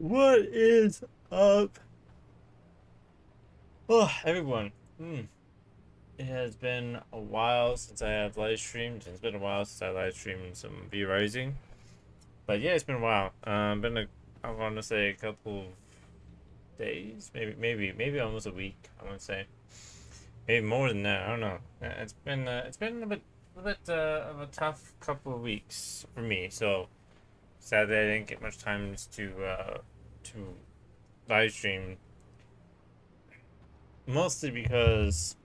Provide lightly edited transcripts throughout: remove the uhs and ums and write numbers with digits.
What is up? Oh, everyone. It has been a while since I have live streamed. It's been a while since I live streamed some V Rising. But yeah, it's been a while. I want to say a couple of days, maybe almost a week. I want to say maybe more than that. I don't know. It's been a bit of a tough couple of weeks for me. So sadly, I didn't get much time to live stream. Mostly because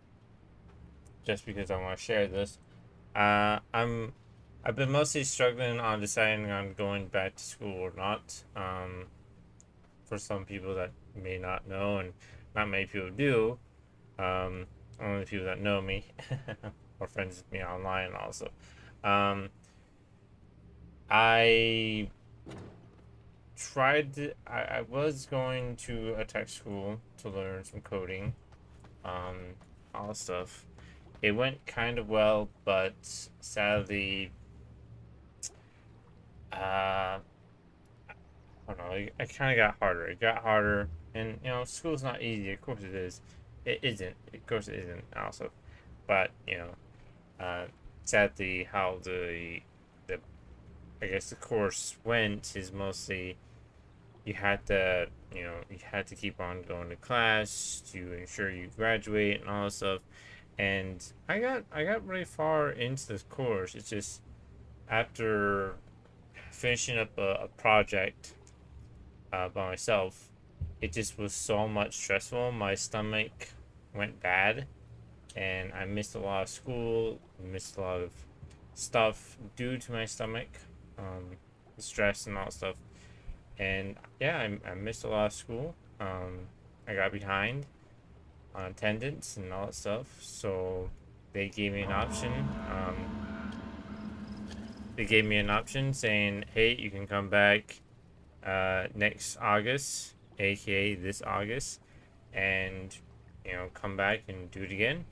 I want to share this. Uh, I'm I've been mostly struggling on deciding on going back to school or not. For some people that may not know, and not many people do. Um, Only the people that know me or friends with me online also. Um, I I was going to a tech school to learn some coding, um, all stuff. It went kind of well, but sadly, uh, I don't know. It kind of got harder. It got harder, and school's not easy. Of course it is. It isn't. Of course it isn't. Also, but sadly, how the I guess the course went is mostly you had to keep on going to class to ensure you graduate and all that stuff. And I got really far into this course. It's just after finishing up a project by myself, it just was so much stressful. My stomach went bad, and I missed a lot of school, missed a lot of stuff due to my stomach, the stress and all that stuff. And yeah, I missed a lot of school. I got behind on attendance and all that stuff. So they gave me an option. They gave me an option saying, "Hey, you can come back next August, aka this August, and come back and do it again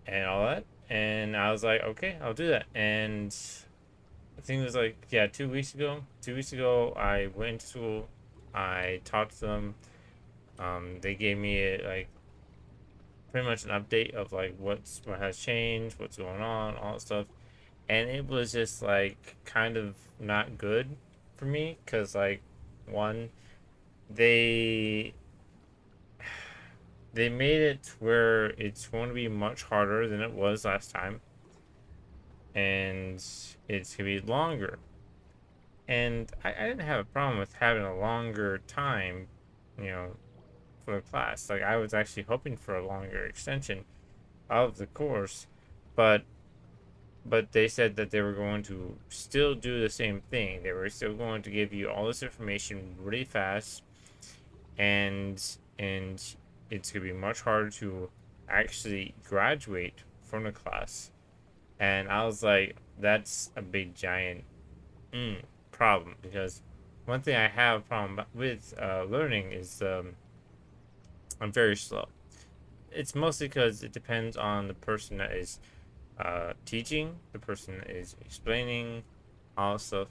and all that." And I was like, "Okay, I'll do that." And I think it was like, yeah, 2 weeks ago. 2 weeks ago, I went to school. I talked to them. They gave me like pretty much an update of like what has changed, what's going on, all that stuff. And it was just like kind of not good for me because like one, they they made it where it's going to be much harder than it was last time, and it's gonna be longer. And I didn't have a problem with having a longer time, you know, for the class. Like I was actually hoping for a longer extension of the course, but they said that they were going to still do the same thing. They were still going to give you all this information really fast, and it's gonna be much harder to actually graduate from the class. And I was like, that's a big giant problem because one thing I have a problem with learning is I'm very slow. It's mostly because it depends on the person that is teaching, the person that is explaining, all stuff.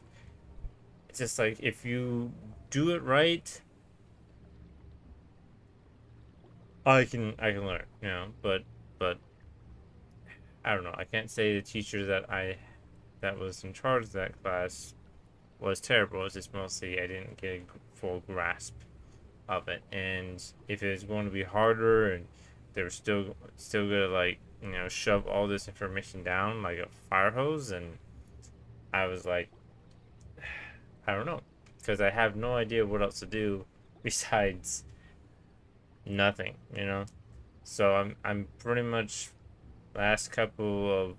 It's just like if you do it right, I can learn, but I don't know. I can't say the teacher that was in charge of that class was terrible. It's just mostly I didn't get a full grasp of it, and if it's going to be harder, and they're still gonna like shove all this information down like a fire hose, and I was like, I don't know, because I have no idea what else to do besides nothing, So I'm pretty much last pretty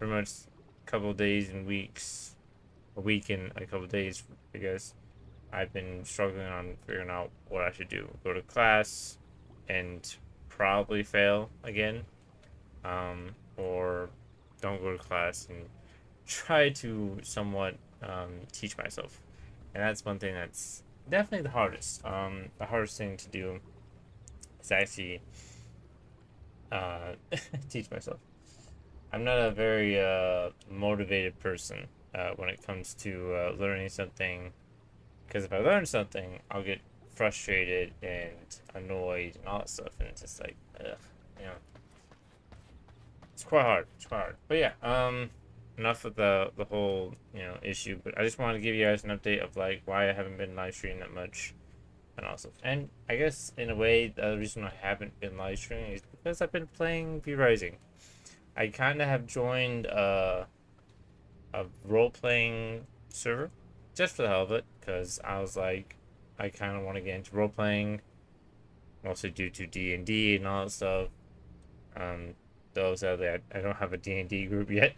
much couple days and weeks, a week and a couple days, because I've been struggling on figuring out what I should do. Go to class and probably fail again, or don't go to class and try to somewhat teach myself. And that's one thing that's definitely the hardest. The hardest thing to do is actually teach myself. I'm not a very motivated person when it comes to learning something Because if I learn something, I'll get frustrated and annoyed and all that stuff, and it's just like, ugh, you know, it's quite hard. It's quite hard. But yeah, enough of the whole issue. But I just wanted to give you guys an update of like why I haven't been live streaming that much, and also, and I guess in a way the reason I haven't been live streaming is because I've been playing V Rising. I kind of have joined a role playing server just for the hell of it, because I was like, I kind of want to get into role playing, mostly due to D&D and all that stuff. Though sadly, I don't have a D&D group yet.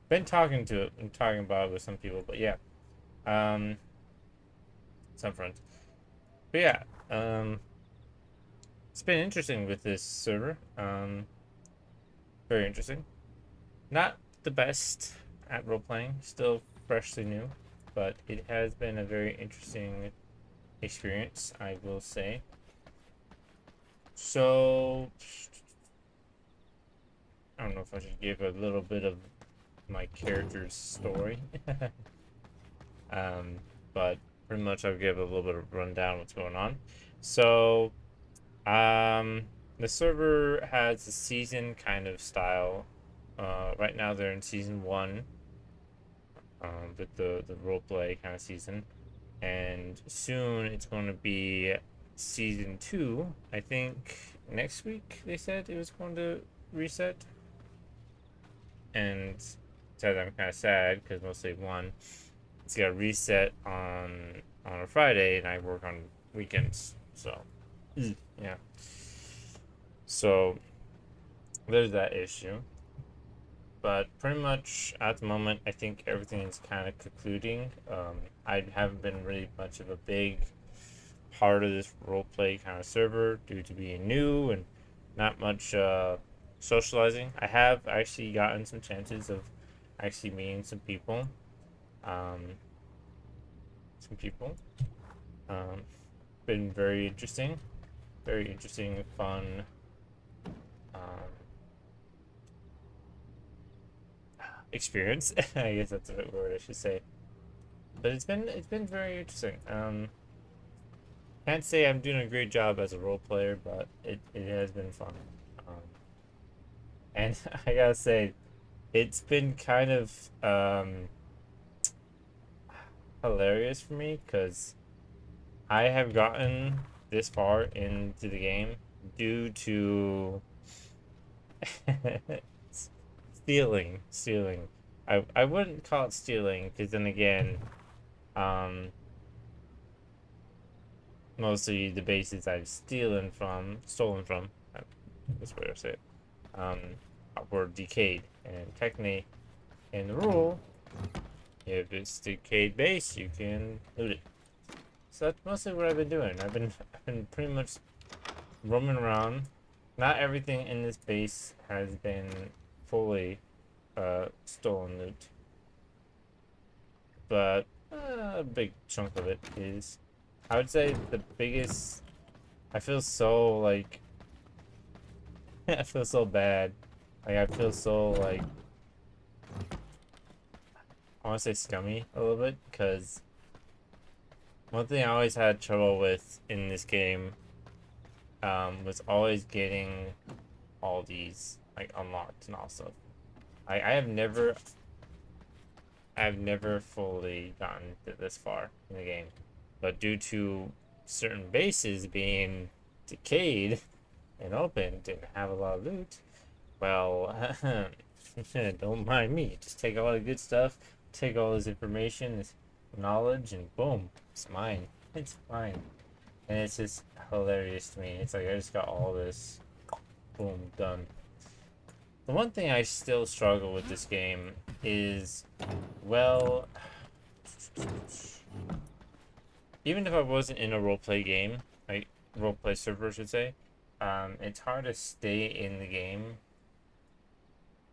Been talking to it, I'm talking about it with some people, but yeah, some friends. But yeah, it's been interesting with this server. Very interesting. Not the best at role playing, still freshly new, but it has been a very interesting experience, I will say. So, I don't know if I should give a little bit of my character's story. um, but pretty much I'll give a little bit of rundown what's going on. So, the server has a season kind of style. Right now they're in season 1, with the roleplay kind of season, and soon it's going to be season 2. I think next week they said it was going to reset, and said I'm kind of sad because mostly one, it's got reset on a Friday, and I work on weekends, so yeah. So there's that issue. But pretty much at the moment, I think everything is kind of concluding. I haven't been really much of a big part of this roleplay kind of server due to being new and not much socializing. I have actually gotten some chances of actually meeting some people. Um, some people. Been very interesting, fun. Um, Experience. I guess that's the right word I should say. But it's been very interesting. Can't say I'm doing a great job as a role player, but it has been fun. Um, and I gotta say, it's been kind of hilarious for me because I have gotten this far into the game due to stealing. I wouldn't call it stealing because then again, um, mostly the bases I've stolen from, that's what I say it, um, were decayed, and technically, in the rule, if it's decayed base, you can loot it. So that's mostly what I've been doing. I've been pretty much roaming around. Not everything in this base has been fully stolen loot, but a big chunk of it is. I would say the biggest. I feel so like. I feel so bad. Like I feel so like. I want to say scummy a little bit because one thing I always had trouble with in this game was always getting all these like unlocked and all stuff. I've never fully gotten this far in the game, but due to certain bases being decayed and open, didn't have a lot of loot. Well, don't mind me. Just take all the good stuff, take all this information, this knowledge, and boom, it's mine. It's mine, and it's just hilarious to me. It's like I just got all this, boom, done. The one thing I still struggle with this game is, well, even if I wasn't in a roleplay game, like roleplay server, I should say, it's hard to stay in the game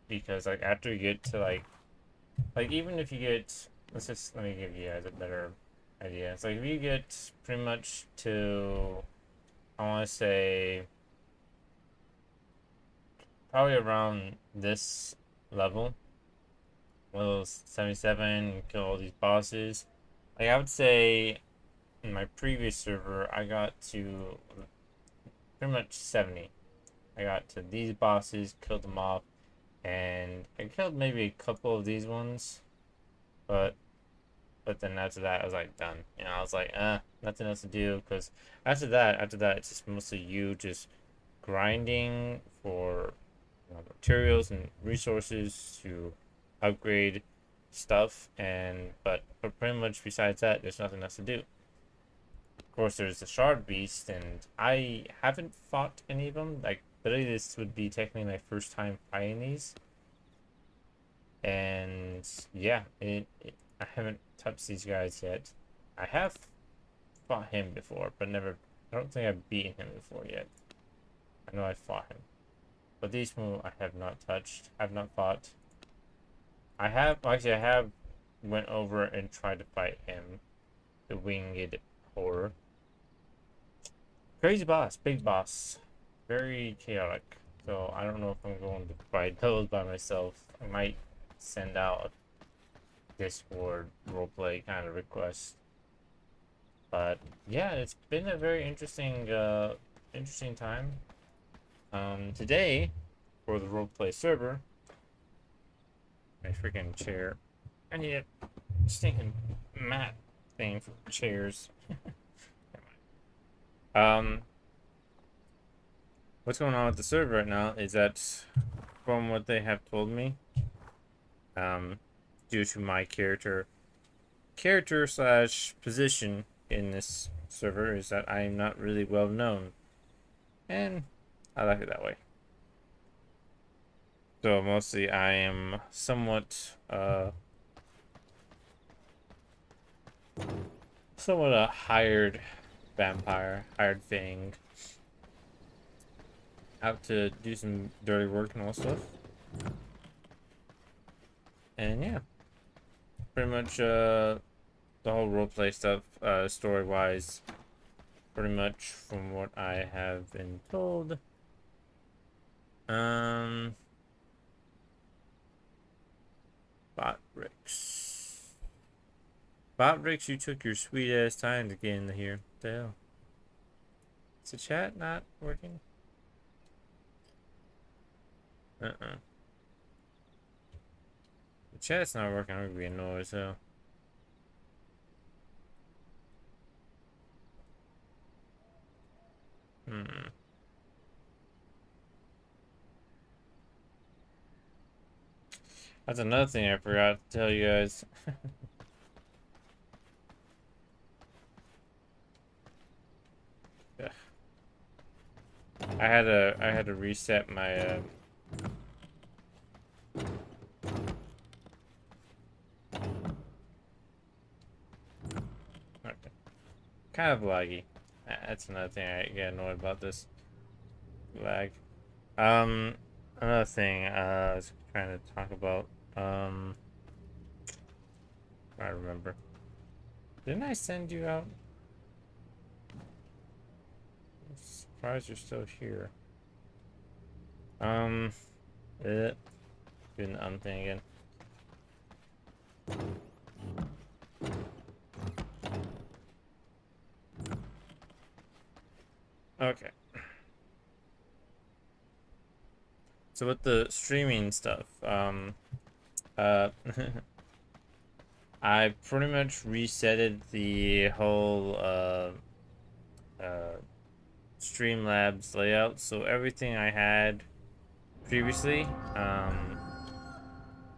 because like after you get to like even if you get, let me give you guys a better idea. It's like if you get pretty much to, I want to say, probably around this level 77, you kill all these bosses, Like I would say in my previous server, I got to pretty much 70. I got to these bosses, killed them off, and I killed maybe a couple of these ones, but then after that I was like done. You know, I was like, nothing else to do because after that it's just mostly you just grinding for materials and resources to upgrade stuff, and but pretty much besides that there's nothing else to do. Of course, there's the shard beast, and I haven't fought any of them. Like, literally, this would be technically my first time fighting these, and yeah, I haven't touched these guys yet. I have fought him before, but never. I don't think I've beaten him before yet. I know I fought him, but these two I have not touched. I've not fought. I have actually. I have went over and tried to fight him, the winged horror. Crazy boss, big boss, very chaotic. So I don't know if I'm going to fight those by myself. I might send out a Discord roleplay kind of request. But yeah, it's been a very interesting time. Today for the roleplay server, my freaking chair. I need a stinking mat thing for chairs. um, what's going on with the server right now is that, from what they have told me, due to my character slash position in this server, is that I am not really well known, and I like it that way. So mostly I am somewhat a hired vampire, hired thing, out to do some dirty work and all stuff. And yeah, pretty much the whole roleplay stuff, story wise, pretty much from what I have been told. Botrix. Botrix, you took your sweet ass time to get in here. What the hell? Is the chat not working? The chat's not working. I'm gonna be annoyed, so. That's another thing I forgot to tell you guys. I had to reset my okay. Kind of laggy. That's another thing I get annoyed about this lag. Another thing I was trying to talk about. I remember. Didn't I send you out? I'm surprised you're still here. Doing the thing again. Okay. So with the streaming stuff, I pretty much resetted the whole Streamlabs layout, so everything I had previously,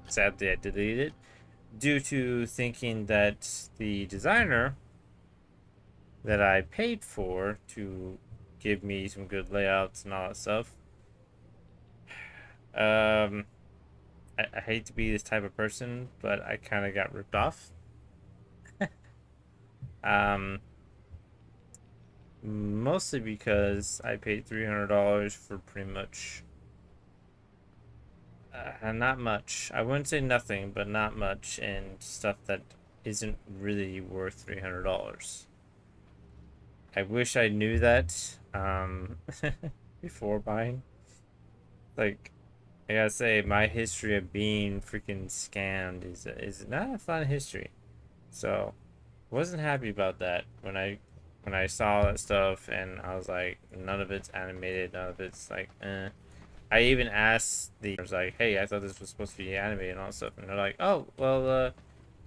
sadly I deleted it due to thinking that the designer that I paid for to give me some good layouts and all that stuff, I hate to be this type of person, but I kind of got ripped off. Mostly because I paid $300 for pretty much not much. I wouldn't say nothing, but not much, and stuff that isn't really worth $300. I wish I knew that before buying. Like, I gotta say, my history of being freaking scammed is not a fun history. So, wasn't happy about that when I saw that stuff, and I was like, none of it's animated, none of it's like, eh. I even asked the, I was like, hey, I thought this was supposed to be animated and all that stuff, and they're like, oh, well,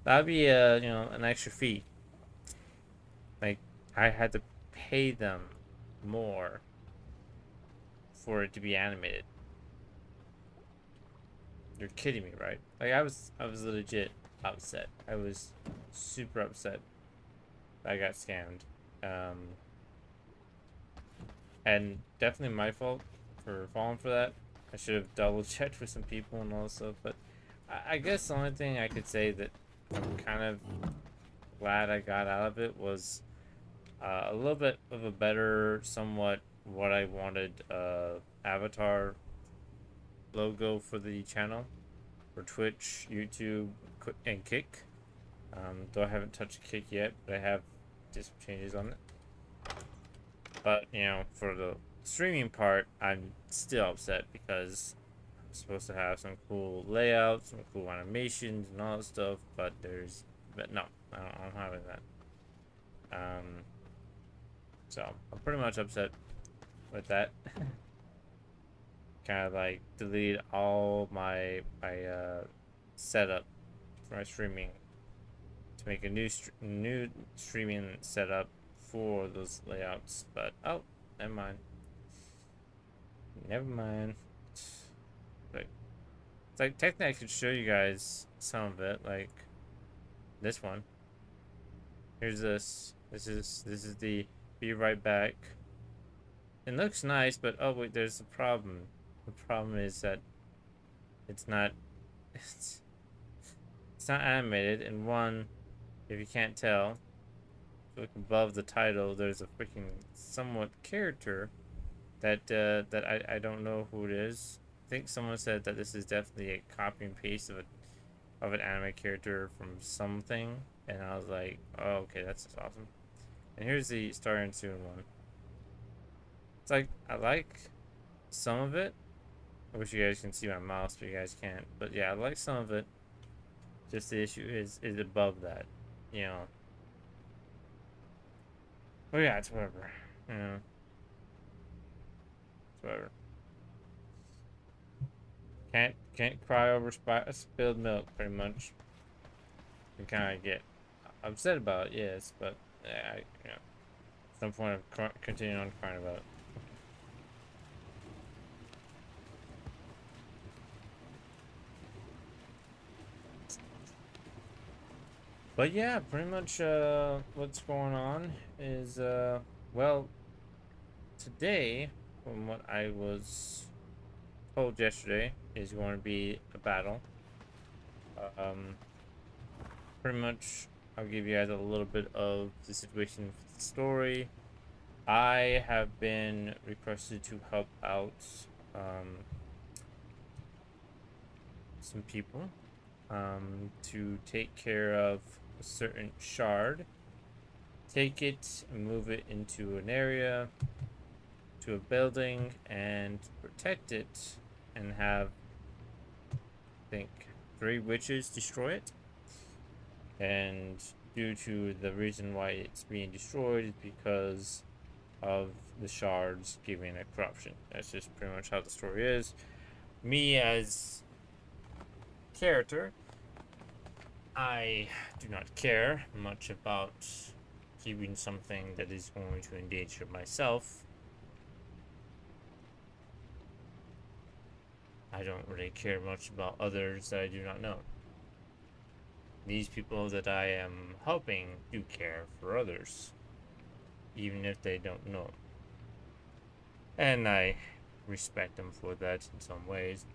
that'd be an extra fee. Like, I had to pay them more for it to be animated. You're kidding me, right? Like, I was legit upset. I was super upset that I got scammed. Um, and definitely my fault for falling for that. I should have double checked with some people and all this stuff. But I guess the only thing I could say that I'm kind of glad I got out of it was a little bit of a better, somewhat what I wanted avatar logo for the channel for Twitch, YouTube, and Kick. Though I haven't touched Kick yet, but I have did some changes on it. But for the streaming part, I'm still upset because I'm supposed to have some cool layouts, some cool animations, and all that stuff. But no, I'm having that. Um, so I'm pretty much upset with that. Kind of like delete all my setup for my streaming to make a new streaming setup for those layouts. But oh, never mind. Never mind. Like it's like technically I could show you guys some of it, like this one. Here's this. This is the Be Right Back. It looks nice, but oh wait, there's a problem. The problem is that it's not it's, it's not animated, and one, if you can't tell, look above the title, there's a freaking somewhat character that I don't know who it is. I think someone said that this is definitely a copy and paste of an anime character from something, and I was like, oh, okay, that's just awesome. And here's the starting soon one. It's like I like some of it. I wish you guys can see my mouse, but you guys can't. But yeah, I like some of it. Just the issue is above that, you know. But yeah, it's whatever. You know, it's whatever. Can't cry over spilled milk, pretty much. You kind of get upset about it, yes, but some point of continuing on crying about it. But yeah, pretty much what's going on is well, today, from what I was told yesterday, is going to be a battle. Um, Pretty much, I'll give you guys a little bit of the situation for the story. I have been requested to help out some people to take care of a certain shard, take it and move it into an area, to a building, and protect it, and have, I think, 3 witches destroy it. And due to the reason why it's being destroyed is because of the shards giving it corruption. That's just pretty much how the story is. Me as character, I do not care much about keeping something that is going to endanger myself. I don't really care much about others that I do not know. These people that I am helping do care for others, even if they don't know. And I respect them for that in some ways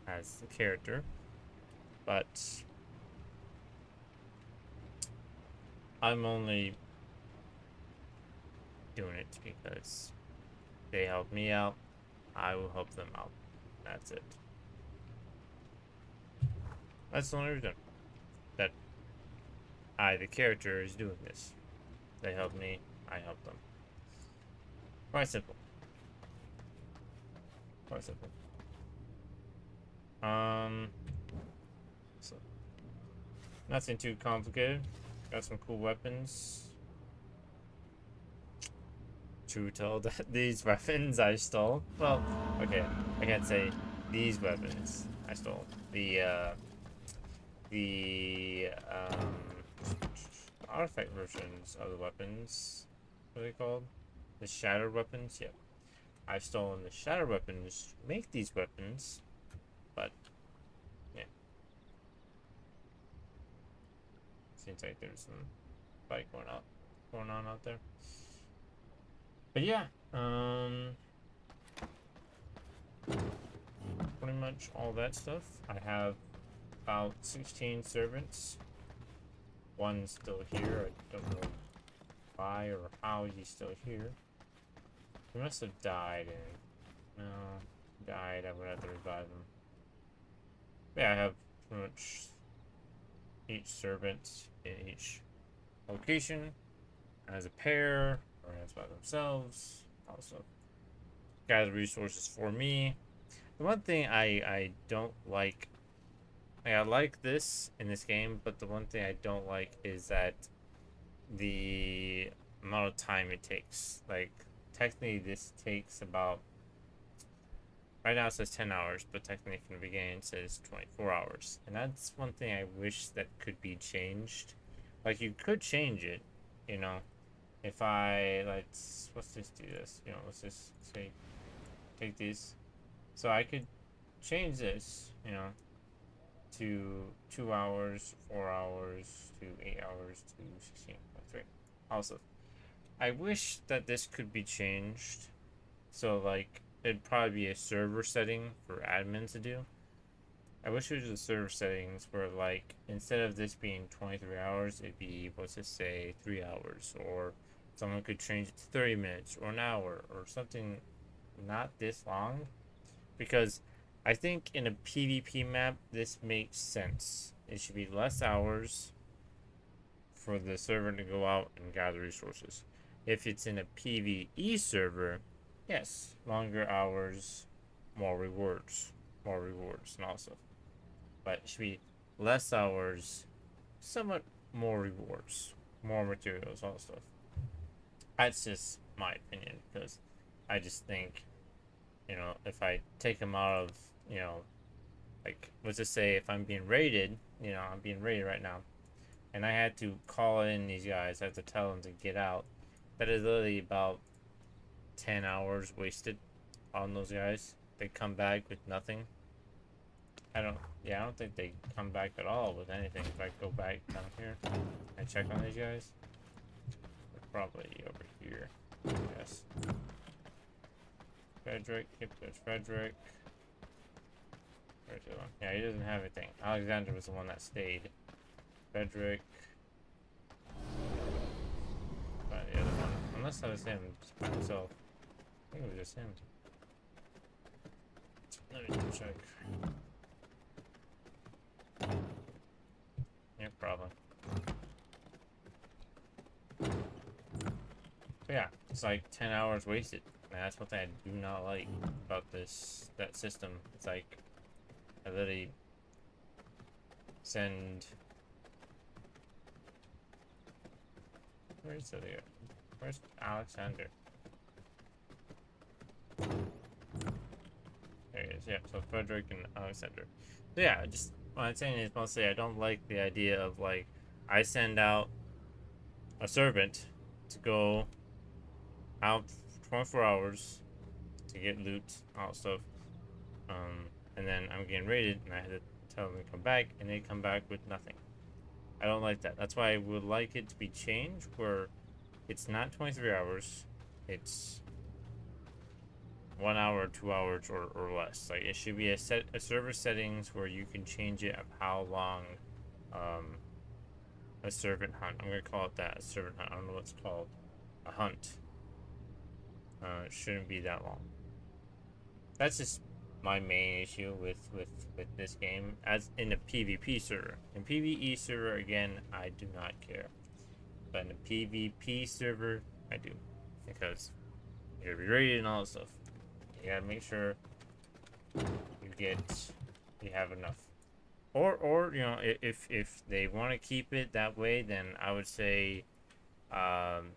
as the character. But I'm only doing it because they help me out. I will help them out. That's it. That's the only reason that I, the character, is doing this. They help me, I help them. Quite simple. Quite simple. So nothing too complicated. Got some cool weapons. True tell that these weapons I stole. Well, okay, I can't say these weapons I stole. The artifact versions of the weapons. What are they called? The shattered weapons. Yep, I've stolen the shattered weapons to make these weapons, but yeah, seems like there's some fight going on out there. But yeah, pretty much all that stuff. I have about 16 servants. One's still here. I don't know why or how he's still here. He must have died. And no, died. I would have to revive him. But yeah, I have pretty much each servant in each location as a pair or as by themselves. Also, gather resources for me. The one thing I don't like, I like this in this game, but the one thing I don't like is that the amount of time it takes. Like, technically this takes about, right now it says 10 hours, but technically from the beginning it says 24 hours. And that's one thing I wish that could be changed. Like, you could change it, you know. If let's just do this, you know, let's just say, take these. So I could change this, you know, to 2 hours, 4 hours, to 8 hours, to 16.3. Also, I wish that this could be changed. So, like, it'd probably be a server setting for admins to do. I wish it was the server settings where, like, instead of this being 23 hours, it'd be, let's just say, 3 hours. Or someone could change it to 30 minutes or an hour or something not this long. Because I think in a PvP map, this makes sense. It should be less hours for the server to go out and gather resources. If it's in a PvE server, yes, longer hours, more rewards, and all stuff. But it should be less hours, somewhat more rewards, more materials, all stuff. That's just my opinion, because I just think, you know, if I take them out of, you know, like, let's just say if I'm being raided, you know, I'm being raided right now, and I had to call in these guys, I have to tell them to get out, that is literally about 10 hours wasted on those guys. They come back with nothing. I don't think they come back at all with anything. If I go back down here and check on these guys, they're probably over here, yes. Frederick, yep, there's Frederick. Where's the other one? Yeah, he doesn't have anything. Alexander was the one that stayed. Frederick. Find the other one. Unless that was him just by himself. I think it was just him. Let me check. Yeah, probably. But yeah, it's like 10 hours wasted. And that's one thing I do not like about that system. It's like, I literally send... Where's Alexander? There he is, yeah, so Frederick and Alexander. So yeah, just what I'm saying is mostly I don't like the idea of, like, I send out a servant to go out for 24 hours to get loot, all stuff, and then I'm getting raided and I had to tell them to come back and they come back with nothing. I don't like that. That's why I would like it to be changed where it's not 23 hours, it's 1 hour, 2 hours, or less. Like, it should be a server settings where you can change it of how long a servant hunt. I'm gonna call it that, a servant hunt. I don't know what it's called. A hunt. It shouldn't be that long. That's just my main issue with this game, as in a PvP server. In PvE server, again, I do not care. But in a PvP server, I do. Because you're gonna be rated and all that stuff. You gotta make sure you have enough. Or you know, if they want to keep it that way, then I would say um,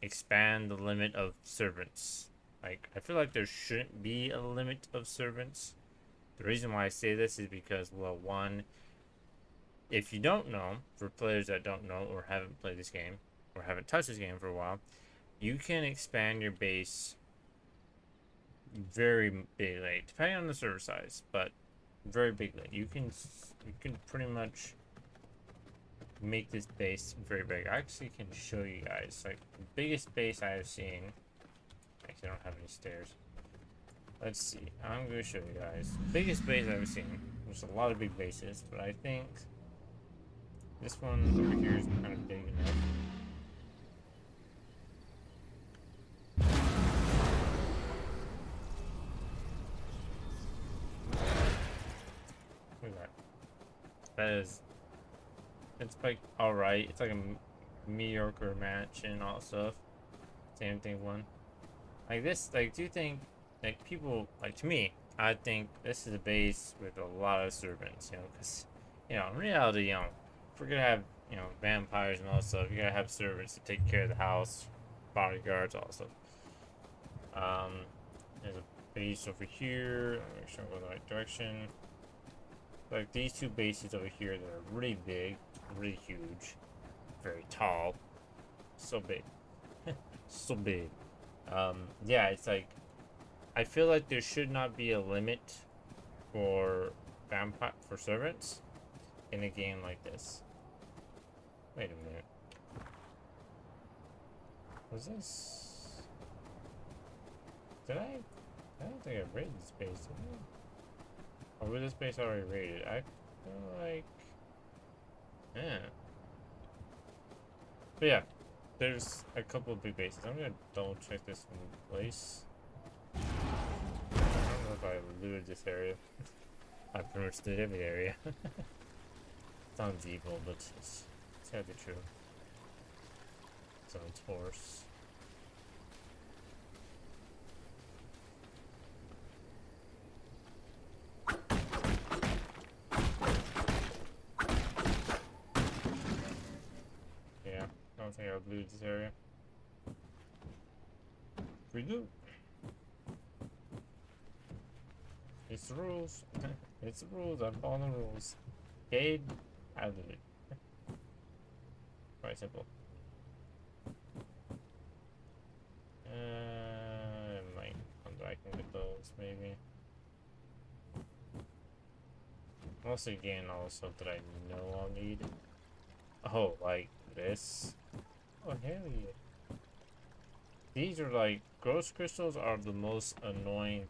expand the limit of servants. Like, I feel like there shouldn't be a limit of servants. The reason why I say this is because, well, one, if you don't know, for players that don't know or haven't played this game or haven't touched this game for a while, you can expand your base very bigly, depending on the server size, but very bigly. You can pretty much make this base very big. I actually can show you guys like the biggest base I have seen. Actually, I don't have any stairs. Let's see. I'm gonna show you guys biggest base I've seen. There's a lot of big bases, but I think this one over here is kind of big enough. Look at that. That is, it's like alright. It's like a mediocre match and all stuff. Same thing one. Like this, like, do you think, like, people, like, to me, I think this is a base with a lot of servants, you know, because, you know, in reality, you know, if we're gonna have, you know, vampires and all that stuff, you gotta have servants to take care of the house, bodyguards, all that stuff. There's a base over here. Make sure I go the right direction. Like, these two bases over here that are really big, really huge, very tall, so big, so big. Yeah, it's like, I feel like there should not be a limit for servants in a game like this. Wait a minute. Was this? Did I? I don't think I raided this base, did I? Or was this base already raided? I feel like, yeah. But yeah, there's a couple of big bases. I'm gonna double check this place. I don't know if I looted this area. I pretty much did every area. Sounds evil, but it's gotta be true. Sounds horse. Yeah, I don't think I looted this area. We do. It's the rules. It's the rules. I'm following the rules. Cade, I looted. Quite simple. Might come back and get those, maybe. Mostly again, all the stuff that I know I'll need. Oh, like this. Oh, hell yeah. These are like, ghost crystals are the most annoying.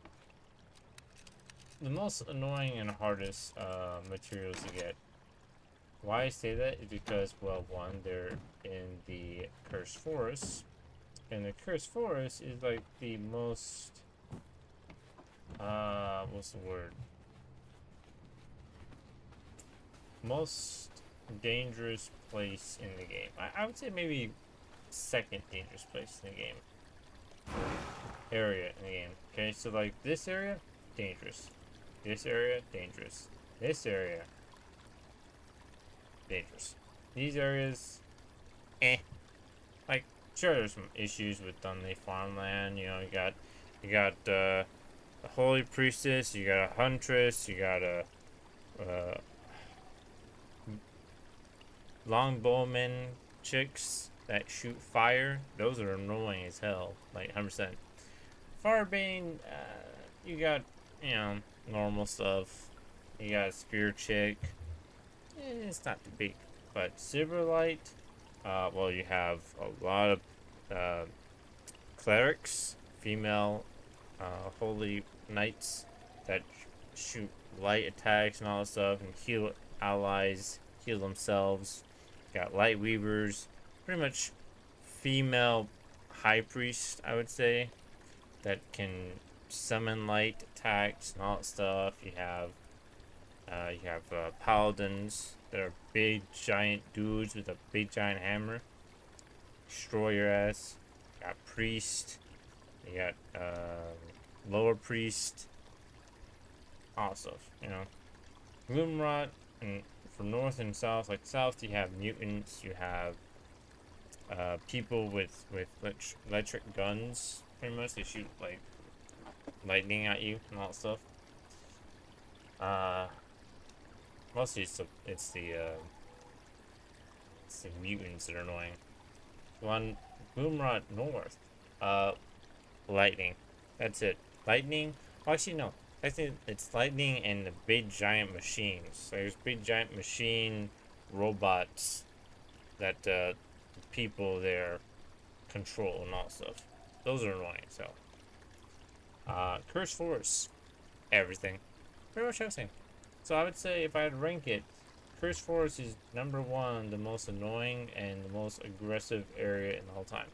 The most annoying and hardest materials to get. Why I say that is because, well, one, they're in the Cursed Forest. And the Cursed Forest is like the most, what's the word? Most dangerous place in the game. I would say maybe second dangerous place in the game. Area in the game. Okay, so like this area, dangerous. This area, dangerous. This area, dangerous. These areas, eh. Like, sure, there's some issues with Dunley farmland. You know, you got a holy priestess, you got a huntress, you got a longbowman chicks that shoot fire. Those are annoying as hell. Like 100%. Farbane, you got, you know, normal stuff. You got a spear chick. It's not too big. But Silverlight, well, you have a lot of clerics, female holy knights that shoot light attacks and all that stuff and heal allies, heal themselves. Got light weavers, pretty much female high priest, I would say, that can summon light attacks and all that stuff. You have paladins that are big giant dudes with a big giant hammer, destroy your ass. You got priest, you got lower priest, all stuff, you know. Gloomrot, And from north and south, like south, you have mutants. You have people with electric guns. Pretty much, they shoot like lightning at you and all that stuff. Uh, Mostly it's the mutants that are annoying. On Boomrot North, uh, lightning. That's it. Lightning. Oh, actually, no. I think it's lightning and the big giant machines. There's big giant machine robots that people there control and all stuff. Those are annoying. So, Curse Force, everything, pretty much everything. So I would say if I had to rank it, Curse Forest is number one, the most annoying and the most aggressive area in all time.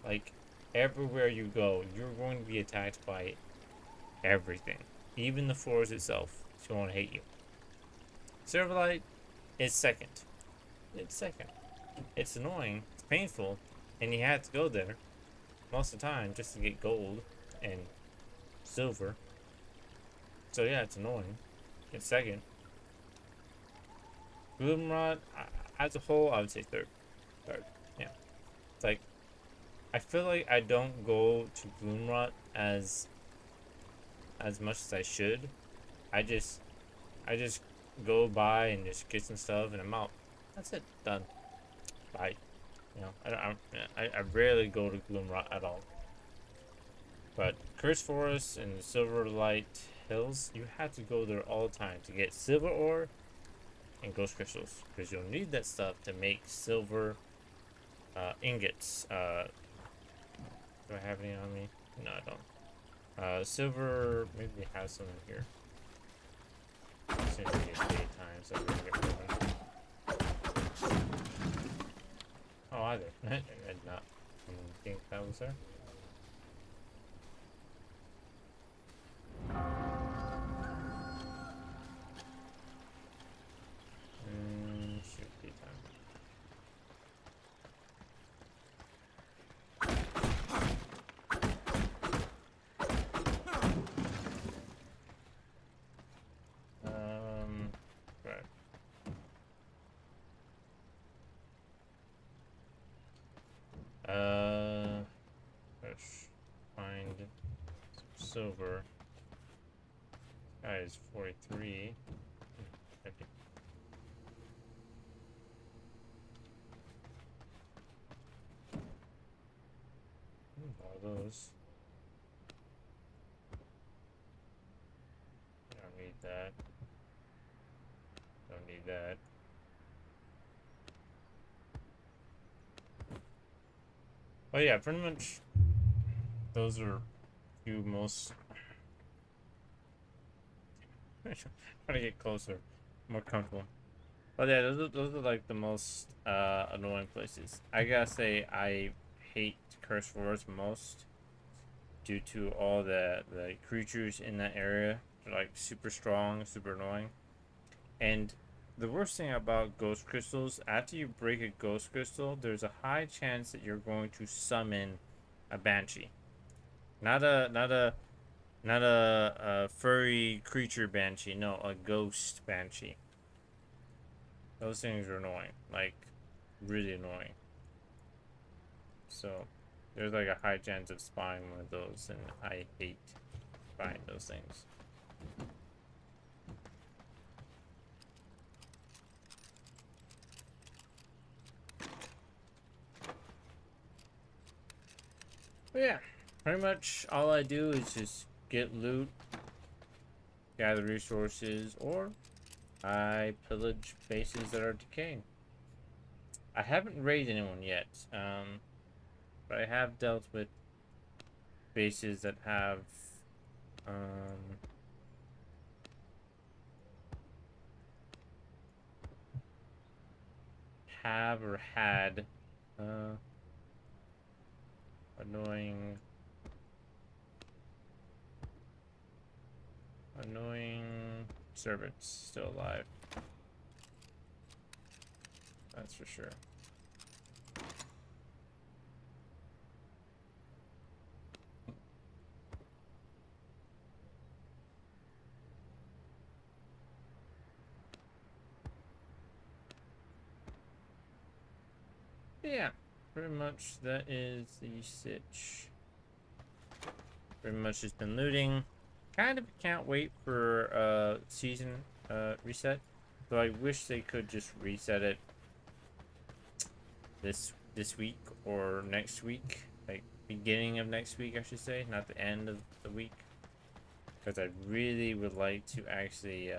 Like, everywhere you go, you're going to be attacked by everything. Even the forest itself is going to hate you. Silverlight is second. It's second. It's annoying, it's painful, and you have to go there most of the time just to get gold and silver. So yeah, it's annoying. It's second. Gloomrod, as a whole, I would say third. Third, yeah. It's like, I feel like I don't go to Gloomrod as much as I should. I just go by and just get some stuff and I'm out. That's it. Done. Bye. You know, I rarely go to Gloomrod at all. But Curse Forest and Silverlight Hills, you have to go there all the time to get silver ore and ghost crystals, because you'll need that stuff to make silver ingots. Do I have any on me? No, I don't. Silver, maybe we have some in here. Since we get daytime, so we're gonna get moving. Oh, either. I did not think that was there. Shoot, daytime. Right. Let's find some silver. Guy is 43. Okay. All those. Don't need that. Don't need that. But yeah, pretty much those are few most. Trying to get closer, more comfortable. But yeah, those are like the most annoying places. I gotta say I hate Curse Forest most due to all the creatures in that area. They're like super strong, super annoying. And the worst thing about ghost crystals, after you break a ghost crystal, there's a high chance that you're going to summon a banshee. Not a furry creature banshee. No, a ghost banshee. Those things are annoying, like really annoying. So there's like a high chance of spying one of those, and I hate spying those things. But yeah, pretty much all I do is just get loot, gather resources, or I pillage bases that are decaying. I haven't raided anyone yet, but I have dealt with bases that have um, or had annoying servants still alive. That's for sure. Yeah, pretty much that is the sitch. Pretty much just been looting. Kind of can't wait for season reset. Though I wish they could just reset it this week or next week, like beginning of next week, I should say, not the end of the week, because I really would like to actually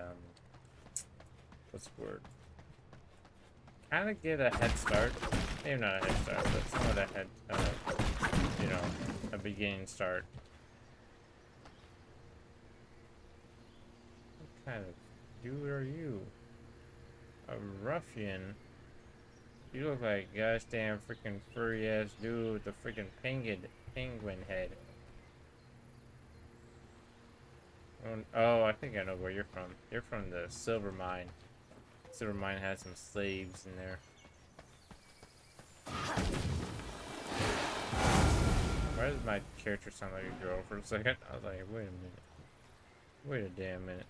what's the word? Kind of get a head start. Maybe not a head start, but somewhat a head, you know, a beginning start. What kind of dude are you? A ruffian? You look like a gosh damn freaking furry ass dude with a freaking penguin head. Oh, I think I know where you're from. You're from the silver mine. Silver mine has some slaves in there. Why does my character sound like a girl for a second? I was like, wait a minute. Wait a damn minute.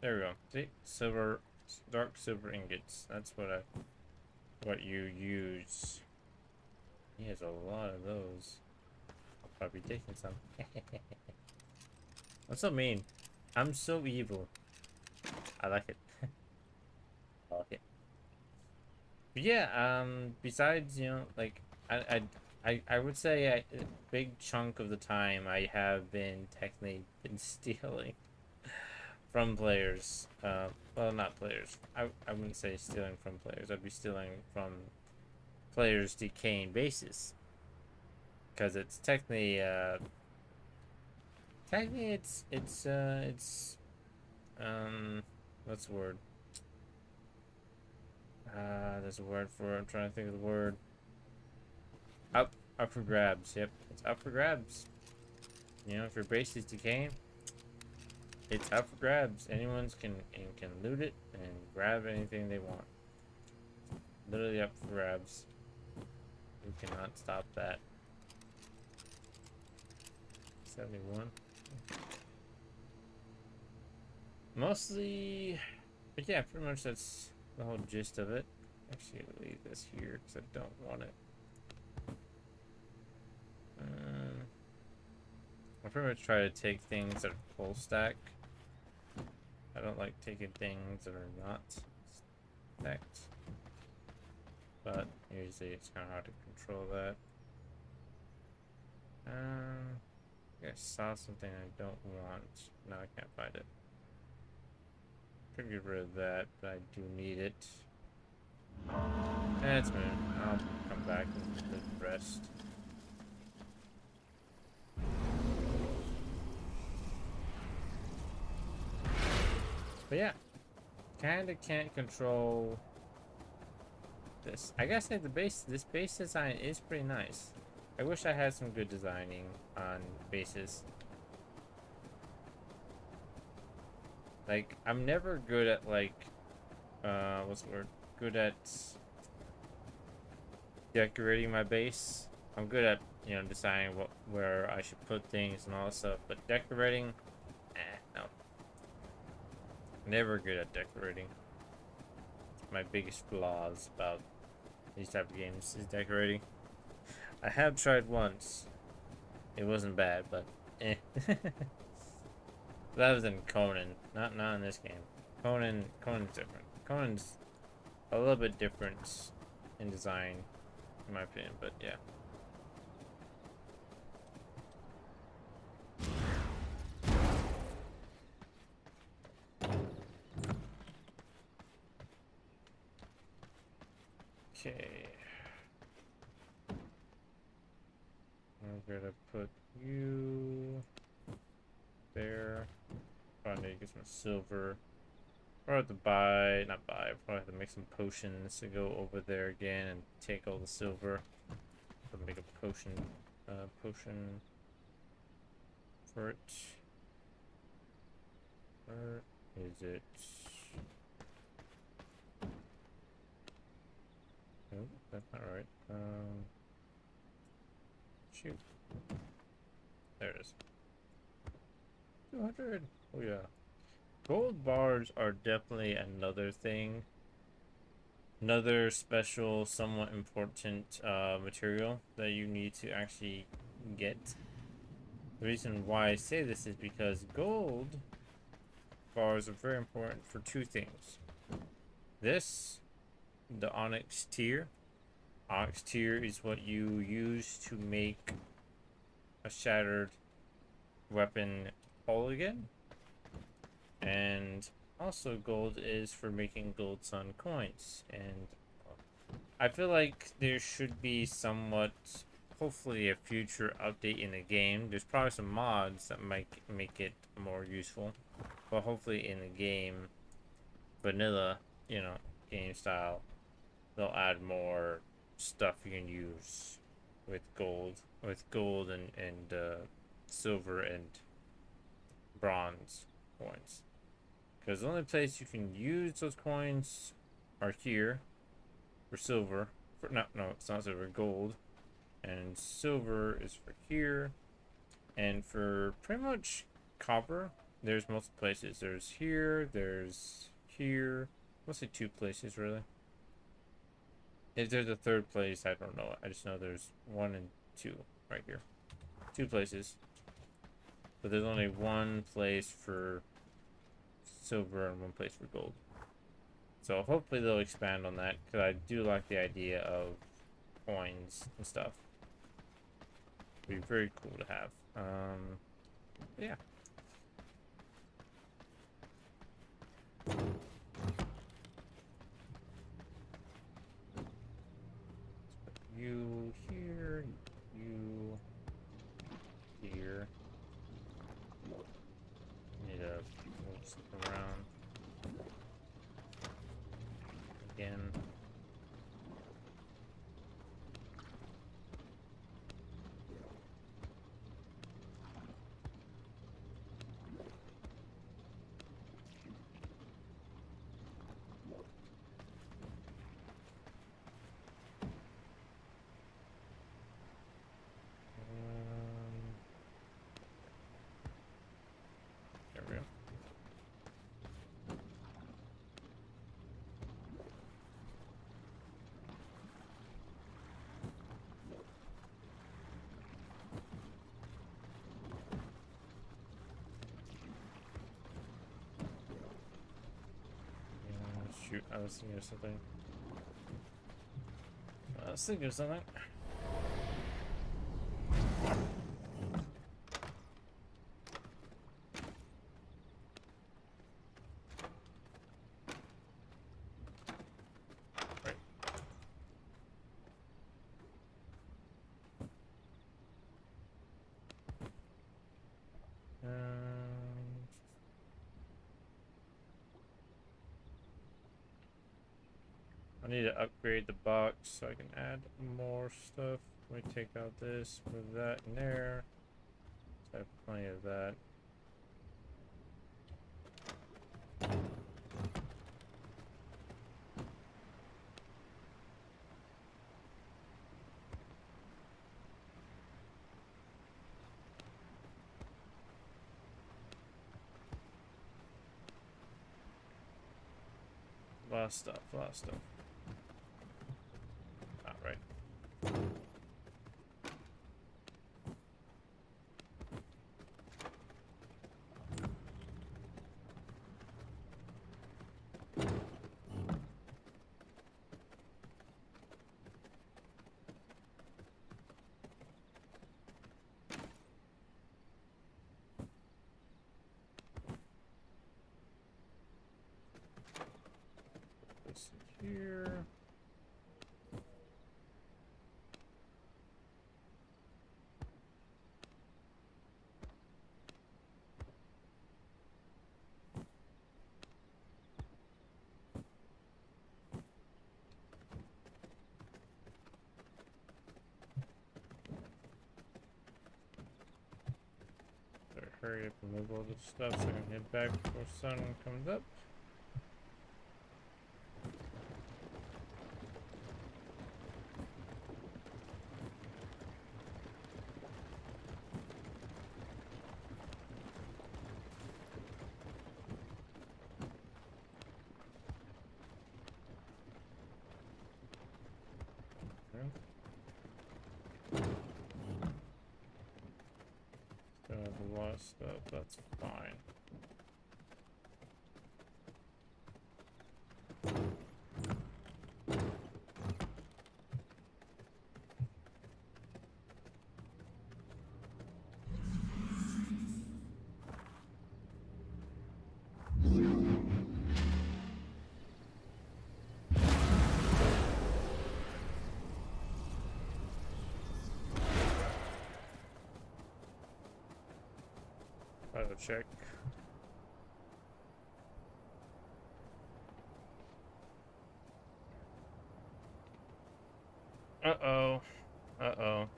There we go. See? Silver, dark silver ingots. That's what you use. He has a lot of those. I'll probably be taking some. I'm so mean. I'm so evil. I like it. I like it. But yeah, besides, you know, like, I would say a big chunk of the time I have been technically been stealing from players. Well, not players. I wouldn't say stealing from players. I'd be stealing from players decaying bases. Because it's technically it's what's the word? There's a word for it. I'm trying to think of the word. Up for grabs. Yep, it's up for grabs. You know, if your base is decaying, it's up for grabs. Anyone's can loot it and grab anything they want. Literally up for grabs. You cannot stop that. 71. Mostly, but yeah, pretty much that's the whole gist of it. Actually, I'll leave this here because I don't want it. I pretty much try to take things that are full stack. I don't like taking things that are not stacked. But usually it's kind of hard to control that. I think I saw something I don't want. No, I can't find it. Could get rid of that, but I do need it. That's me. I'll come back and do the rest. But yeah, kinda can't control this. I gotta say this base design is pretty nice. I wish I had some good designing on bases. Like, I'm never good at like what's the word? Good at decorating my base. I'm good at, you know, deciding where I should put things and all that stuff, but decorating, no. Never good at decorating. My biggest flaws about these type of games is decorating. I have tried once. It wasn't bad, but eh. That was in Conan, not in this game. Conan's different. Conan's a little bit different in design, in my opinion, but yeah. Okay. I'm gonna put you there. Probably need to get some silver. Probably have to buy, not buy, probably have to make some potions to go over there again and take all the silver. To make a potion for it. Where is it? Nope, that's not right. Shoot. There it is. 200. Oh yeah. Gold bars are definitely another thing. Another special, somewhat important material that you need to actually get. The reason why I say this is because gold bars are very important for two things. This, the onyx tier. Onyx tier is what you use to make a shattered weapon whole again. And also gold is for making gold sun coins. And I feel like there should be somewhat, hopefully a future update in the game. There's probably some mods that might make it more useful. But hopefully in the game, vanilla, game style, they'll add more stuff you can use with gold and silver and bronze coins. Because the only place you can use those coins are here for silver. No, it's not silver, gold. And silver is for here. And for pretty much copper, there's multiple places. There's here, there's here. Mostly two places, really. If there's a third place, I don't know. I just know there's 1 and 2 right here. 2 places. But there's only one place for silver and one place for gold. So hopefully they'll expand on that, because I do like the idea of coins and stuff. It'd be very cool to have. Yeah. You here, you here. Need to move something around again. There we go. Shoot, I was thinking of something. Right. I need to upgrade the box so I can add more stuff. Let me take out this, put that in there. So I have plenty of that. A lot of stuff, a lot of stuff. Alright. This here. Better hurry up and move all this stuff so I can head back before sun comes up. Still have a lot of stuff, that's fine. I'll check. Uh-oh. Uh-oh.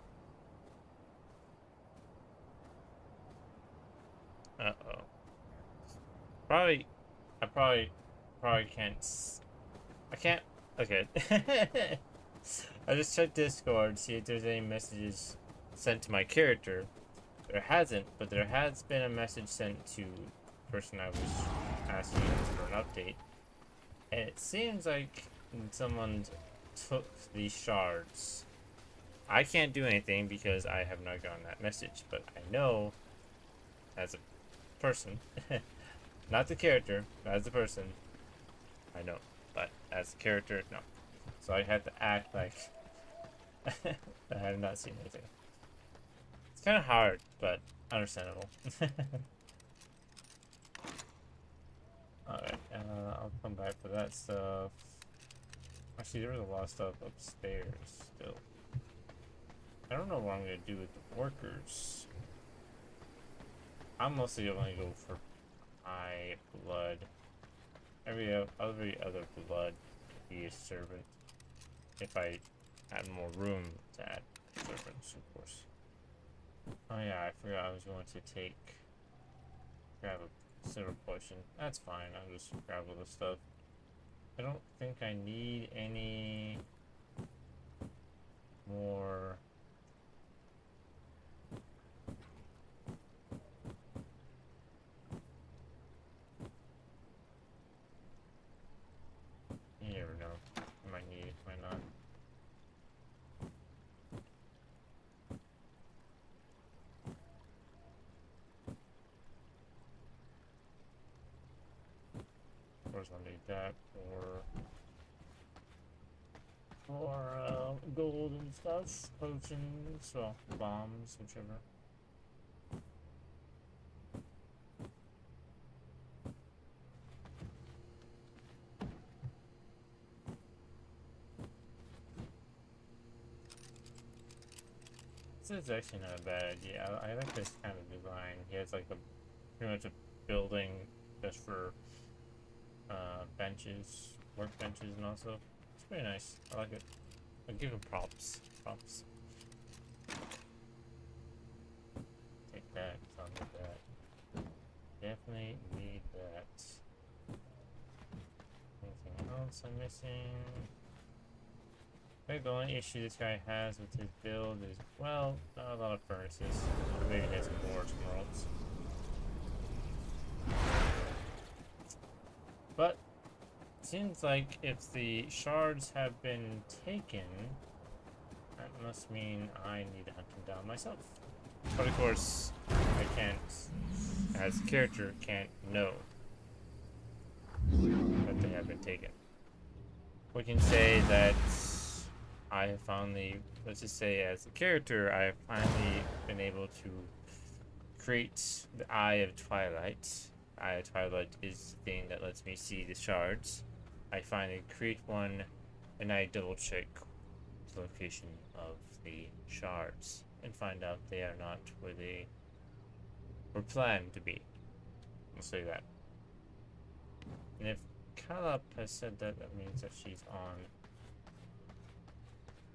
Uh-oh. I probably can't. I can't. Okay. I just checked Discord, see if there's any messages sent to my character. There hasn't, but there has been a message sent to the person I was asking for an update. And it seems like someone took these shards. I can't do anything because I have not gotten that message, but I know as a person, not the character, but as a person, I know. But as a character, no. So I had to act like I have not seen anything. It's kind of hard, but understandable. Alright, I'll come back for that stuff. Actually, there was a lot of stuff upstairs still. I don't know what I'm going to do with the workers. I'm mostly going to go for high blood. Every other blood could be a servant. If I had more room to add servants, of course. Oh yeah, I forgot I was going to grab a silver potion. That's fine, I'll just grab all the stuff. I don't think I need any more. You never know. I might need it, might not. Of course, I'll need that for gold and stuff, potions, well, bombs, whichever. This is actually not a bad idea. I like this kind of design. He has like pretty much a building just for benches, work benches, and also it's pretty nice. I like it. I give him props. Props. Take that. I'll need that. Definitely need that. Anything else I'm missing? I think the only issue this guy has with his build is, well, not a lot of furnaces. Maybe he has more emeralds. But seems like if the shards have been taken, that must mean I need to hunt them down myself. But of course, I can't, as a character, can't know that they have been taken. We can say that I have finally, let's just say as a character, I have finally been able to create the Eye of Twilight. Eye of Twilight is the thing that lets me see the shards. I finally create one, and I double check the location of the shards and find out they are not where they were planned to be. I'll say that. And if Calop has said that, that means that she's on.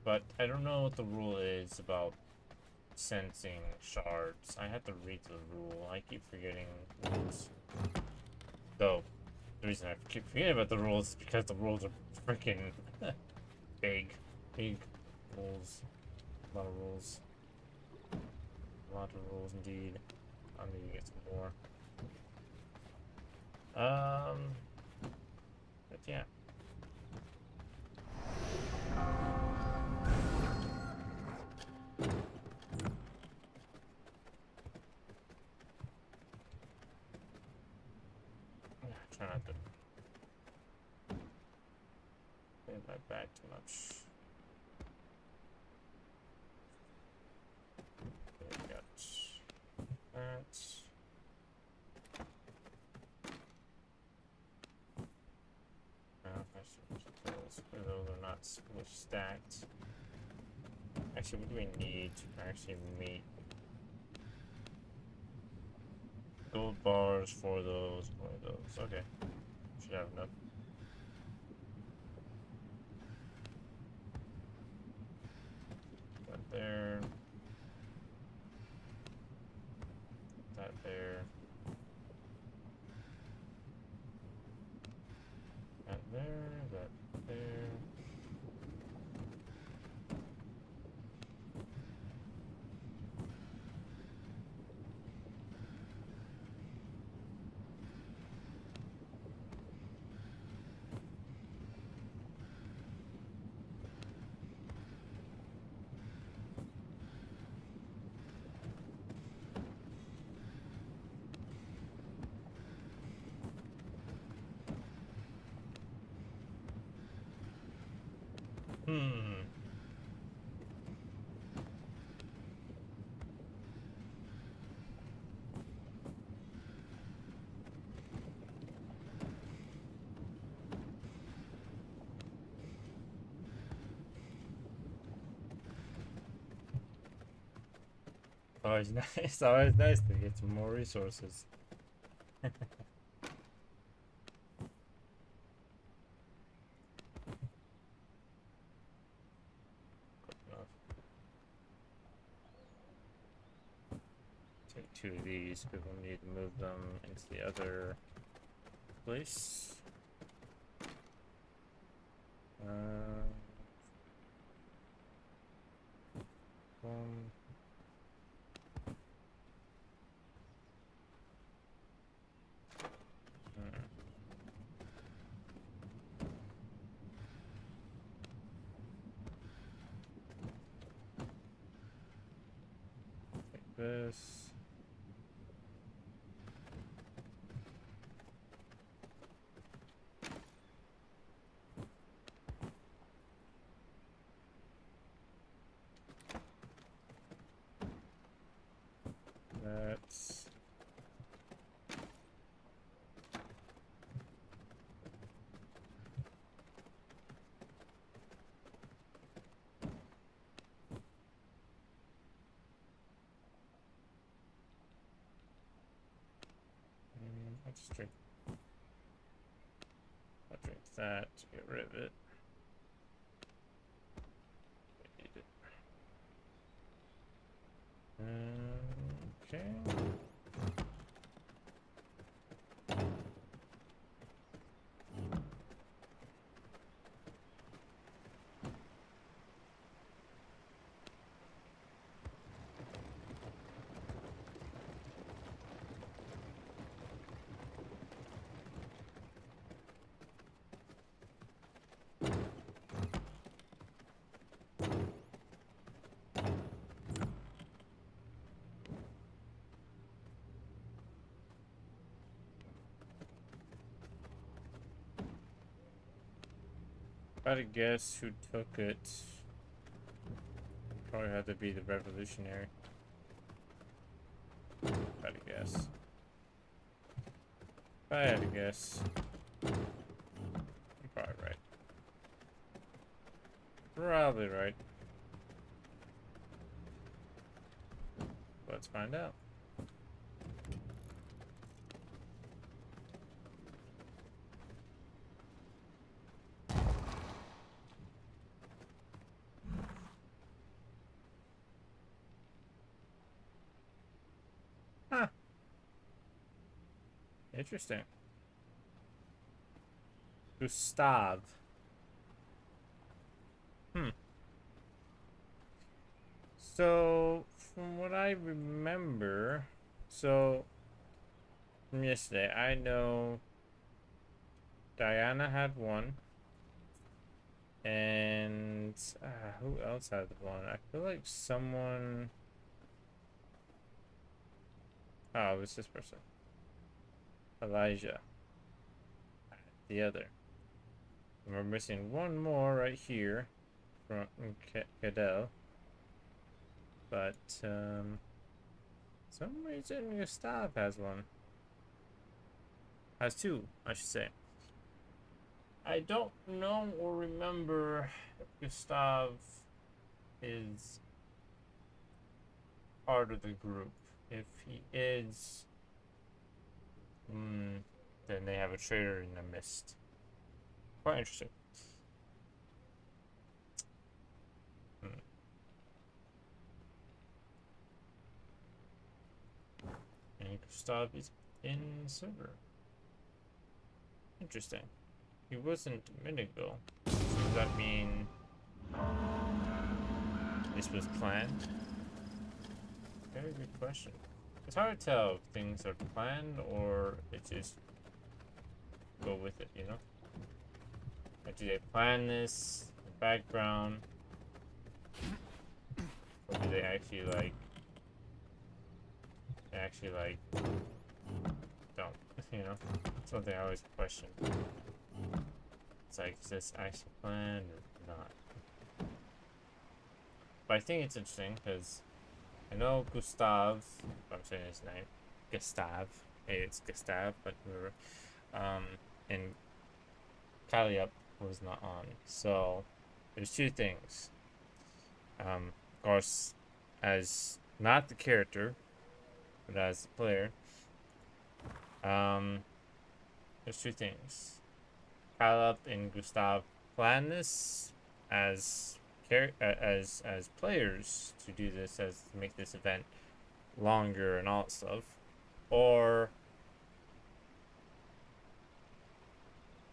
But I don't know what the rule is about sensing shards. I have to read the rule. I keep forgetting rules. Though, the reason I keep forgetting about the rules is because the rules are freaking big. Big rules. A lot of rules. A lot of rules indeed. I need to get some more. But yeah. try not to bend my back too much. Okay, we got that. Those are not split stacked. Actually, what do we need to actually meet gold bars for those? Okay, should have enough. That there. That there. That there. That there. Hmm. Always nice. It's always nice to get some more resources. Take 2 of these because we'll need to move them into the other place. Boom. Take this. That's I'll just drink. I'll drink that to get rid of it. I need it. Okay. If I had to guess who took it, probably had to be the revolutionary. If I had to guess. If I had to guess, I'm probably right. Probably right. Let's find out. Huh. Interesting. Gustav. So, from what I remember, so from yesterday, I know Diana had one, and who else had one? I feel like someone. Oh, it was this person, Elijah. the other. And we're missing one more right here from Cadell. But, some reason Gustav has one. Has two, I should say. I don't know or remember if Gustav is part of the group. If he is, then they have a traitor in the mist. Quite interesting. And Gustav is in server. Interesting. He wasn't a minute ago. So does that mean this was planned? Very good question. It's hard to tell if things are planned or they just go with it, you know? Like, do they plan this in the background? Or do they actually don't, you know? Something I always question. It's like, is this actually planned or not? But I think it's interesting because I know Gustav, if I'm saying his name, Gustav, hey, it's Gustav, but whatever, and Kaliup was not on. So, there's two things. Of course, as not the character, but as the player, there's two things. Kaliup and Gustav plan this as players to do this, as to make this event longer and all that stuff, or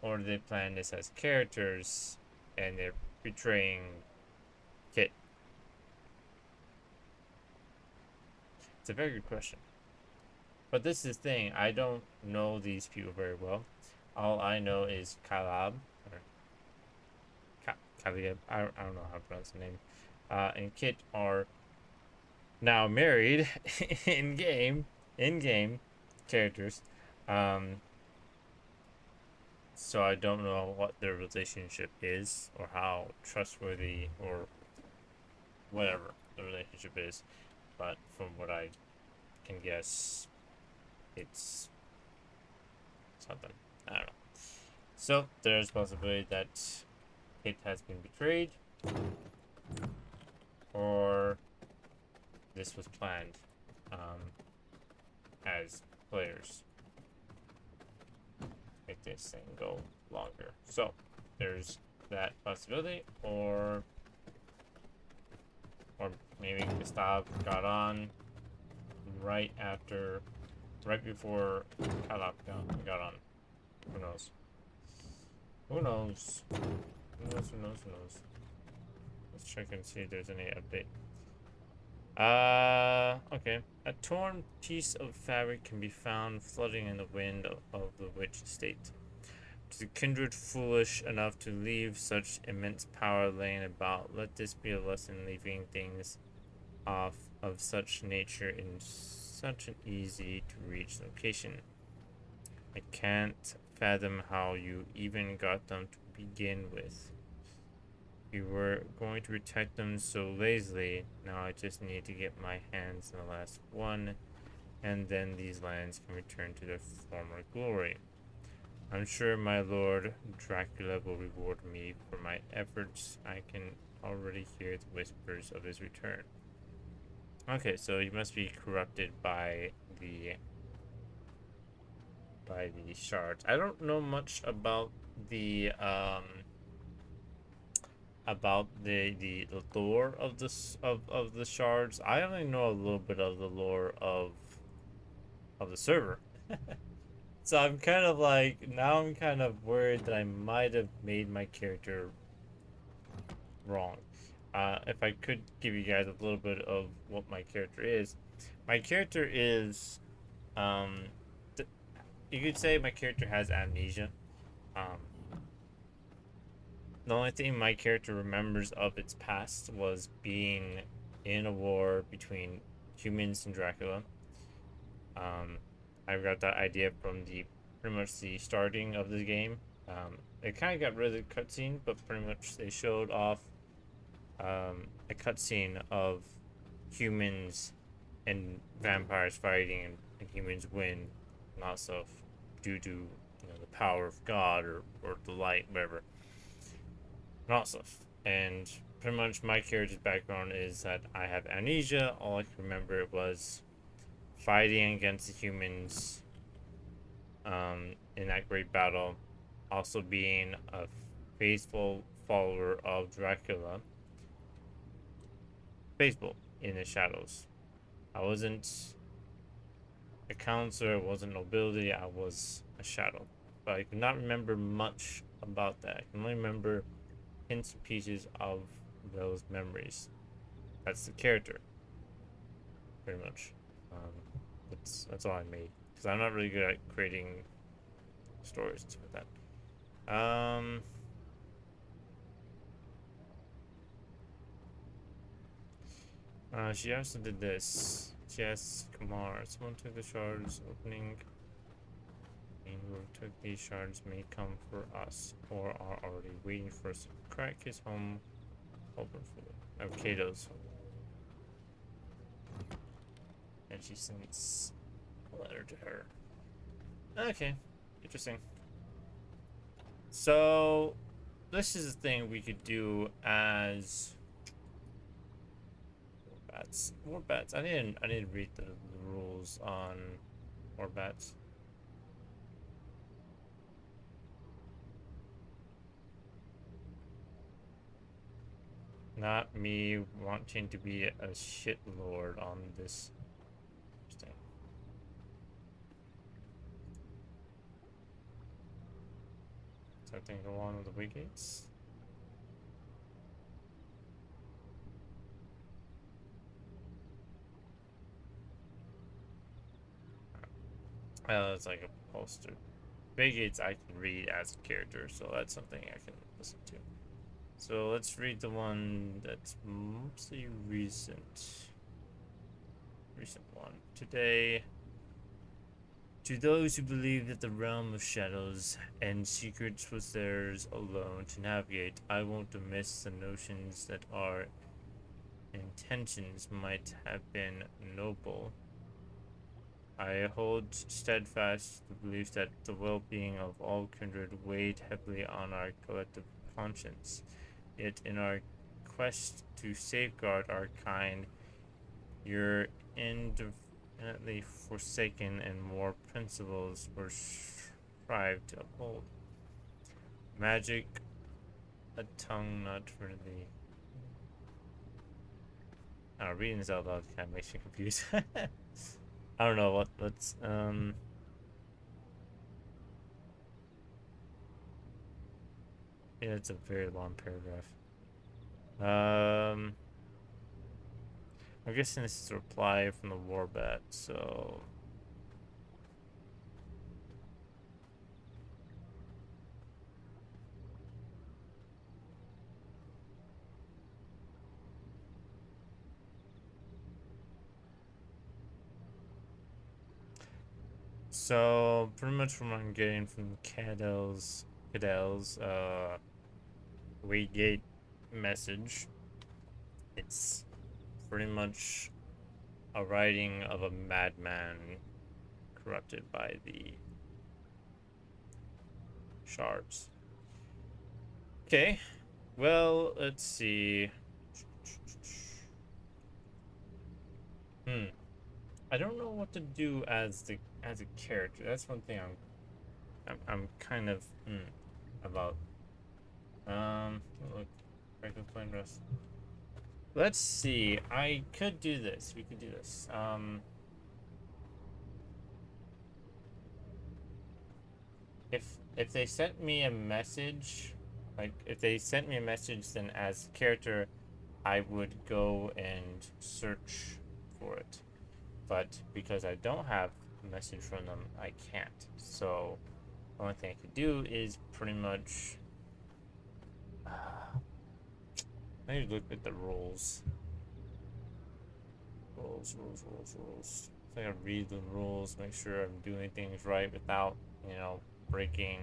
they plan this as characters and they're betraying Kit. It's a very good question. But this is the thing, I don't know these people very well. All I know is Kalab, or Kalib, I don't know how to pronounce the name, and Kit are now married in-game characters. So I don't know what their relationship is, or how trustworthy, or whatever the relationship is. But from what I can guess, it's something. I don't know. So there's a possibility that Kit has been betrayed, or this was planned as players. Make this thing go longer. So there's that possibility, or maybe Gustav got on right before Kalap got on. Who knows? Who knows? Who knows? Let's check and see if there's any update. Okay. A torn piece of fabric can be found floating in the wind of the witch estate. To the kindred foolish enough to leave such immense power laying about, let this be a lesson, leaving things off of such nature in such an easy to reach location. I can't fathom how you even got them to begin with. You were going to protect them so lazily. Now I just need to get my hands on the last one, and then these lands can return to their former glory. I'm sure my lord Dracula will reward me for my efforts. I can already hear the whispers of his return. Okay, so he must be corrupted by the shards. I don't know much about the lore of the shards. I only know a little bit of the lore of the server. So I'm kind of like, now I'm kind of worried that I might have made my character wrong. If I could give you guys a little bit of what my character is. My character is, you could say my character has amnesia. The only thing my character remembers of its past was being in a war between humans and Dracula. I got that idea from pretty much the starting of the game. They kind of got rid of the cutscene, but pretty much they showed off a cutscene of humans and vampires fighting, and humans win, and also due to the power of God or the light, whatever, and all stuff. And pretty much my character's background is that I have amnesia. All I can remember was fighting against the humans in that great battle, also being a faithful follower of Dracula, faithful in the shadows. I wasn't a counselor, I wasn't nobility, I was a shadow. But I could not remember much about that. I can only remember hints and pieces of those memories. That's the character, pretty much. Um, that's all I made because I'm not really good at creating stories and stuff like that. She also did this. She asked Kumar, someone took the shards, opening and whoever took these shards may come for us, or are already waiting for us to crack his home open for Kato's home. And she sends a letter to her. Okay, interesting. So this is a thing we could do as bats. More bats. I didn't read the rules on more bats. Not me wanting to be a shit lord on this thing. Something go on with the wickets. It's like a poster. Big Gates I can read as a character, so that's something I can listen to. So let's read the one that's mostly recent. Recent one. Today, to those who believe that the realm of shadows and secrets was theirs alone to navigate, I won't dismiss the notions that our intentions might have been noble. I hold steadfast the belief that the well-being of all kindred weighed heavily on our collective conscience. Yet in our quest to safeguard our kind, your indefinitely forsaken and more principles were strived to uphold. Magic, a tongue not really. Reading this out loud kind of makes me confused. I don't know what's yeah, it's a very long paragraph. I'm guessing this is a reply from the Warbat, so pretty much what I'm getting from Cadell's Waygate message, it's pretty much a writing of a madman corrupted by the shards. Okay, well, let's see. I don't know what to do as a character. That's one thing I'm kind of about. Look, regular plain dress. Let's see. I could do this. We could do this. If they sent me a message, like if they sent me a message, then as a character, I would go and search for it. But because I don't have a message from them, I can't. So the only thing I could do is pretty much. I need to look at the rules. Rules. So I gotta read the rules, make sure I'm doing things right without, breaking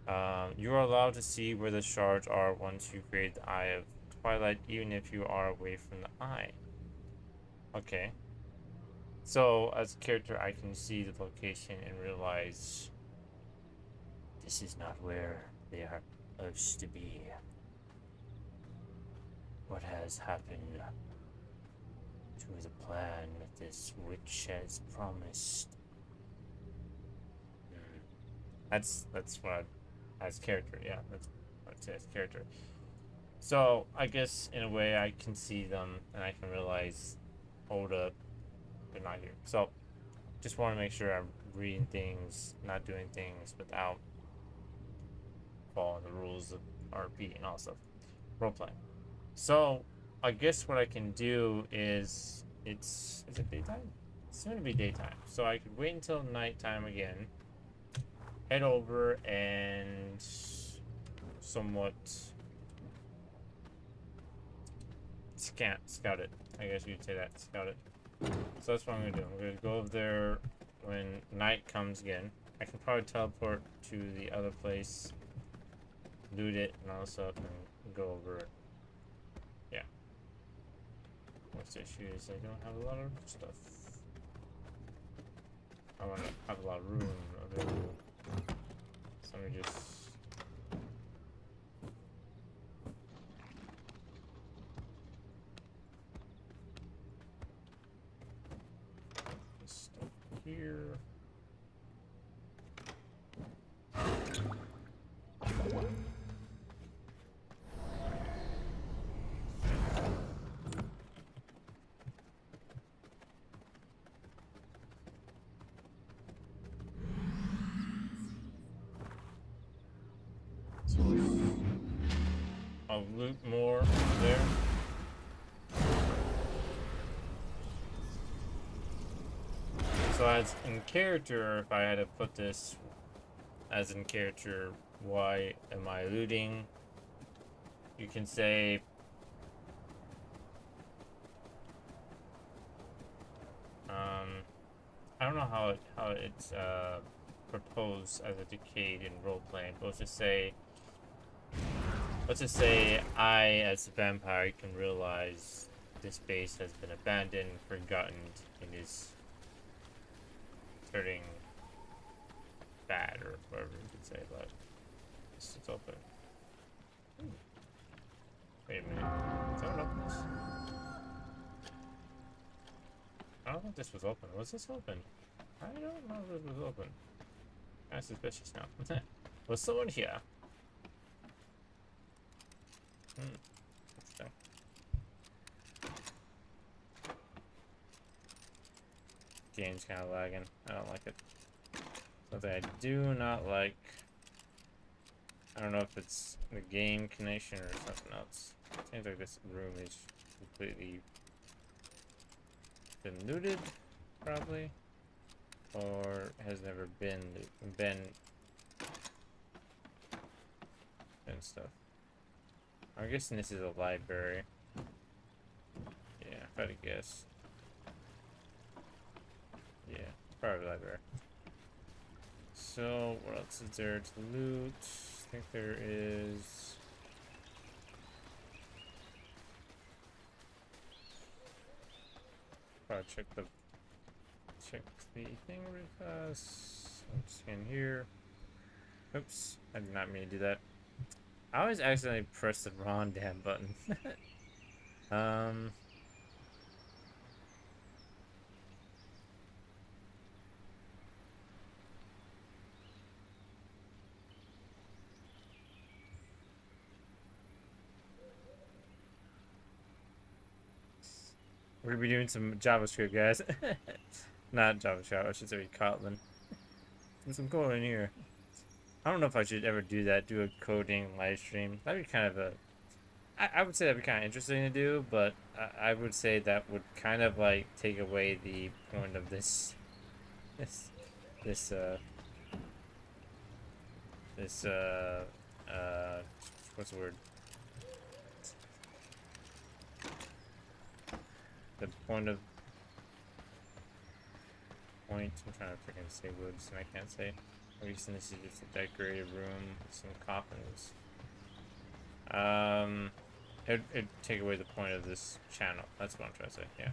You are allowed to see where the shards are once you create the Eye of Twilight, even if you are away from the eye. Okay. So, as a character, I can see the location and realize this is not where they are supposed to be. What has happened to the plan that this witch has promised? Hmm. That's what as character, yeah, that's what I'd say as character. So I guess in a way I can see them and I can realize, hold up, they're not here. So just want to make sure I'm reading things, not doing things without following the rules of RP and all stuff. Role playing. So I guess what I can do is is it daytime? It's soon to be daytime. So I could wait until nighttime again. Head over and somewhat scout it. I guess you'd say that. Scout it. So that's what I'm gonna do. I'm gonna go over there when night comes again. I can probably teleport to the other place, loot it and all that stuff, and go over it. Yeah. What's the issue is I don't have a lot of stuff. I want to have a lot of room available. So let me just... this stuff here. So I'll loot more there. So as in character, if I had to put this as in character, why am I looting? You can say I don't know how it's proposed as a decade in role playing, but let's just say I as a vampire can realize this base has been abandoned, forgotten, and is turning bad, or whatever you could say, but it's open. Wait a minute. Is that open this? I don't think this was open. Was this open? I don't know if this was open. I'm suspicious now. Was someone here? Interesting. Game's kind of lagging. I don't like it. Something I do not like. I don't know if it's the game connection or something else. It seems like this room is completely been looted, probably, or has never been and stuff. I'm guessing this is a library. Yeah, if I had to guess. Yeah, probably library. So, what else is there to loot? I think there is... probably check the thing really fast. Let's scan here. Oops, I did not mean to do that. I always accidentally press the wrong damn button. We're gonna be doing some JavaScript, guys. Not JavaScript, I should say Kotlin. There's some code in here. I don't know if I should ever do that, do a coding live stream. That'd be kind of a... I would say that'd be kind of interesting to do, but I would say that would kind of like take away the point of this what's the word? The point of... I'm trying to freaking say words and I can't say. At least this is just a decorated room with some coffins. It'd take away the point of this channel. That's what I'm trying to say. Yeah.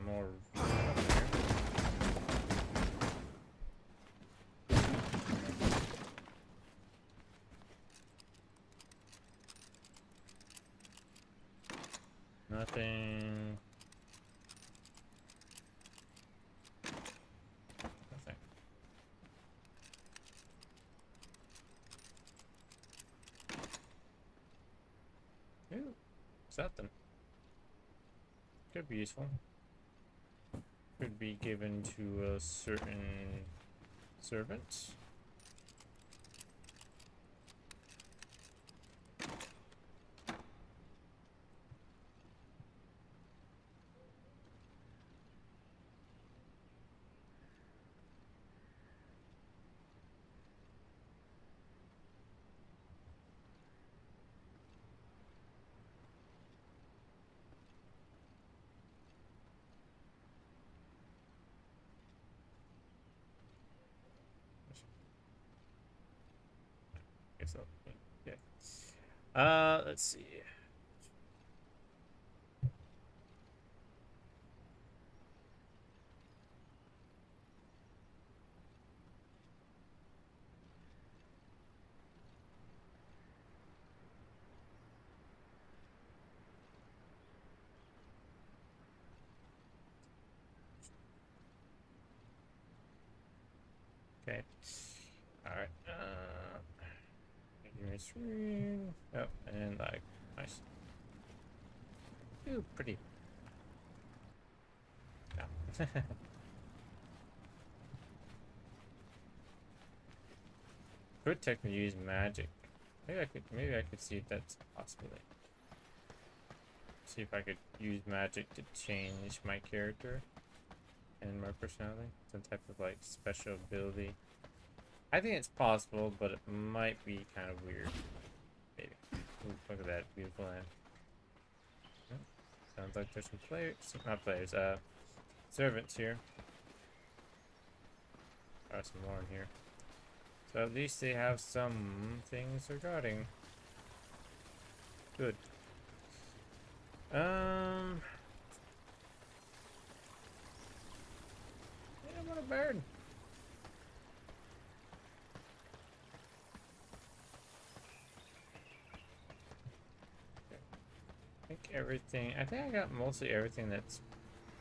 More view up there. Nothing. Nothing. Ooh, something. Could be useful. Could be given to a certain servant. Guess so. Yeah. Let's see. Okay. All right. Give me a screen. Oh, and like, nice. Ooh, pretty. Yeah. Could technically use magic. Maybe I could see if that's a possibility. See if I could use magic to change my character and my personality. Some type of like special ability. I think it's possible, but it might be kind of weird. Maybe. Ooh, look at that beautiful land. Sounds like there's some players, not players, servants here. Or some more in here. So at least they have some things regarding. Good. Yeah, what a bird. I think I got mostly everything that's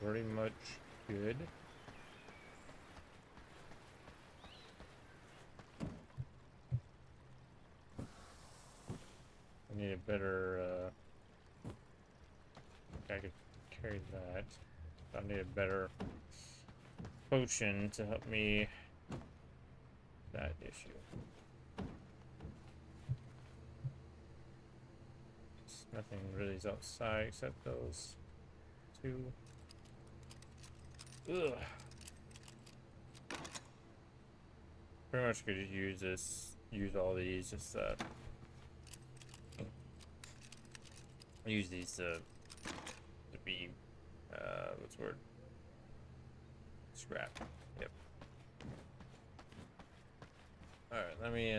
pretty much good. I need a better, I could carry that. I need a better potion to help me that issue. Nothing really is outside except those two. Ugh. Pretty much could just use all these, use these to be, what's the word? Scrap. Yep. Alright, let me,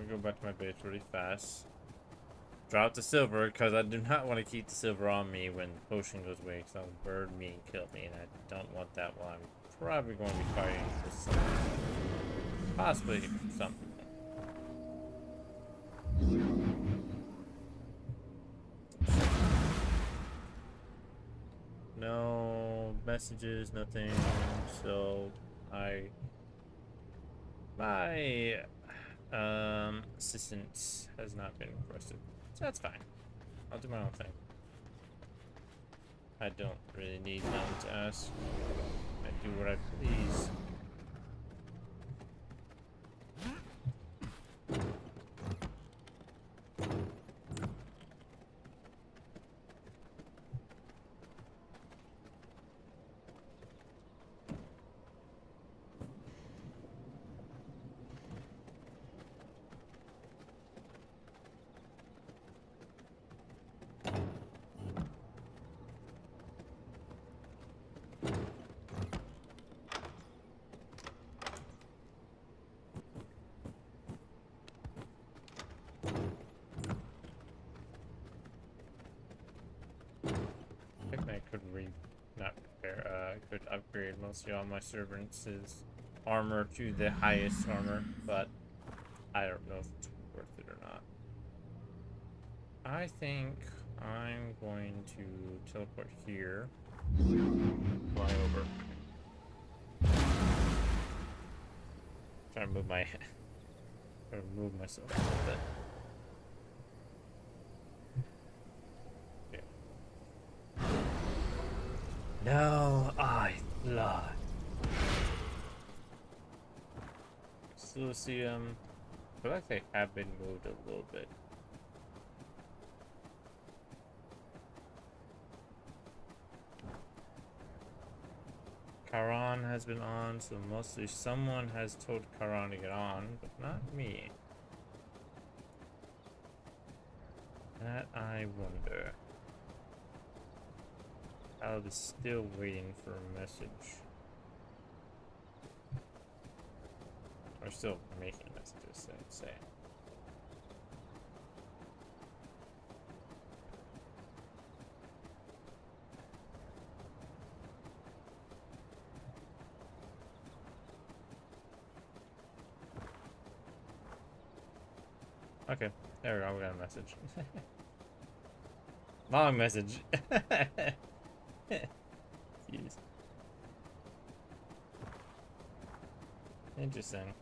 go back to my base really fast. Drop the silver, because I do not want to keep the silver on me when the potion goes away, because that'll burn me and kill me, and I don't want that while I'm probably going to be fighting for something. Possibly something. No messages, nothing, so my assistant has not been requested, so that's fine. I'll do my own thing. I don't really need them to ask. I do what I please. not repair. I could upgrade mostly all my servants' armor to the highest armor, but I don't know if it's worth it or not. I think I'm going to teleport here. Fly over. Trying to move my trying to move myself a little bit. Now I fly. Still see I feel like they have been moved a little bit. Charon has been on, so mostly someone has told Charon to get on, but not me. That I wonder. I'll be still waiting for a message. Or still making messages, say. Okay, there we go, we got a message. Long message. Jeez. Interesting.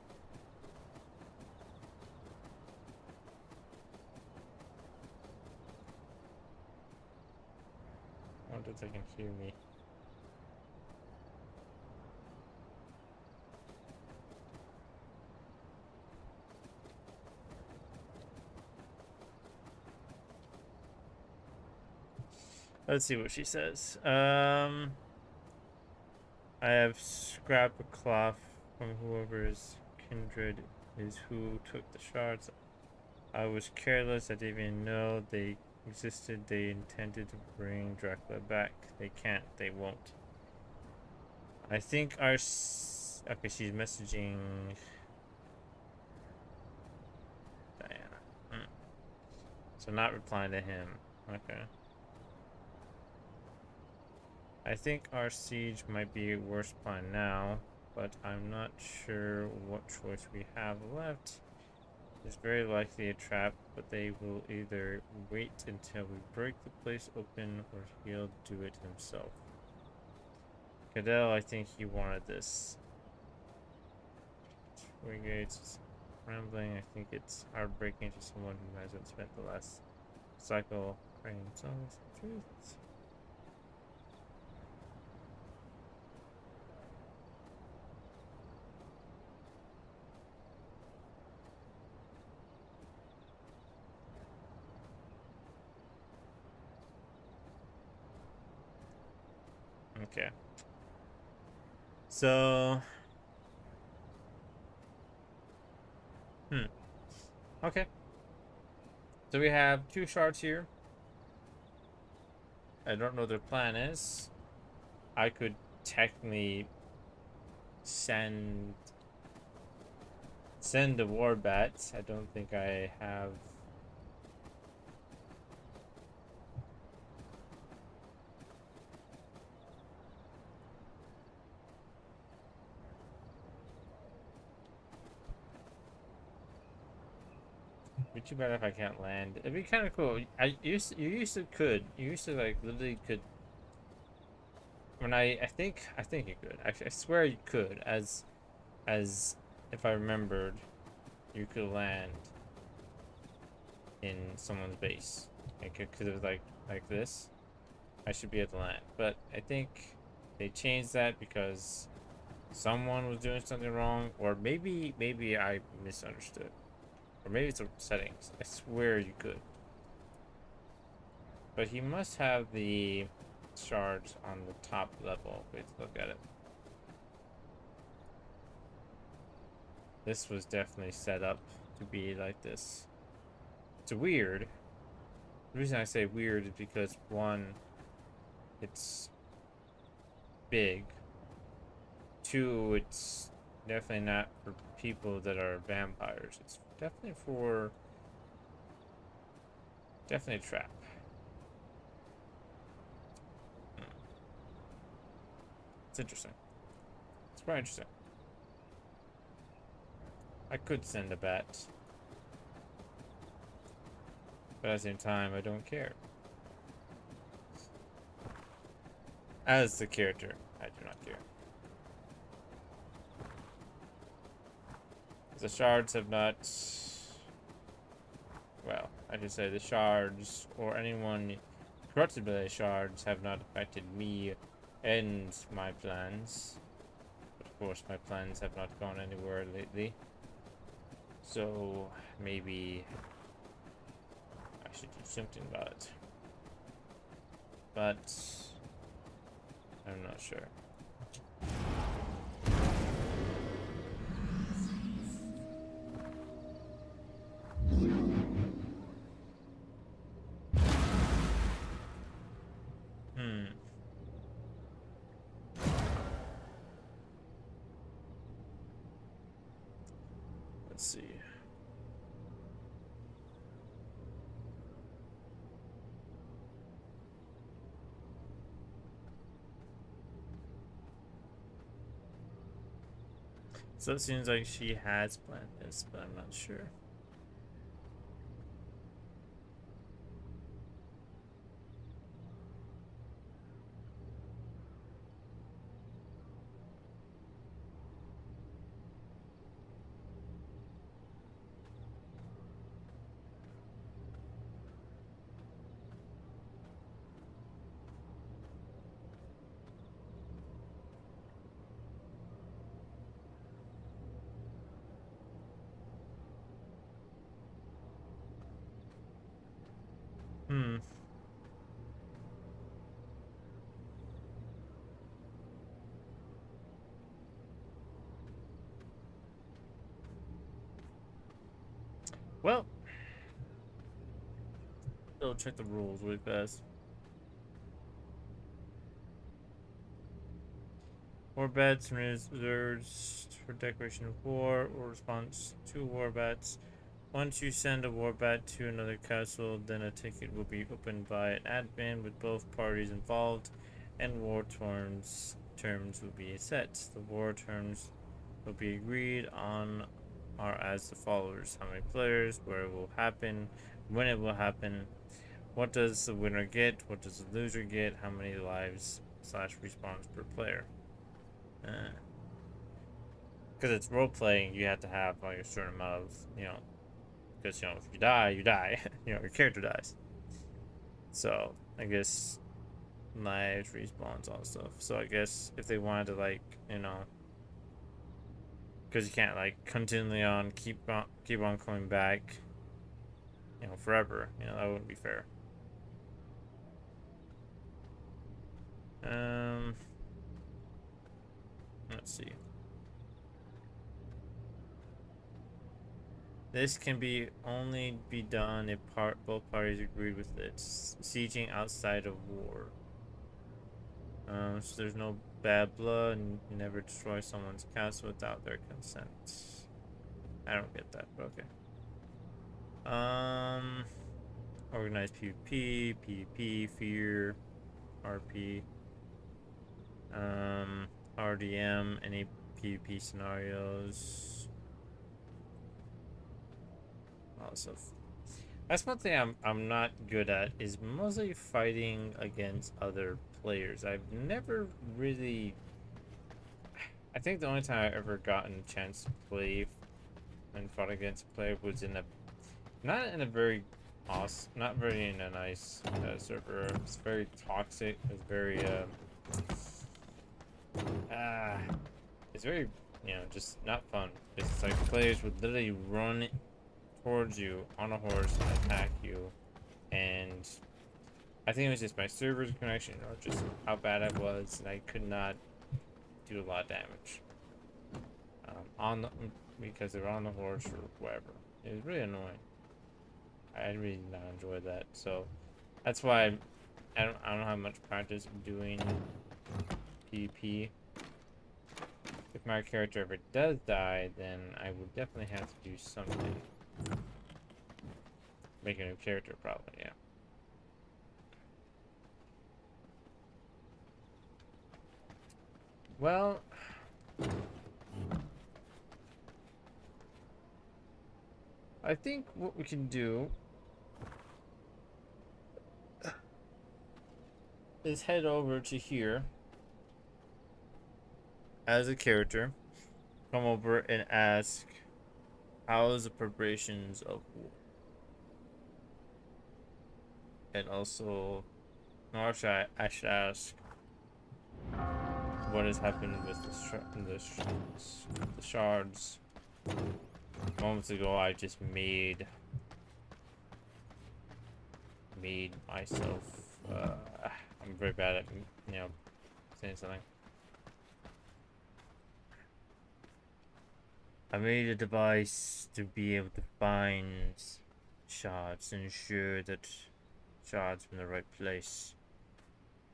I wonder if they can hear me. Let's see what she says. I have scrapped a cloth from whoever's kindred is who took the shards. I was careless. I didn't even know they existed. They intended to bring Dracula back. They can't. They won't. I think our... Okay, she's messaging... Diana. So not replying to him. Okay. I think our siege might be a worse plan now, but I'm not sure what choice we have left. It's very likely a trap, but they will either wait until we break the place open or he'll do it himself. Cadell, I think he wanted this. Regates rambling. I think it's heartbreaking to someone who hasn't spent the last cycle writing songs of truth. Okay. So... Okay. So we have 2 shards here. I don't know what their plan is. I could technically send the war bats. I don't think I have... It'd be too bad if I can't land. It'd be kind of cool. You used to like literally could. When I think you could. Actually, I swear you could. As if I remembered, you could land in someone's base. Because it was like this. I should be able to land, but I think they changed that because someone was doing something wrong, or maybe I misunderstood. Or maybe it's the settings. I swear you could. But he must have the shards on the top level. Wait to look at it. This was definitely set up to be like this. It's weird. The reason I say weird is because, one, it's big. 2, it's definitely not for people that are vampires. It's definitely for... Definitely a trap. It's interesting. It's quite interesting. I could send a bat. But at the same time, I don't care. As the character, I do not care. The shards have not... Well, I should say the shards, or anyone corrupted by the shards, have not affected me and my plans. But of course, my plans have not gone anywhere lately. So, maybe I should do something about it. But I'm not sure. Let's see. So it seems like she has planned this, but I'm not sure. Well, I'll check the rules really fast. War bats reserved for declaration of war or response to war bats. Once you send a war bat to another castle, then a ticket will be opened by an admin with both parties involved, and war terms will be set. The war terms will be agreed on are as the followers: how many players, where it will happen, when it will happen, what does the winner get, what does the loser get, how many lives / respawns per player. Because it's role playing, you have to have like a certain amount of, because if you die, you die. Your character dies. So I guess lives, respawns, all that stuff. So I guess if they wanted to because you can't continually keep on coming back, forever. That wouldn't be fair. Let's see. This can only be done if both parties agreed with it. Sieging outside of war. So there's no bad blood, and you never destroy someone's castle without their consent. I don't get that, but okay. Organized PvP, PvP, fear, RP. RDM, any PvP scenarios. All that stuff. That's one thing I'm not good at, is mostly fighting against other players. I've never really... I think the only time I ever gotten a chance to play and fought against a player was in a... Not in a very awesome... Not very in a nice server. It's very toxic. It's very... it's very, just not fun. It's like players would literally run towards you on a horse and attack you, and I think it was just my server's connection or just how bad it was, and I could not do a lot of damage because they were on the horse or whatever. It was really annoying. I really did not enjoy that, so that's why I don't have much practice doing PvP. If my character ever does die, then I would definitely have to do something. Make a new character, probably, yeah. Well, I think what we can do is head over to here as a character, come over and ask, how is the preparations of war? And also, no, actually, I should ask, what has happened with the shards? Moments ago, I just made myself. I'm very bad at saying something. I made a device to be able to find shards and ensure that shards are in the right place.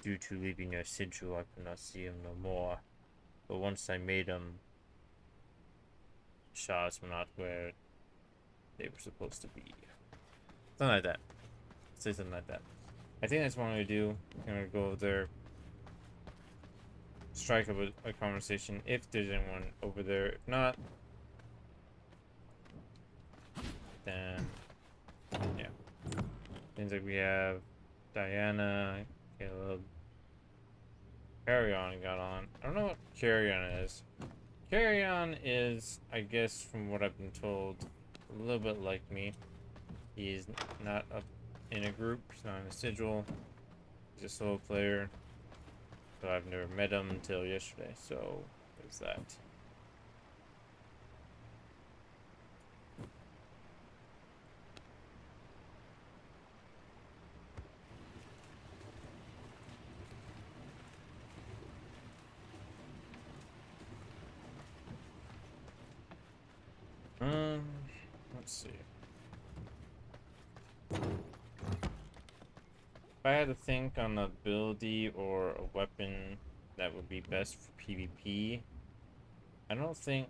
Due to leaving your sigil, I could not see them no more. But once I made them, shards were not where they were supposed to be. Something like that. Say something like that. I think that's what I'm gonna do. I'm gonna go over there, strike up a conversation if there's anyone over there. If not, then yeah. Seems like we have Diana, Caleb, Carrion got on. I don't know what Carrion is. Carrion is, I guess, from what I've been told, a little bit like me. He's not up in a group. He's not in a sigil. He's a solo player. So I've never met him until yesterday. So there's that. Let's see. If I had to think on an ability or a weapon that would be best for PvP, I don't think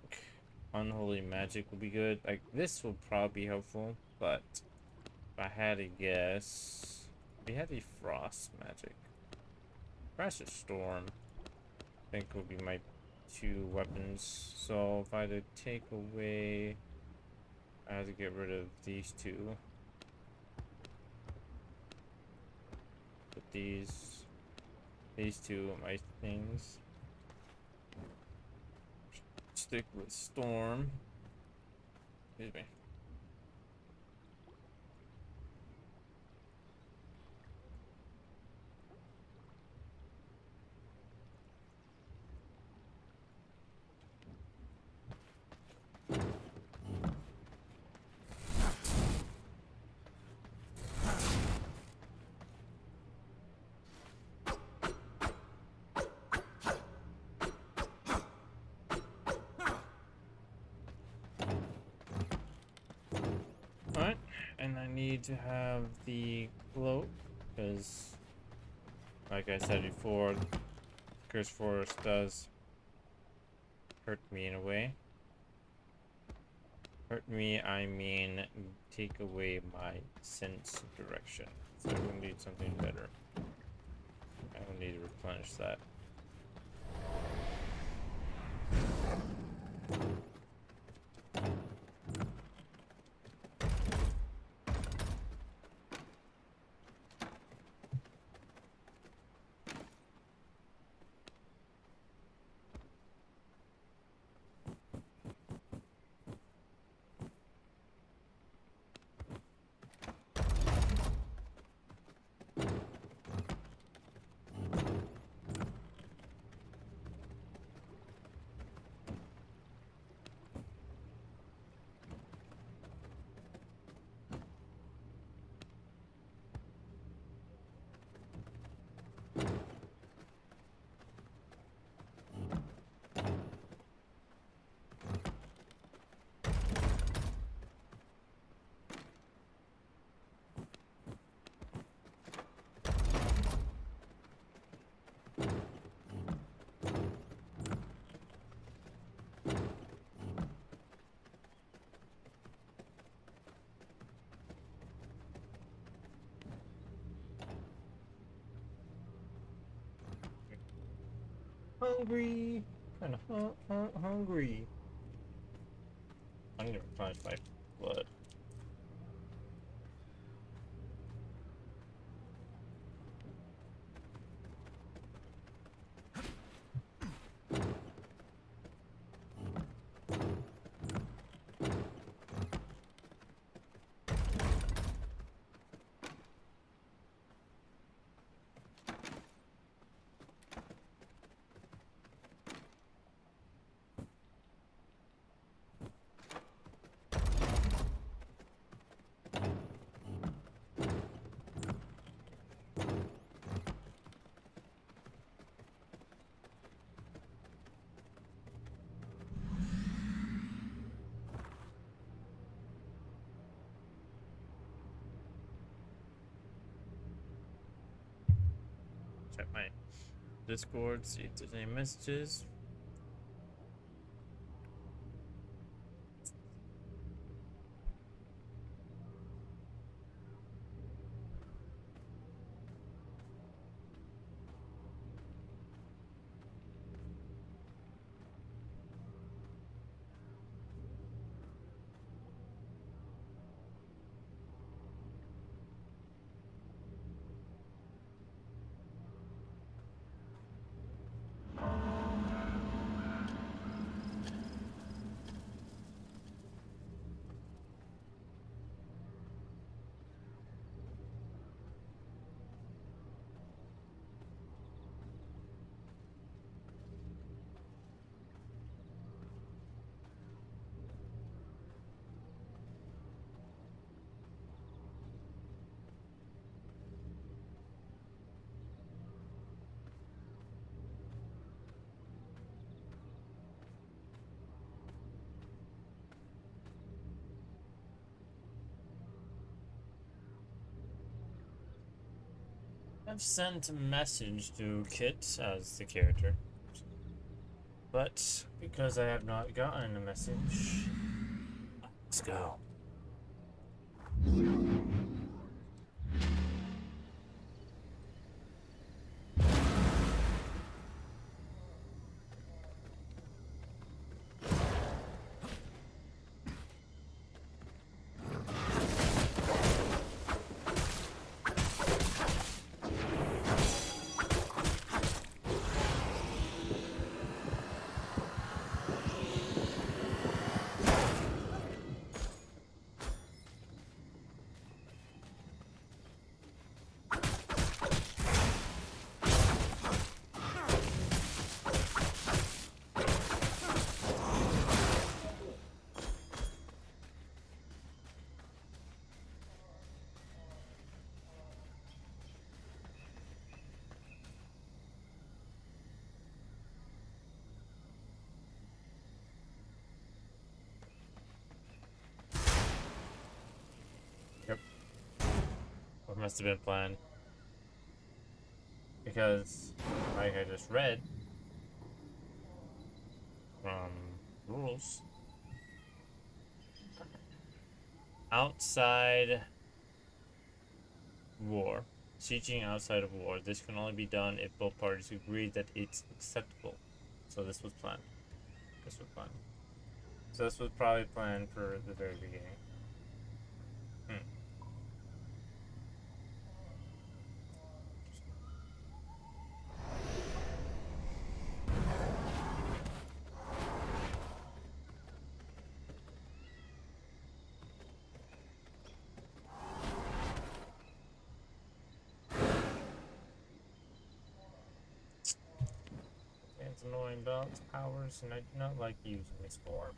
Unholy Magic would be good. Like, this will probably be helpful, but if I had to guess, we had the Frost Magic. Frost or Storm, I think would be my two weapons. So if I had to take away, I have to get rid of these two. But these two are my things. Stick with Storm. Excuse me. Alright, and I need to have the cloak, because, like I said before, Curse Forest does hurt me in a way. Hurt me, I mean take away my sense of direction. So I will need something better. I will need to replenish that. hungry. Kind of hungry. I'm gonna replenish my blood. Check my Discord, see if there's any messages. I've sent a message to Kit as the character, but because I have not gotten a message, let's go. Yep. What must have been planned. Because, like I just read from rules, outside war, sieging outside of war, this can only be done if both parties agree that it's acceptable. So this was planned. This was planned. So this was probably planned for the very beginning. It's annoying balance powers, and I do not like using this form.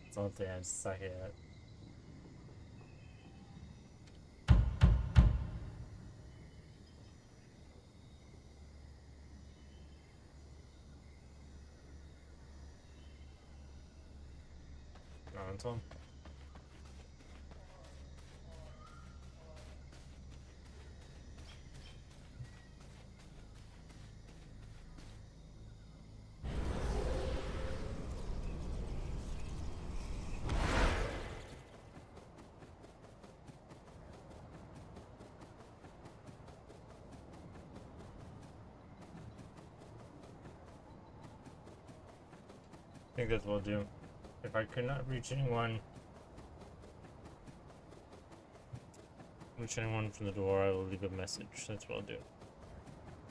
It's the only thing I suck at. Elemental. I think that's what I'll do. If I could not reach anyone from the door, I will leave a message. That's what I'll do.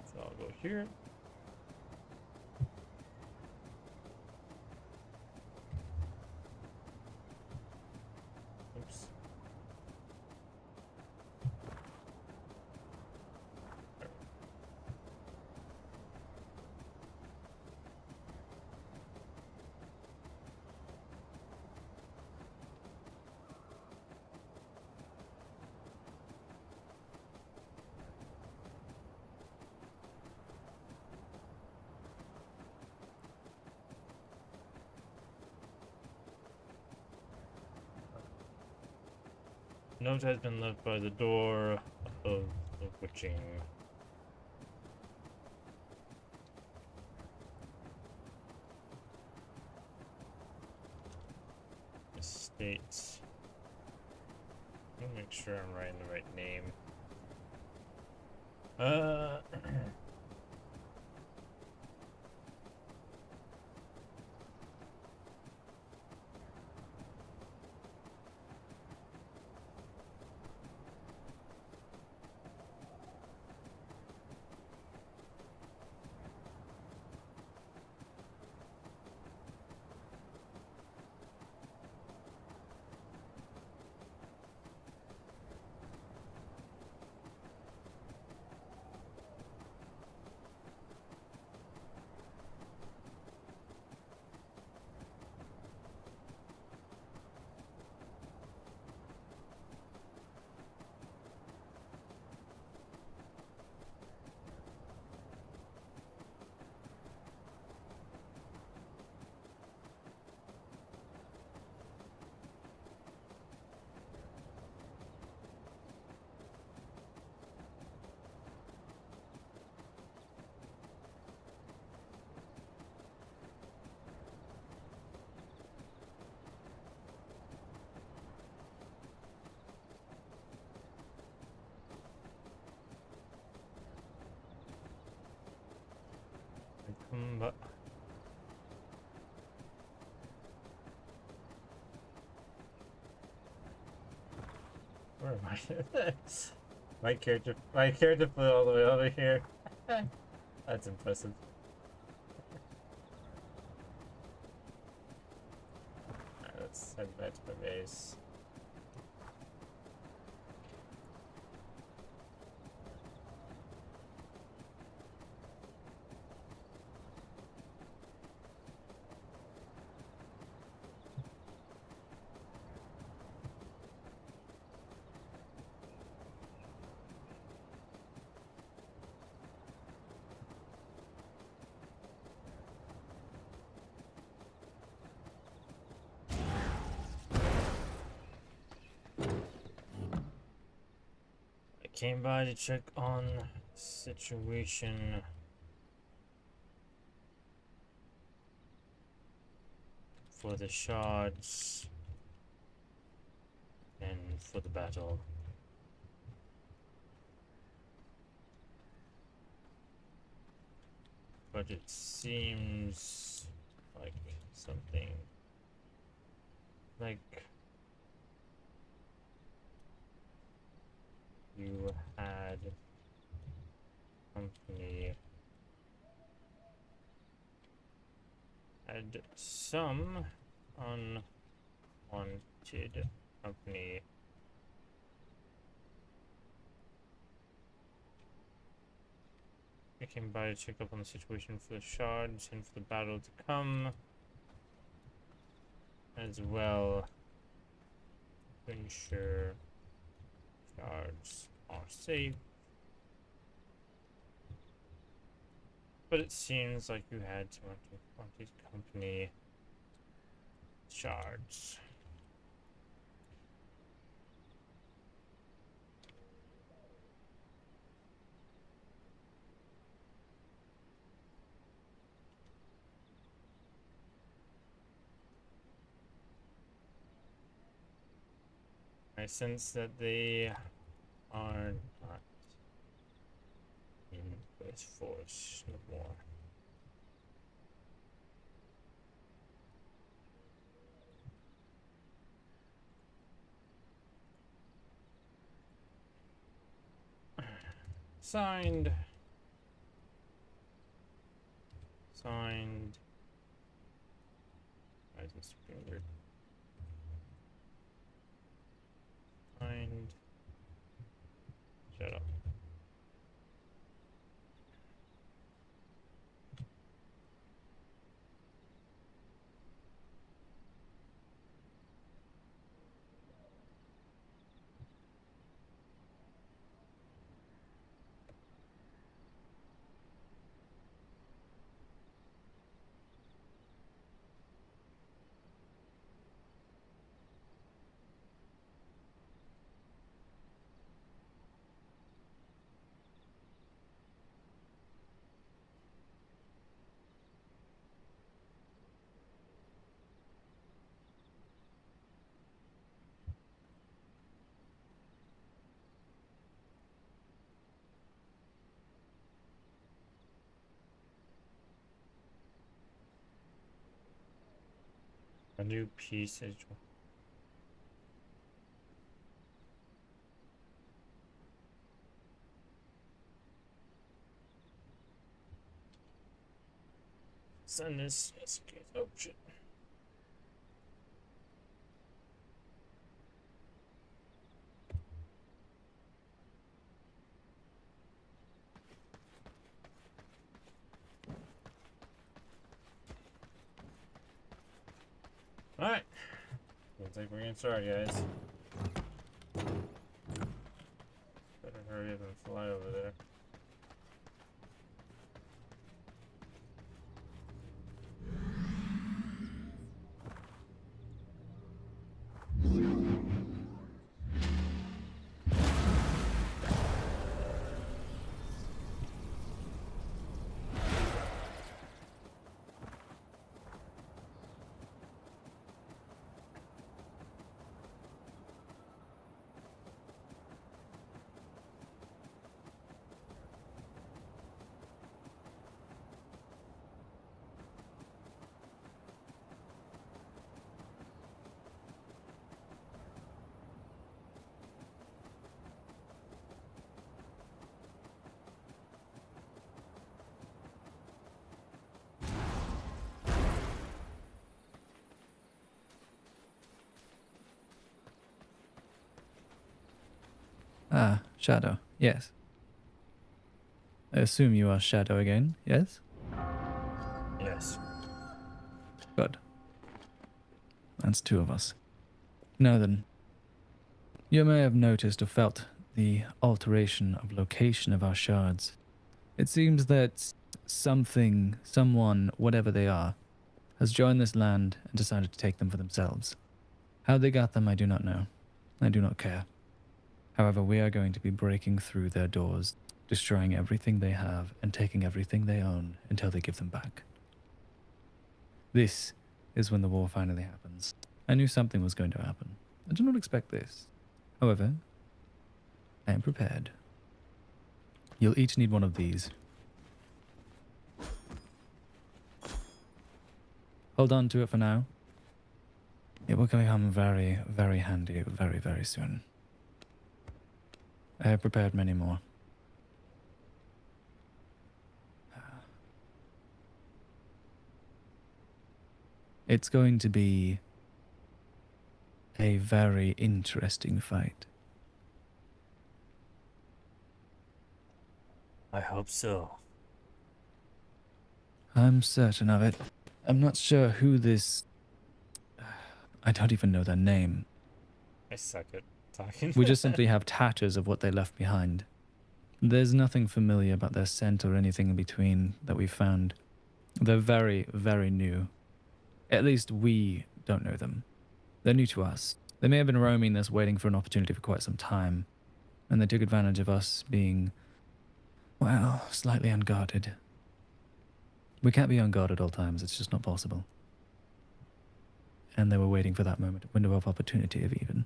So I'll go here. Oops. Note has been left by the door of the witching estate. Let me make sure I'm writing the right name. But where am I? my character flew all the way over here. That's impressive. Alright, let's head back to my base. Came by to check on situation for the shards and for the battle. But it seems like something like you had company had some unwanted company I came by to check up on the situation for the shards and for the battle to come as well to ensure shards are safe. But it seems like you had to want company shards. I sense that they are not in this force no more. Signed. Signed. Why is this being weird? Signed. Shut up. A new piece is. Send this. Oh shit. Alright. Looks like we're getting started, guys. Better hurry up and fly over there. Ah, Shadow, yes. I assume you are Shadow again, yes? Yes. Good. That's two of us. Now then, you may have noticed or felt the alteration of location of our shards. It seems that something, someone, whatever they are, has joined this land and decided to take them for themselves. How they got them, I do not know. I do not care. However, we are going to be breaking through their doors, destroying everything they have, and taking everything they own until they give them back. This is when the war finally happens. I knew something was going to happen. I did not expect this. However, I am prepared. You'll each need one of these. Hold on to it for now. It will become very, very handy very, very soon. I have prepared many more. It's going to be a very interesting fight. I hope so. I'm certain of it. I'm not sure who this... I don't even know their name. I suck at talking. We just simply have tatters of what they left behind. There's nothing familiar about their scent or anything in between that we've found. They're very, very new. At least we don't know them. They're new to us. They may have been roaming this waiting for an opportunity for quite some time, and they took advantage of us being, well, slightly unguarded. We can't be on guard at all times, it's just not possible. And they were waiting for that moment, window of opportunity of even.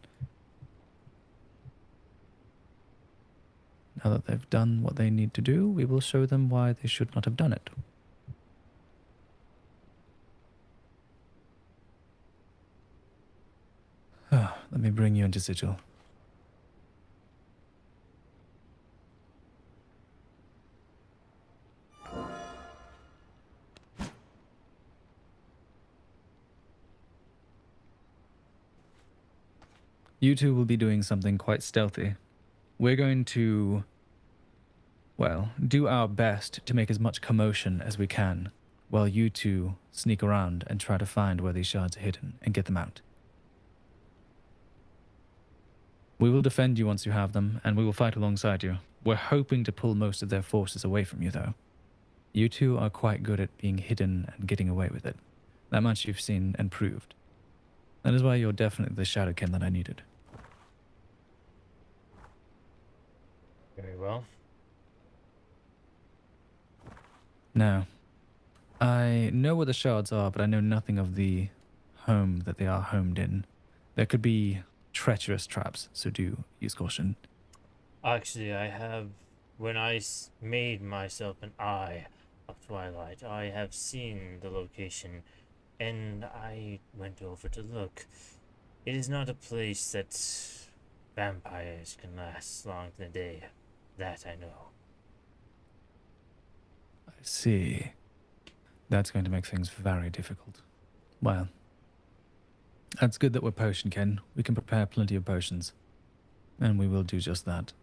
Now that they've done what they need to do, we will show them why they should not have done it. Let me bring you into sigil. You two will be doing something quite stealthy. We're going to, well, do our best to make as much commotion as we can, while you two sneak around and try to find where these shards are hidden and get them out. We will defend you once you have them, and we will fight alongside you. We're hoping to pull most of their forces away from you, though. You two are quite good at being hidden and getting away with it. That much you've seen and proved. That is why you're definitely the Shadowkin that I needed. Very well. Now, I know where the shards are, but I know nothing of the home that they are homed in. There could be treacherous traps, so do use caution. Actually, I have, when I made myself an eye of Twilight, I have seen the location, and I went over to look. It is not a place that vampires can last long in a day. That I know. I see. That's going to make things very difficult. Well, that's good that we're potion-kin. We can prepare plenty of potions. And we will do just that.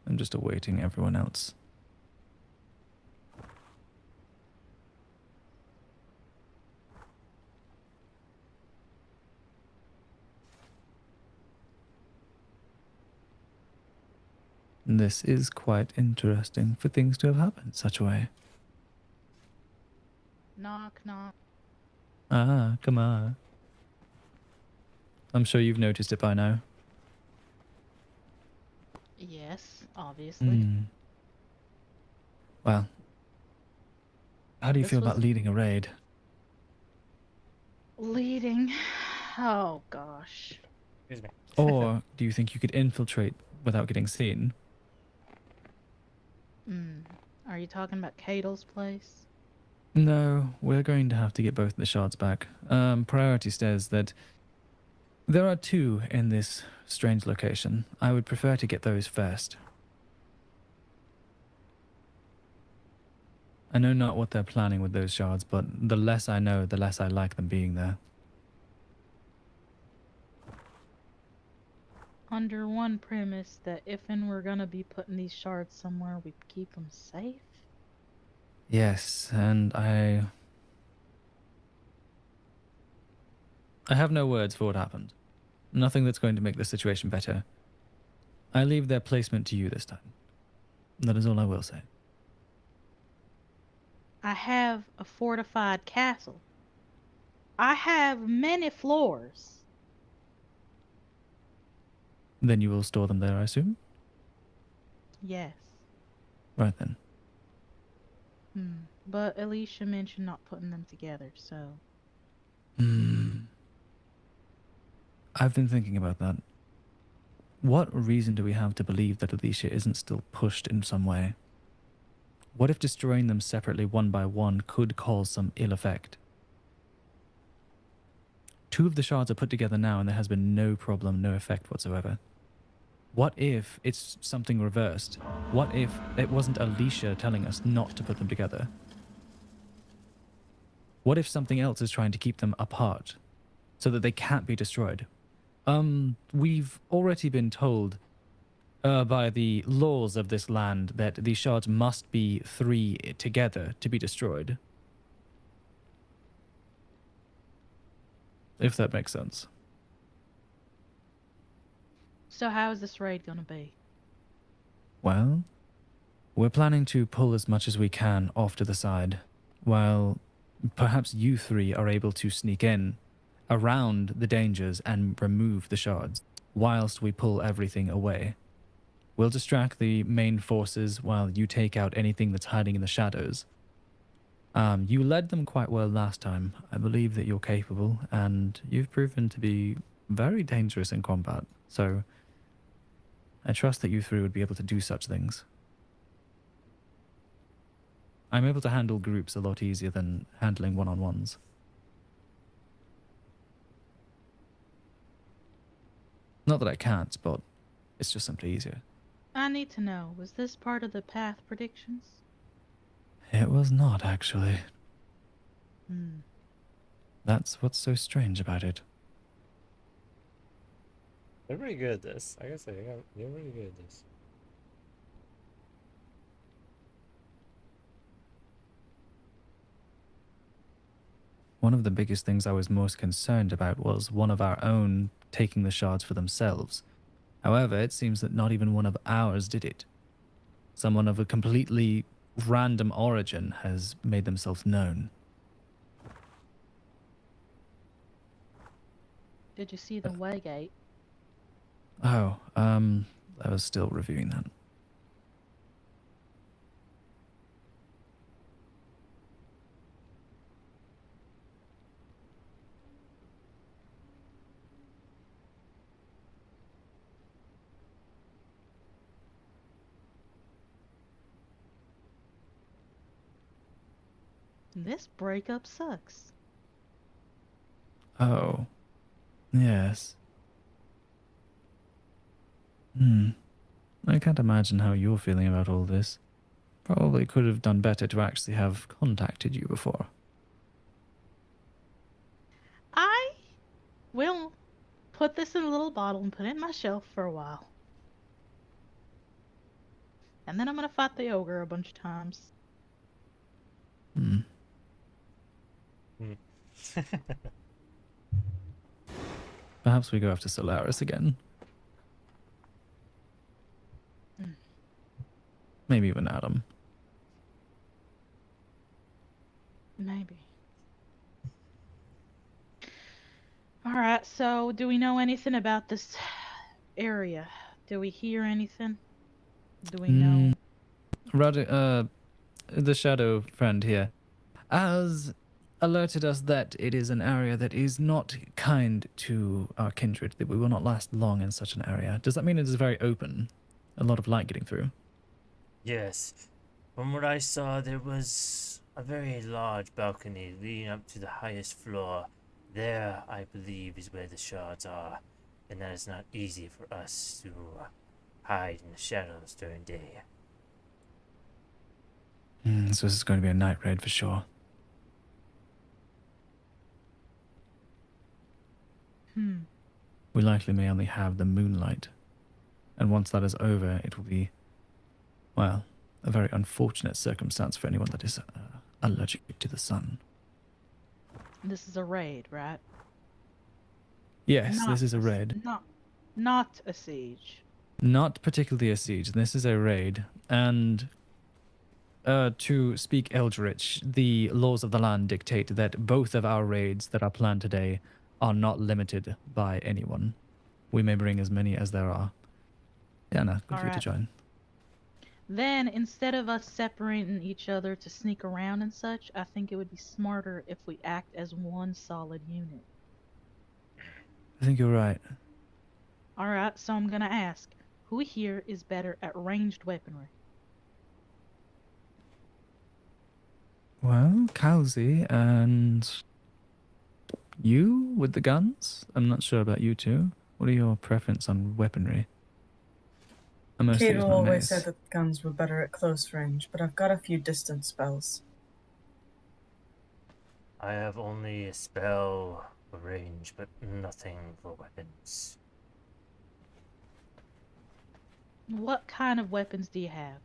I'm just awaiting everyone else. This is quite interesting for things to have happened such a way. Knock, knock. Ah, come on. I'm sure you've noticed it by now. Yes, obviously. Hmm. Well, how do you This feel about was- leading a raid? Leading. Oh, gosh. Excuse me. Or do you think you could infiltrate without getting seen? Are you talking about Cato's place? No, we're going to have to get both the shards back. Priority says that there are two in this strange location. I would prefer to get those first. I know not what they're planning with those shards, but the less I know, the less I like them being there. Under one premise that if and we're gonna be putting these shards somewhere, we keep them safe. Yes, and I have no words for what happened. Nothing that's going to make the situation better. I leave their placement to you this time. That is all I will say. I have a fortified castle. I have many floors. Then you will store them there, I assume? Yes. Right then. But Alicia mentioned not putting them together, so... I've been thinking about that. What reason do we have to believe that Alicia isn't still pushed in some way? What if destroying them separately one by one could cause some ill effect? Two of the shards are put together now and there has been no problem, no effect whatsoever. What if it's something reversed? What if it wasn't Alicia telling us not to put them together? What if something else is trying to keep them apart so that they can't be destroyed? We've already been told by the laws of this land that these shards must be 3 together to be destroyed. If that makes sense. So how is this raid gonna be? Well, we're planning to pull as much as we can off to the side, while perhaps you 3 are able to sneak in around the dangers and remove the shards, whilst we pull everything away. We'll distract the main forces while you take out anything that's hiding in the shadows. You led them quite well last time. I believe that you're capable, and you've proven to be very dangerous in combat. So I trust that you three would be able to do such things. I'm able to handle groups a lot easier than handling one-on-ones. Not that I can't, but it's just simply easier. I need to know, was this part of the path predictions? It was not, actually. Hmm. That's what's so strange about it. They're pretty good at this. I gotta say, they're really good at this. One of the biggest things I was most concerned about was one of our own taking the shards for themselves. However, it seems that not even one of ours did it. Someone of a completely random origin has made themselves known. Did you see the Waygate? Oh, I was still reviewing that. This breakup sucks. Oh, yes. I can't imagine how you're feeling about all this. Probably could have done better to actually have contacted you before. I will put this in a little bottle and put it in my shelf for a while. And then I'm gonna fight the ogre a bunch of times. Hmm. Perhaps we go after Solaris again. Maybe even Adam. Maybe. Alright, so do we know anything about this area? Do we hear anything? Do we know? The shadow friend here has alerted us that it is an area that is not kind to our kindred, that we will not last long in such an area. Does that mean it is very open? A lot of light getting through? Yes. From what I saw, there was a very large balcony leading up to the highest floor. There, I believe, is where the shards are, and that is not easy for us to hide in the shadows during day. So this is going to be a night raid for sure. We likely may only have the moonlight. And once that is over, it will be, well, a very unfortunate circumstance for anyone that is allergic to the sun. This is a raid, right? Yes, this is a raid. Not a siege. Not particularly a siege. This is a raid. And to speak Eldritch, the laws of the land dictate that both of our raids that are planned today are not limited by anyone. We may bring as many as there are. Diana, good for you to join. Then, instead of us separating each other to sneak around and such, I think it would be smarter if we act as one solid unit. I think you're right. Alright, so I'm gonna ask, who here is better at ranged weaponry? Well, Kalzi and you with the guns? I'm not sure about you two. What are your preference on weaponry? Kato always said that guns were better at close range, but I've got a few distance spells. I have only a spell for range, but nothing for weapons. What kind of weapons do you have?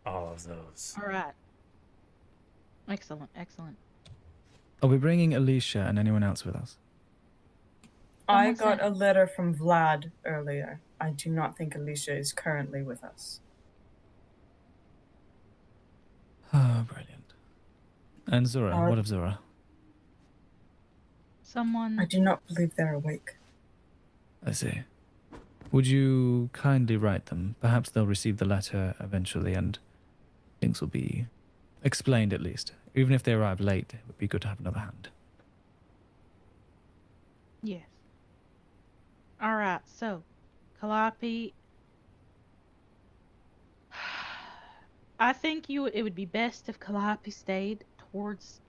All of those. Alright. Excellent, excellent. Are we bringing Alicia and anyone else with us? I got a letter from Vlad earlier. I do not think Alicia is currently with us. Oh, brilliant. And Zora, what of Zora? I do not believe they're awake. I see. Would you kindly write them? Perhaps they'll receive the letter eventually and things will be explained at least. Even if they arrive late, it would be good to have another hand. Yes. All right. So, Calliope, I think it would be best if Calliope stayed towards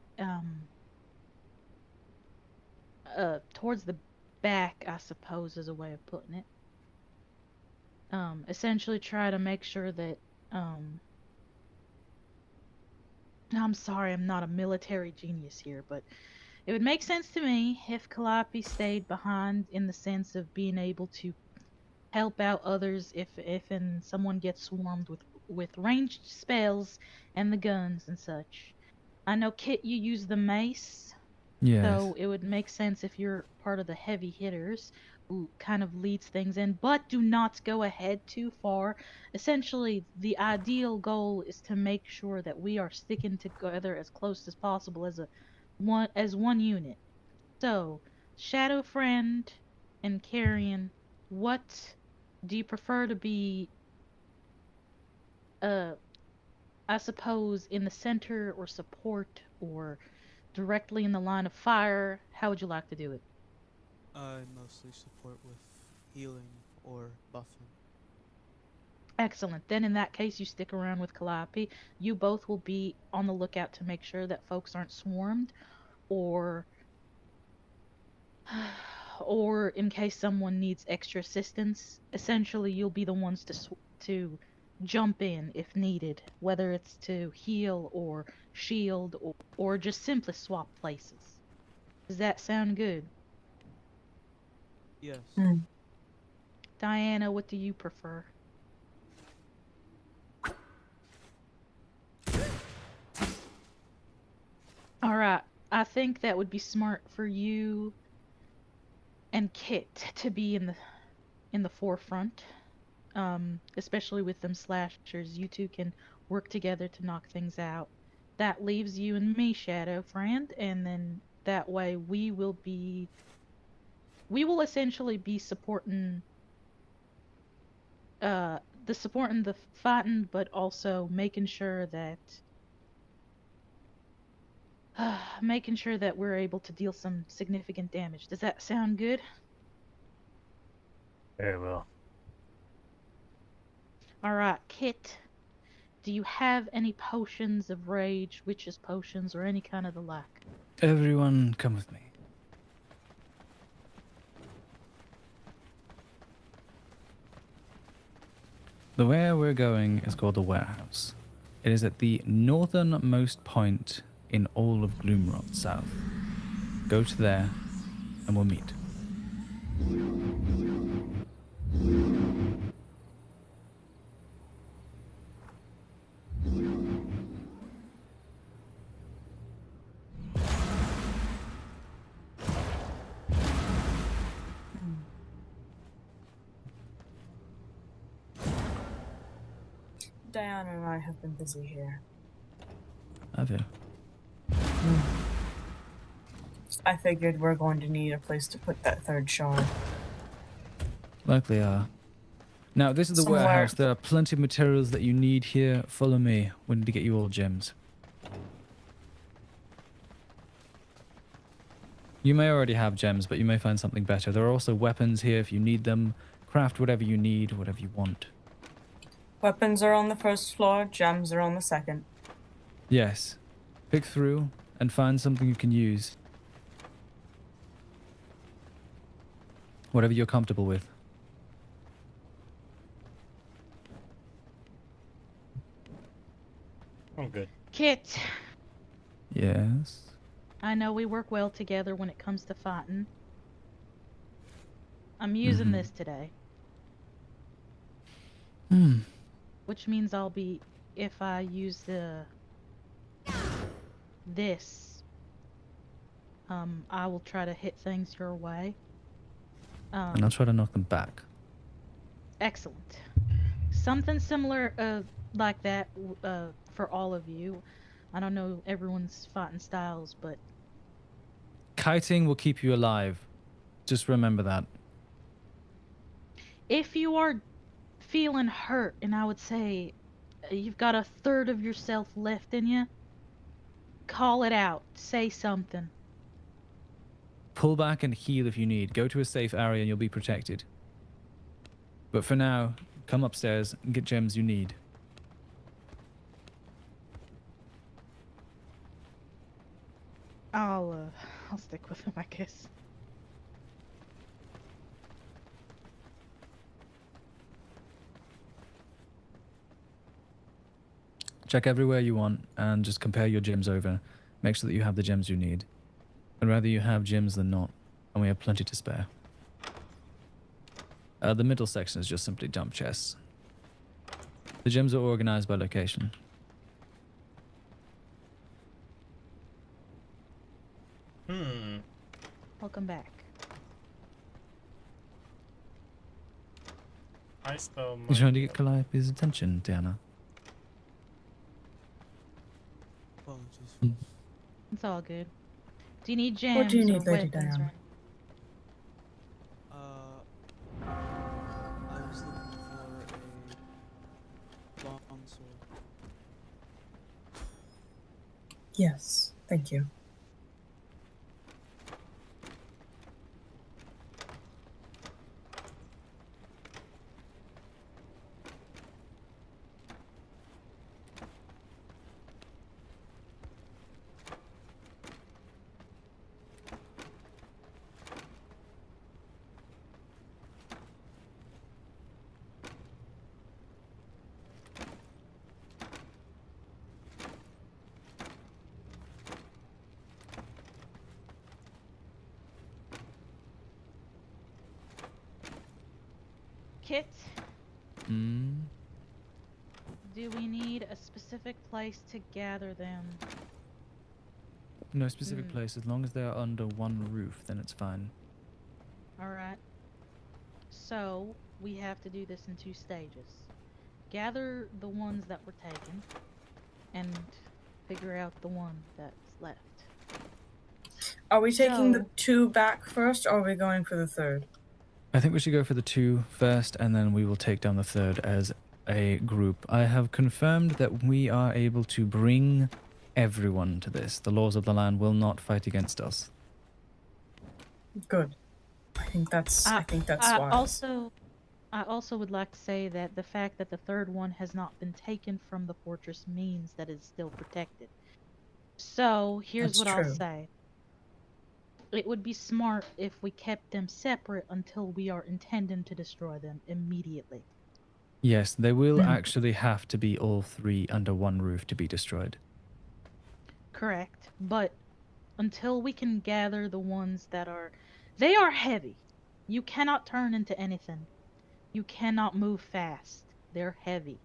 the back, I suppose is a way of putting it. Essentially try to make sure that I'm sorry, I'm not a military genius here, but it would make sense to me if Calliope stayed behind in the sense of being able to help out others if and someone gets swarmed with ranged spells and the guns and such. I know Kit, you use the mace, Yes. so it would make sense if you're part of the heavy hitters who kind of leads things in, but do not go ahead too far. Essentially, the ideal goal is to make sure that we are sticking together as close as possible as one unit. So, Shadow Friend and Carrion, what do you prefer to be uh I suppose in the center or support or directly in the line of fire? How would you like to do it? I mostly support with healing or buffing. Excellent. Then in that case, you stick around with Calliope. You both will be on the lookout to make sure that folks aren't swarmed or or in case someone needs extra assistance. Essentially, you'll be the ones to jump in if needed, whether it's to heal or shield or just simply swap places. Does that sound good? Yes. Hmm. Diana, what do you prefer? All right. I think that would be smart for you and Kit to be in the forefront. Especially with them slashers, you two can work together to knock things out. That leaves you and me, Shadow Friend, and then that way we will essentially be supporting the fighting, but also making sure that we're able to deal some significant damage. Does that sound good? Very well. All right, Kit. Do you have any potions of rage, witches potions, or any kind of the like? Everyone, come with me. The way we're going is called the warehouse. It is at the northernmost point in all of Gloomrot South. Go to there, and we'll meet. Diana and I have been busy here. Have you? I figured we're going to need a place to put that third shard. Likely are. Now, this is the Somewhere. warehouse. There are plenty of materials that you need here. Follow me. We need to get you all gems. You may already have gems, but you may find something better. There are also weapons here if you need them. Craft whatever you need, whatever you want. Weapons are on the first floor, gems are on the second. Yes. Pick through and find something you can use. Whatever you're comfortable with. I'm good. Kit, Yes. I know we work well together when it comes to fighting. I'm using this today, which means if I use this, I will try to hit things your way. And I'll try to knock them back. Excellent. Something similar, like that, for all of you. I don't know everyone's fighting styles, but Kiting will keep you alive. Just remember that. if you are feeling hurt, and I would say you've got a third of yourself left in you, Call it out. Say something. Pull back and heal if you need. Go to a safe area and you'll be protected. But for now, come upstairs and get gems you need. I'll stick with him, I guess. Check everywhere you want and just compare your gems over. Make sure that you have the gems you need. I'd rather you have gems than not, and we have plenty to spare. The middle section is just simply dump chests. The gems are organized by location. Welcome back. I spell You trying to get Calliope's attention, Diana? Apologies. It's all good. Do you need gems What do you or need, Lady weapons? Diana? I was looking for a long sword. Yes, thank you. Kit, Hmm? do we need a specific place to gather them? No specific Hmm. place. As long as they are under one roof, then it's fine. Alright. So, we have to do this in 2 stages. Gather the ones that were taken, and figure out the one that's left. Are we taking the So- 2 back first, or are we going for the 3rd? I think we should go for the 2 first, and then we will take down the 3rd as a group. I have confirmed that we are able to bring everyone to this. The laws of the land will not fight against us. Good. I think that's wise. I also would like to say that the fact that the 3rd one has not been taken from the fortress means that it's still protected. So, here's That's what I'll true. say. It would be smart if we kept them separate until we are intending to destroy them immediately. Yes, they will Hmm. actually have to be all 3 under one roof to be destroyed. Correct. But until we can gather the ones that are... They are heavy. You cannot turn into anything. You cannot move fast. They're heavy.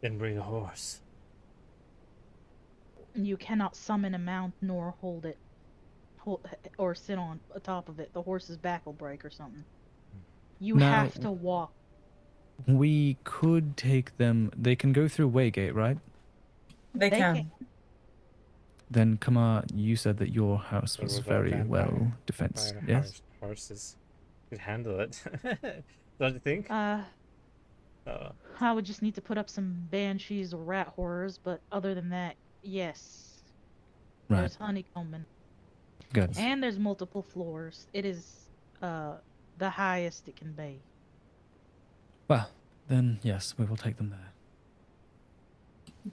Then bring a horse. You cannot summon a mount nor hold it. Or sit on top of it. The horse's back will break or something. You Now- have to walk. We could take them. They can go through Waygate, right? They They can. Then, Kamar, you said that your house What was about very vampire? well defensed. Vampire Yes? Horses could handle it. Don't you think? I Oh. would just need to put up some banshees or rat horrors, but other than that, yes. Right. There's honeycombing. Good. And there's multiple floors. It is the highest it can be. Well, then, yes, we will take them there.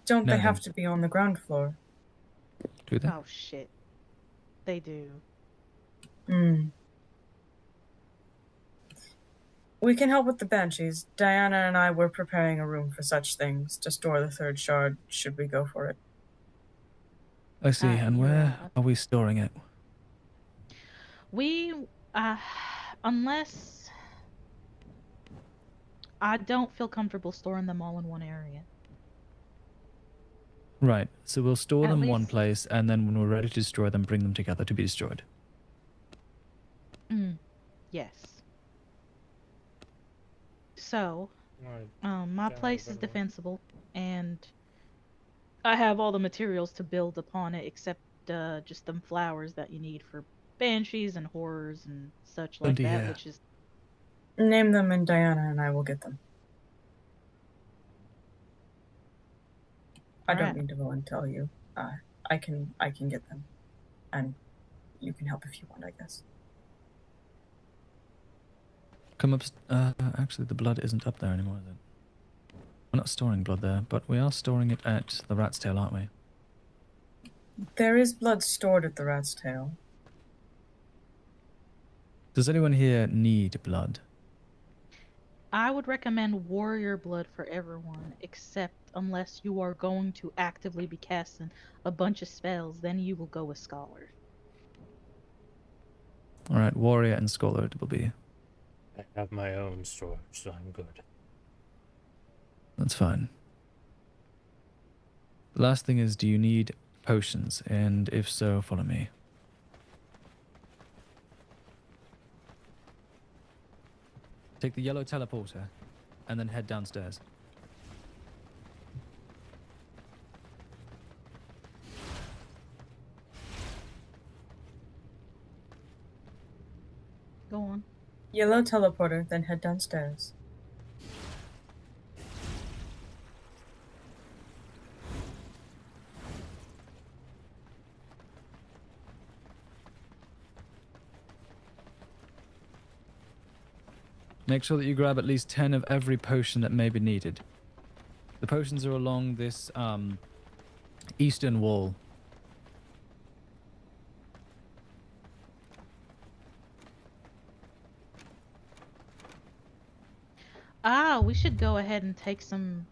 Don't No, they no. have to be on the ground floor? Do they? Oh shit. They do. Hmm. We can help with the banshees. Diana and I were preparing a room for such things to store the 3rd shard should we go for it. I see. And you're where right. are we storing it? We unless I don't feel comfortable storing them all in one area. Right. So we'll store At them one least- place, and then when we're ready to destroy them, bring them together to be destroyed. Yes. So, Alright. my Yeah, place is better one. defensible, and I have all the materials to build upon it, except just them flowers that you need for banshees and horrors and such like that, dear. which is Name them and Diana and I will get them. I don't Alright. need to go and tell you. I can get them, and you can help if you want, I guess. Come up. Actually, the blood isn't up there anymore, is it? We're not storing blood there, but we are storing it at the Rat's Tail, aren't we? There is blood stored at the Rat's Tail. Does anyone here need blood? I would recommend warrior blood for everyone, except unless you are going to actively be casting a bunch of spells, then you will go with scholar. All right, warrior and scholar it will be. I have my own storage, so I'm good. That's fine. The last thing is, do you need potions? And if so, follow me. Take the yellow teleporter and then head downstairs. Go on. Yellow teleporter, then head downstairs. Make sure that you grab at least 10 of every potion that may be needed. The potions are along this eastern wall. We should go ahead and take some...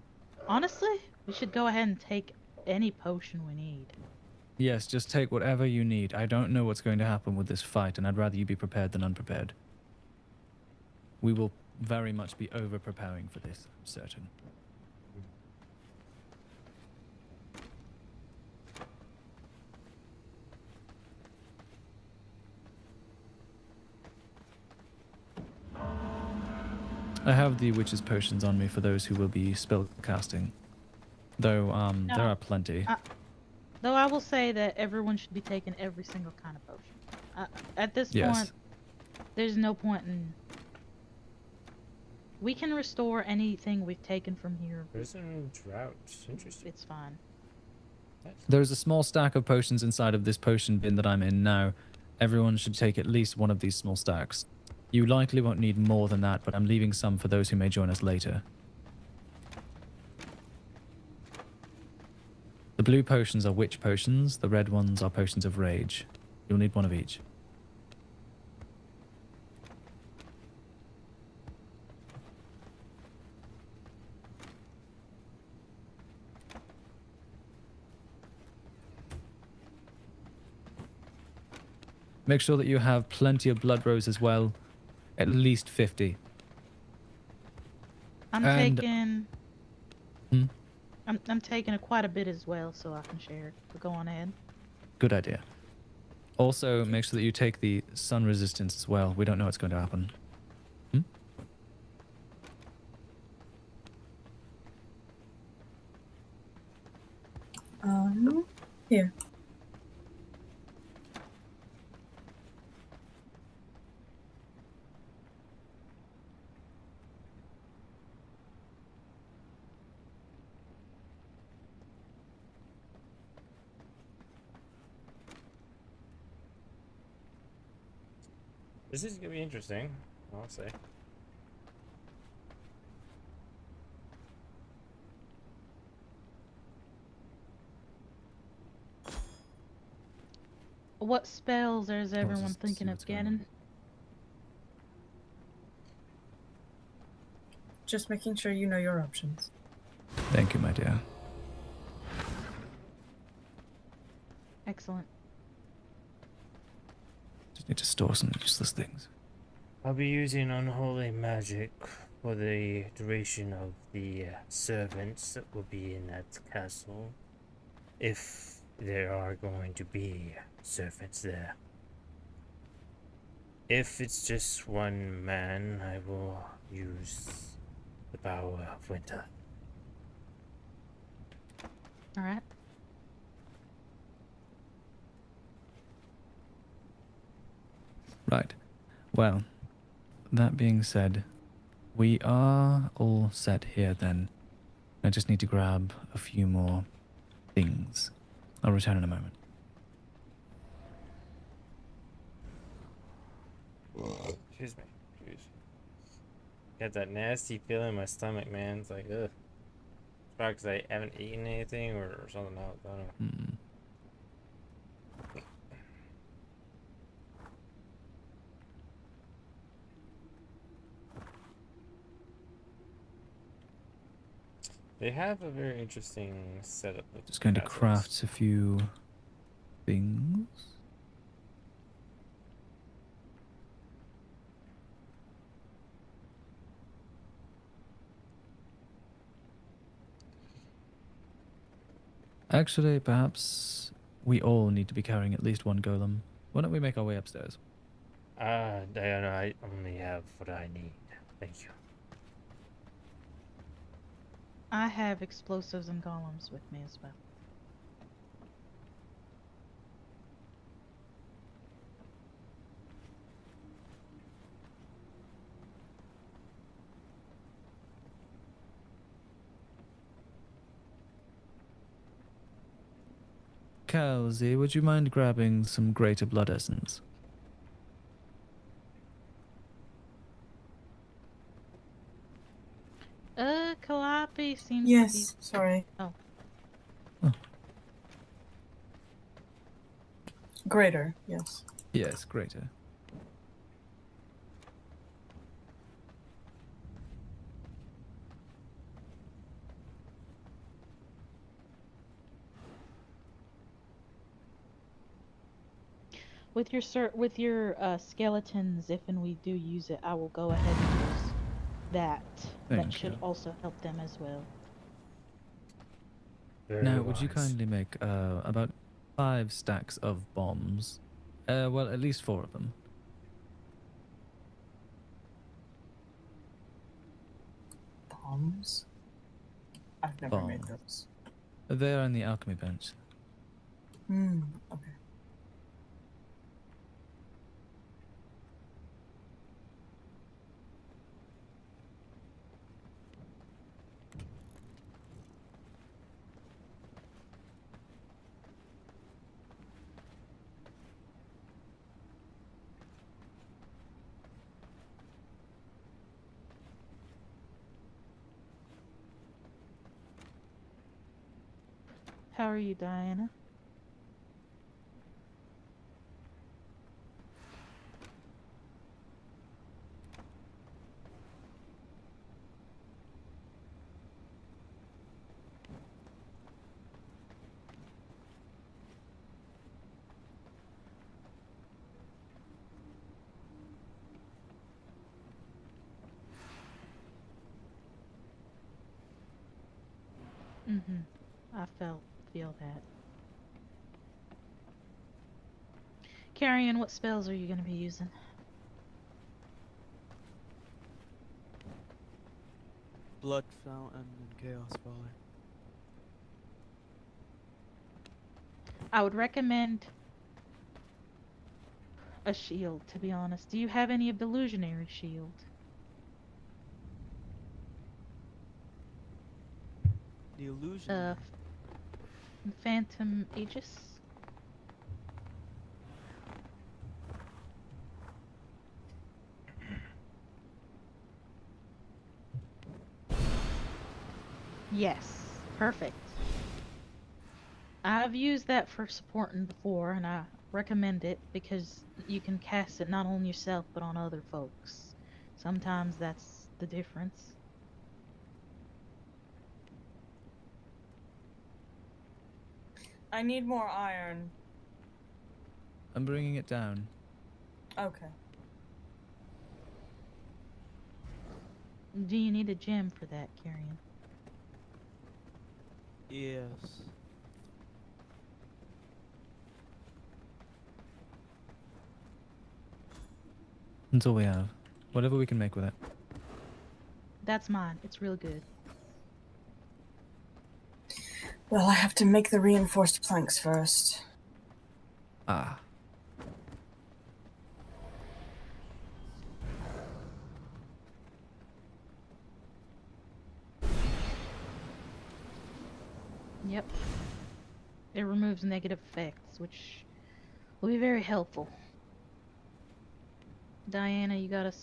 Honestly, we should go ahead and take any potion we need. Yes, just take whatever you need. I don't know what's going to happen with this fight, and I'd rather you be prepared than unprepared. We will very much be over-preparing for this, I'm certain. I have the witch's potions on me for those who will be spell casting. Though, there are plenty. Though I will say that everyone should be taking every single kind of potion. At this Yes. point, there's no point in... We can restore anything we've taken from here. Prison drought. Interesting. It's fine. There's a small stack of potions inside of this potion bin that I'm in now. Everyone should take at least one of these small stacks. You likely won't need more than that, but I'm leaving some for those who may join us later. The blue potions are witch potions, the red ones are potions of rage. You'll need one of each. Make sure that you have plenty of blood rose as well. At least 50. I'm And- taking... Hmm? I'm taking quite a bit as well, so I can share. But go on ahead. Good idea. Also, make sure that you take the sun resistance as well. We don't know what's going to happen. Here. This is gonna be interesting, I'll say. What spells is everyone just thinking see of what's going on. getting? Just making sure you know your options. Thank you, my dear. Excellent. Just need to store some useless things. I'll be using unholy magic for the duration of the servants that will be in that castle. If there are going to be servants there. If it's just one man, I will use the power of winter. Alright. Right. Well, that being said, we are all set here then. I just need to grab a few more things. I'll return in a moment. Excuse me. Jeez. Got that nasty feeling in my stomach, man. It's like, ugh. It's probably because I haven't eaten anything or something else. I don't know. Hmm. They have a very interesting setup. With Just going to assets. craft a few things. Actually, perhaps we all need to be carrying at least one golem. Why don't we make our way upstairs? Diana, I only have what I need. Thank you. I have explosives and golems with me as well. Kelsey, would you mind grabbing some greater blood essence? Calliope seems to be. Yes, sorry. Oh. Greater, yes. Yes, greater. With your skeletons, if and we do use it, I will go ahead and use that. That Thank should you. also help them as well. Very Now, would you wise. kindly make about 5 stacks of bombs? Well, at least 4 of them. Bombs? I've never made Bombs. those. They are in the alchemy bench. Hmm, okay. How are you, Diana? I feel that. Carrion, what spells are you going to be using? Blood Fountain and Chaos Volley. I would recommend a shield, to be honest. Do you have any of the illusionary shield? The illusion. Phantom Aegis? Yes, perfect. I've used that for supporting before, and I recommend it because you can cast it not on yourself but on other folks. Sometimes that's the difference. I need more iron. I'm bringing it down. Okay. Do you need a gem for that, Carrion? Yes. That's all we have. Whatever we can make with it. That's mine. It's real good. Well, I have to make the reinforced planks first. Ah. Yep. It removes negative effects, which will be very helpful. Diana, you got a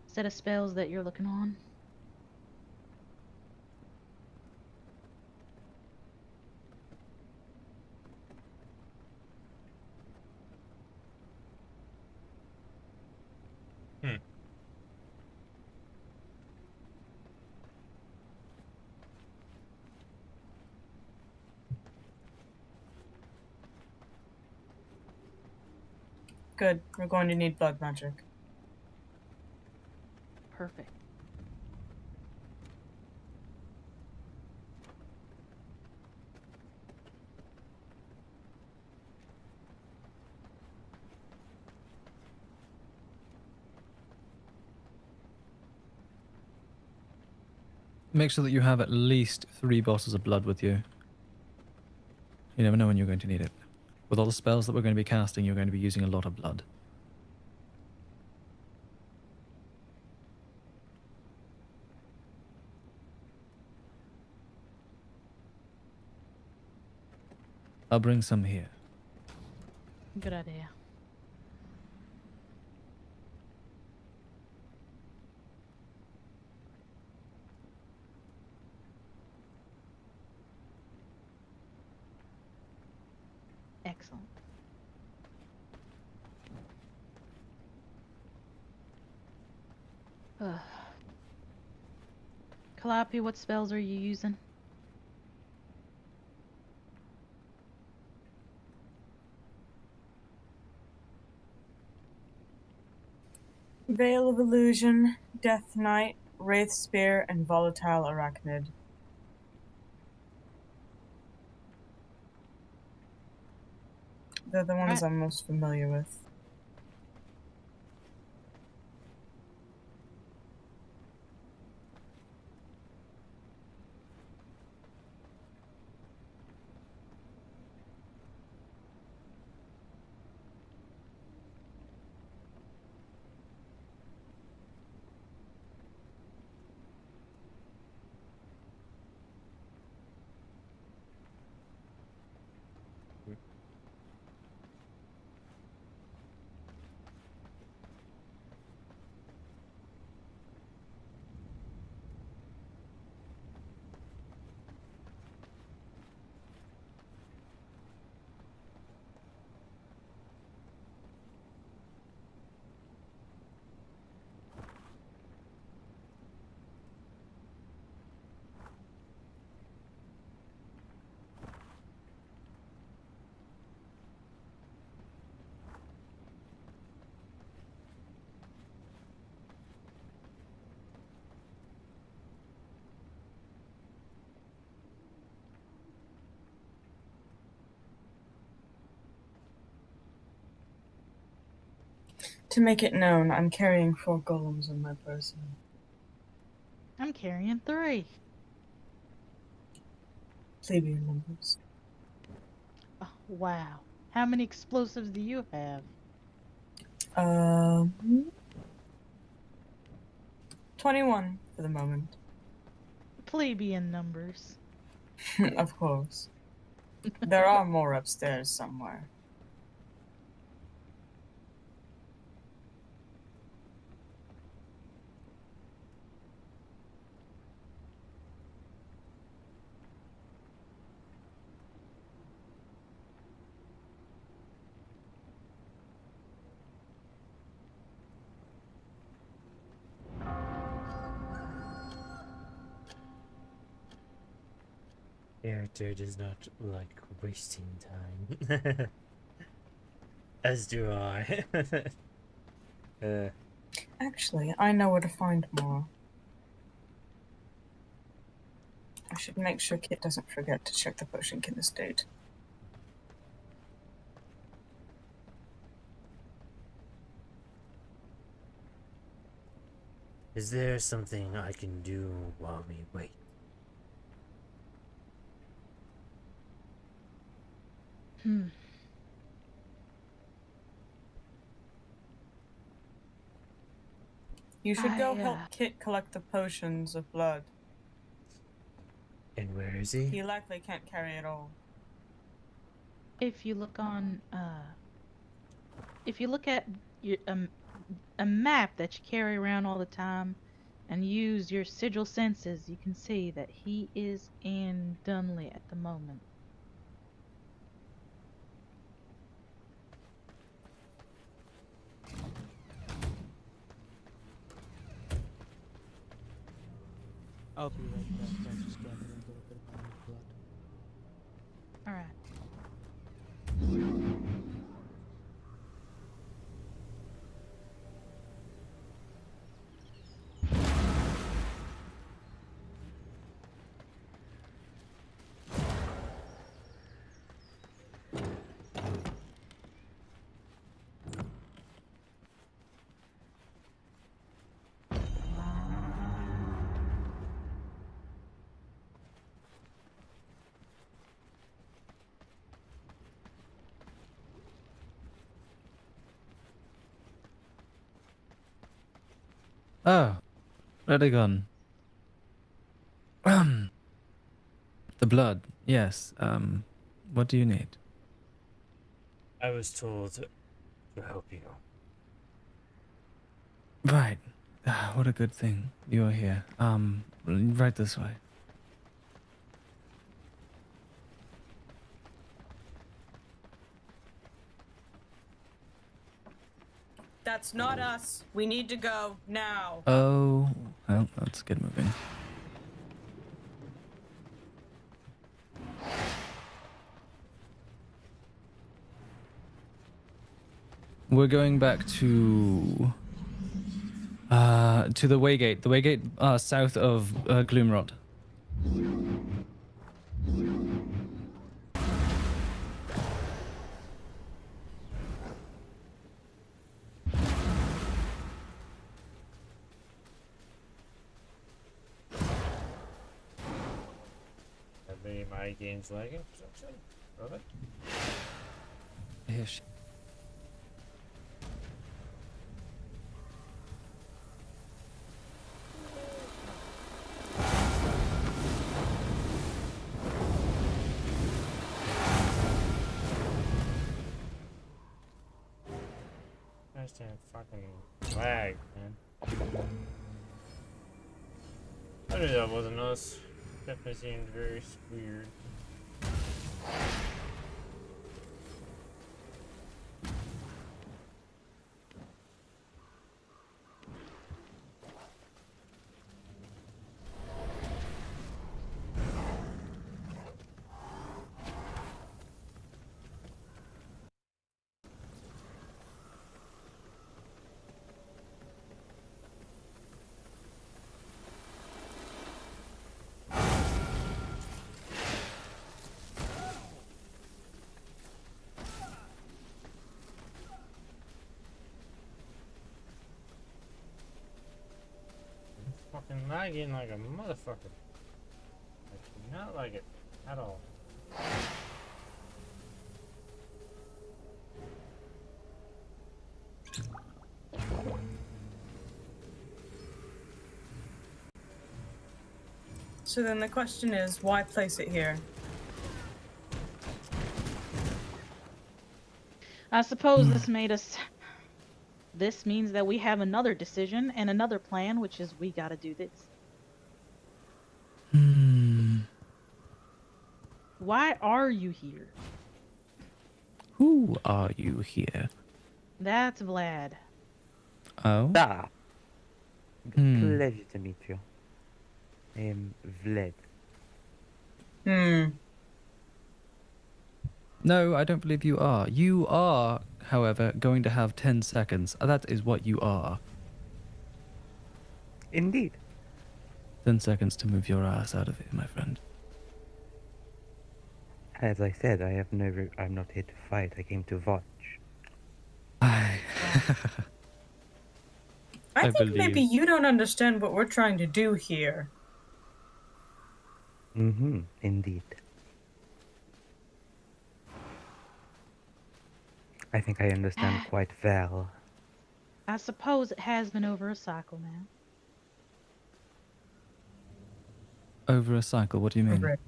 set of spells that you're looking on? Hmm. Good. We're going to need blood magic. Perfect. Make sure that you have at least 3 bottles of blood with you. You never know when you're going to need it. With all the spells that we're going to be casting, you're going to be using a lot of blood. I'll bring some here. Good idea. Excellent. Calliope, what spells are you using? Veil of Illusion, Death Knight, Wraith Spear, and Volatile Arachnid. They're the ones Right. I'm most familiar with. To make it known, I'm carrying 4 golems in my person. I'm carrying 3. Plebeian numbers. Oh, wow. How many explosives do you have? 21 for the moment. Plebeian numbers. Of course. There are more upstairs somewhere. Character does not like wasting time. As do I. Actually, I know where to find more. I should make sure Kit doesn't forget to check the Potionkin estate. Is there something I can do while we wait? Hmm. You should go I, help Kit collect the potions of blood. And where is he? He likely can't carry it all. If you look on, if you look at your, a map that you carry around all the time and use your sigil senses, you can see that he is in Dunley at the moment. I'll be right back. I'll just gather a little bit of my own blood. All right. Oh, Redigon. The blood. Yes. What do you need? I was told to help you. Right. Ah, what a good thing you are here. Right this way. That's not us. We need to go now. Oh, well, let's get moving. We're going back to the Waygate. The Waygate south of Gloomrot. Maybe my game's lagging for some reason. Really? Here she. I understand fucking lag, man. I knew that wasn't us. Definitely seemed very weird. Fucking lagging like a motherfucker. I do not like it at all. So then the question is, why place it here? I suppose this made us. This means that we have another decision and another plan, which is we gotta do this. Why are you here? Who are you here? That's Vlad. Oh. Ah, Hmm. pleasure to meet you. I am Vlad. No, I don't believe you are. You are, however, going to have 10 seconds. That is what you are. Indeed. 10 seconds to move your ass out of here, my friend. As I said, I'm not here to fight. I came to watch. I I I think maybe believe. you don't understand what we're trying to do here. Mm-hmm. Indeed. I think I understand quite well. I suppose it has been over a cycle now. Over a cycle, what do you mean? Right.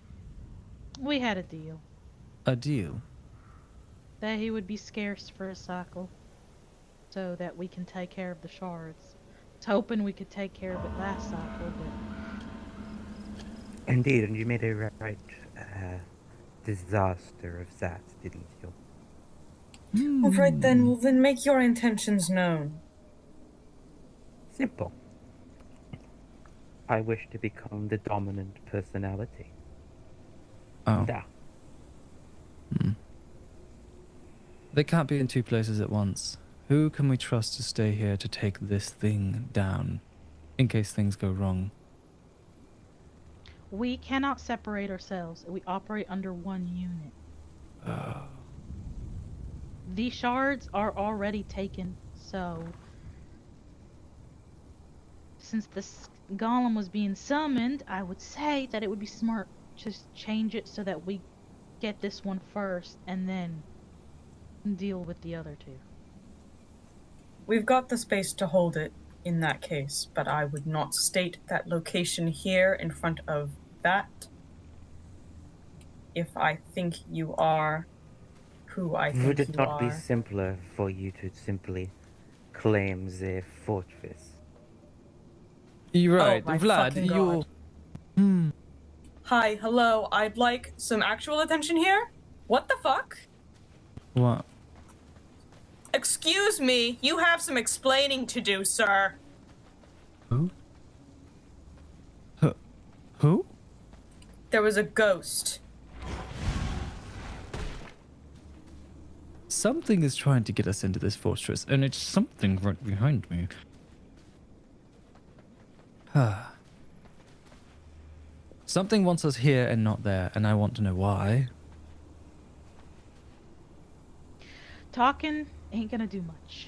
We had a deal. A deal? that he would be scarce for a cycle, so that we can take care of the shards. I was hoping we could take care of it last cycle, but Indeed, and you made a right disaster of that, didn't you? All right then, well then make your intentions known. Simple. I wish to become the dominant personality. Oh. Da. They can't be in two places at once. Who can we trust to stay here to take this thing down, in case things go wrong? we cannot separate ourselves. We operate under one unit. The shards are already taken, so since this golem was being summoned, I would say that it would be smart to change it so that we get this one first and then deal with the other two. We've got the space to hold it in that case, but I would not state that location here in front of that if I think you are who I think Would it you not are. be simpler for you to simply claim the fortress? You're right, my Vlad. fucking You're. God. Hi, hello, I'd like some actual attention here. What the fuck? What? Excuse me, you have some explaining to do, sir. Who? Who? There was a ghost. Something is trying to get us into this fortress, and it's something right behind me. Something wants us here and not there, and I want to know why. Talking ain't gonna do much.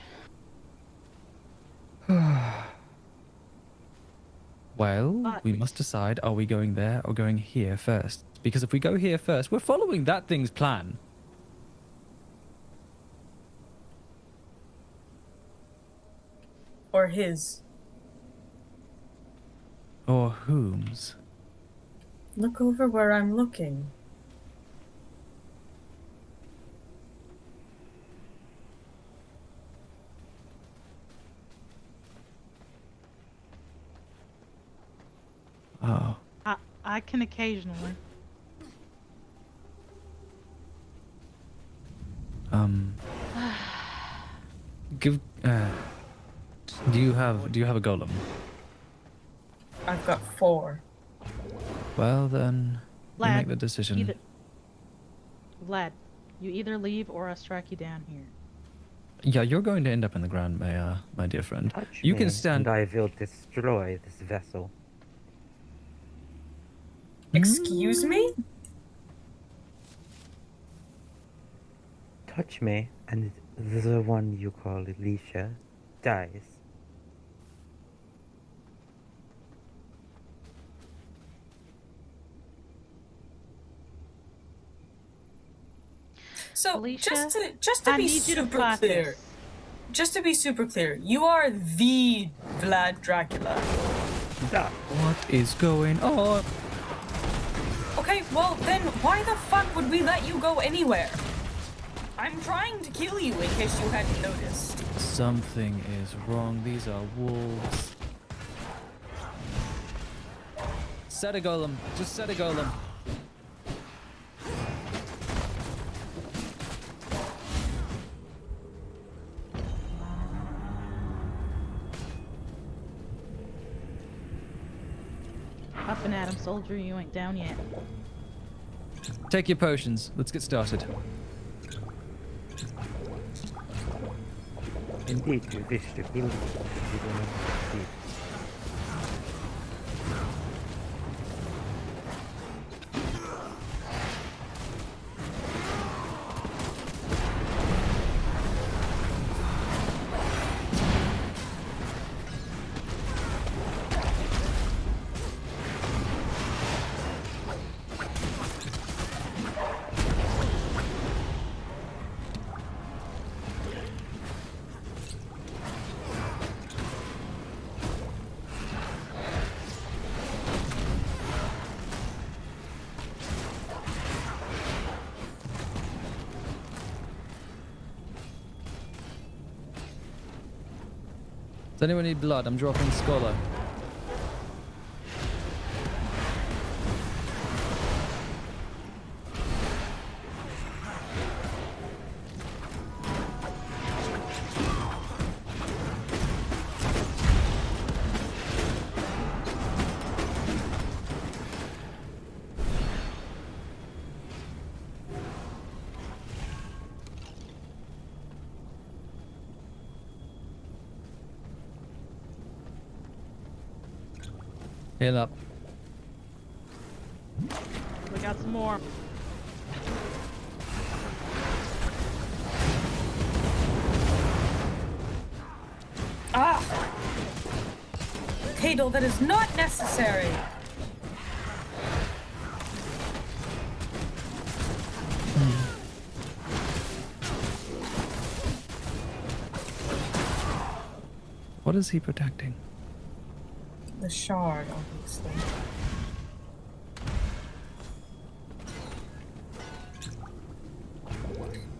Well, But- we must decide, are we going there or going here first? Because if we go here first, we're following that thing's plan. Or his. Or whom's? Look over where I'm looking. Oh. I can occasionally. Give. Do you have a golem? I've got 4. Well then, you Vlad, make the decision. Either, Vlad, you either leave or I strike you down here. Yeah, you're going to end up in the ground, my dear friend. Touch You me, can stand. and I will destroy this vessel. Excuse me? Touch me, and the one you call Alicia dies. So Alicia, just to I be need you to super practice. clear. Just to be super clear, you are the Vlad Dracula. Da. What is going on? Okay, well then why the fuck would we let you go anywhere? I'm trying to kill you in case you hadn't noticed. Something is wrong. These are wolves. Set a golem. Just set a golem. Up and at him, soldier. You ain't down yet. Take your potions. Let's get started. Indeed, you wish to kill me, but you do not succeed. Does anyone need blood? I'm dropping Scholar. Heal up. We got some more. Ah! Cadel, that is not necessary! What is he protecting? The shard, obviously.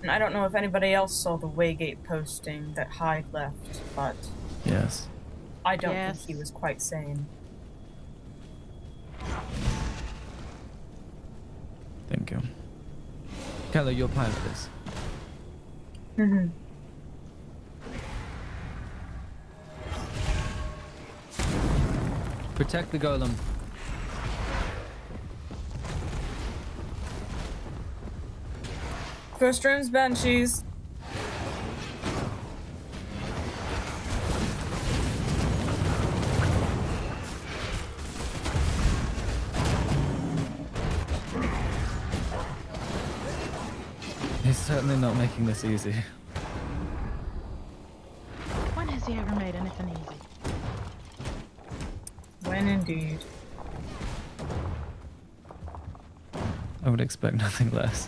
And I don't know if anybody else saw the Waygate posting that Hyde left, but Yes. I don't Yes. think he was quite sane. Thank you. Keller, you'll pilot this. Mm-hmm. Protect the golem. First room's Banshees. He's certainly not making this easy. When has he ever made anything easy? When indeed. I would expect nothing less.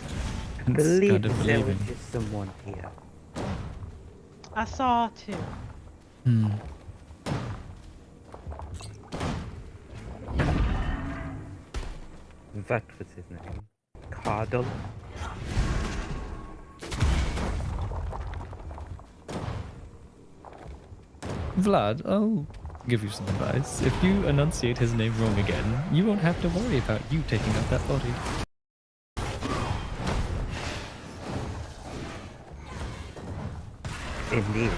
I Hence believe kind of there was believing. just someone here. I saw two. Hmm. What was his name? Cardle? Vlad, I'll give you some advice. If you enunciate his name wrong again, you won't have to worry about you taking out that body. Indeed.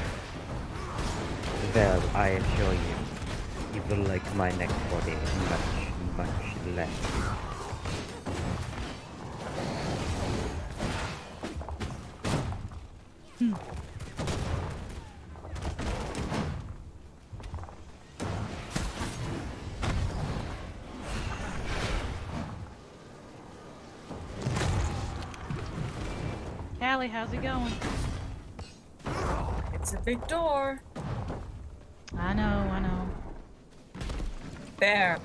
Well, I assure you, you will like my next body much, much less. Callie, how's it going? It's a big door. I know. There.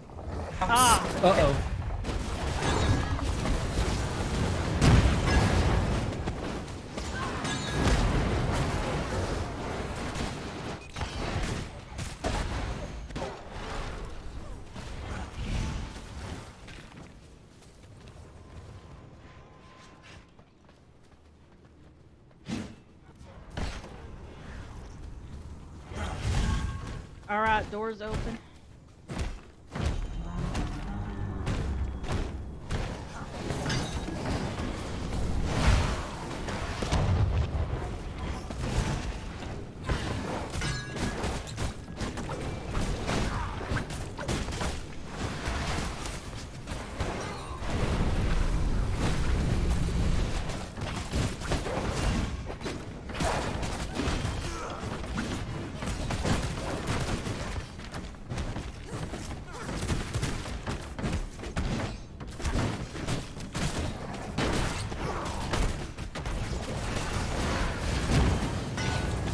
Ah! Uh-oh. Alright, doors open.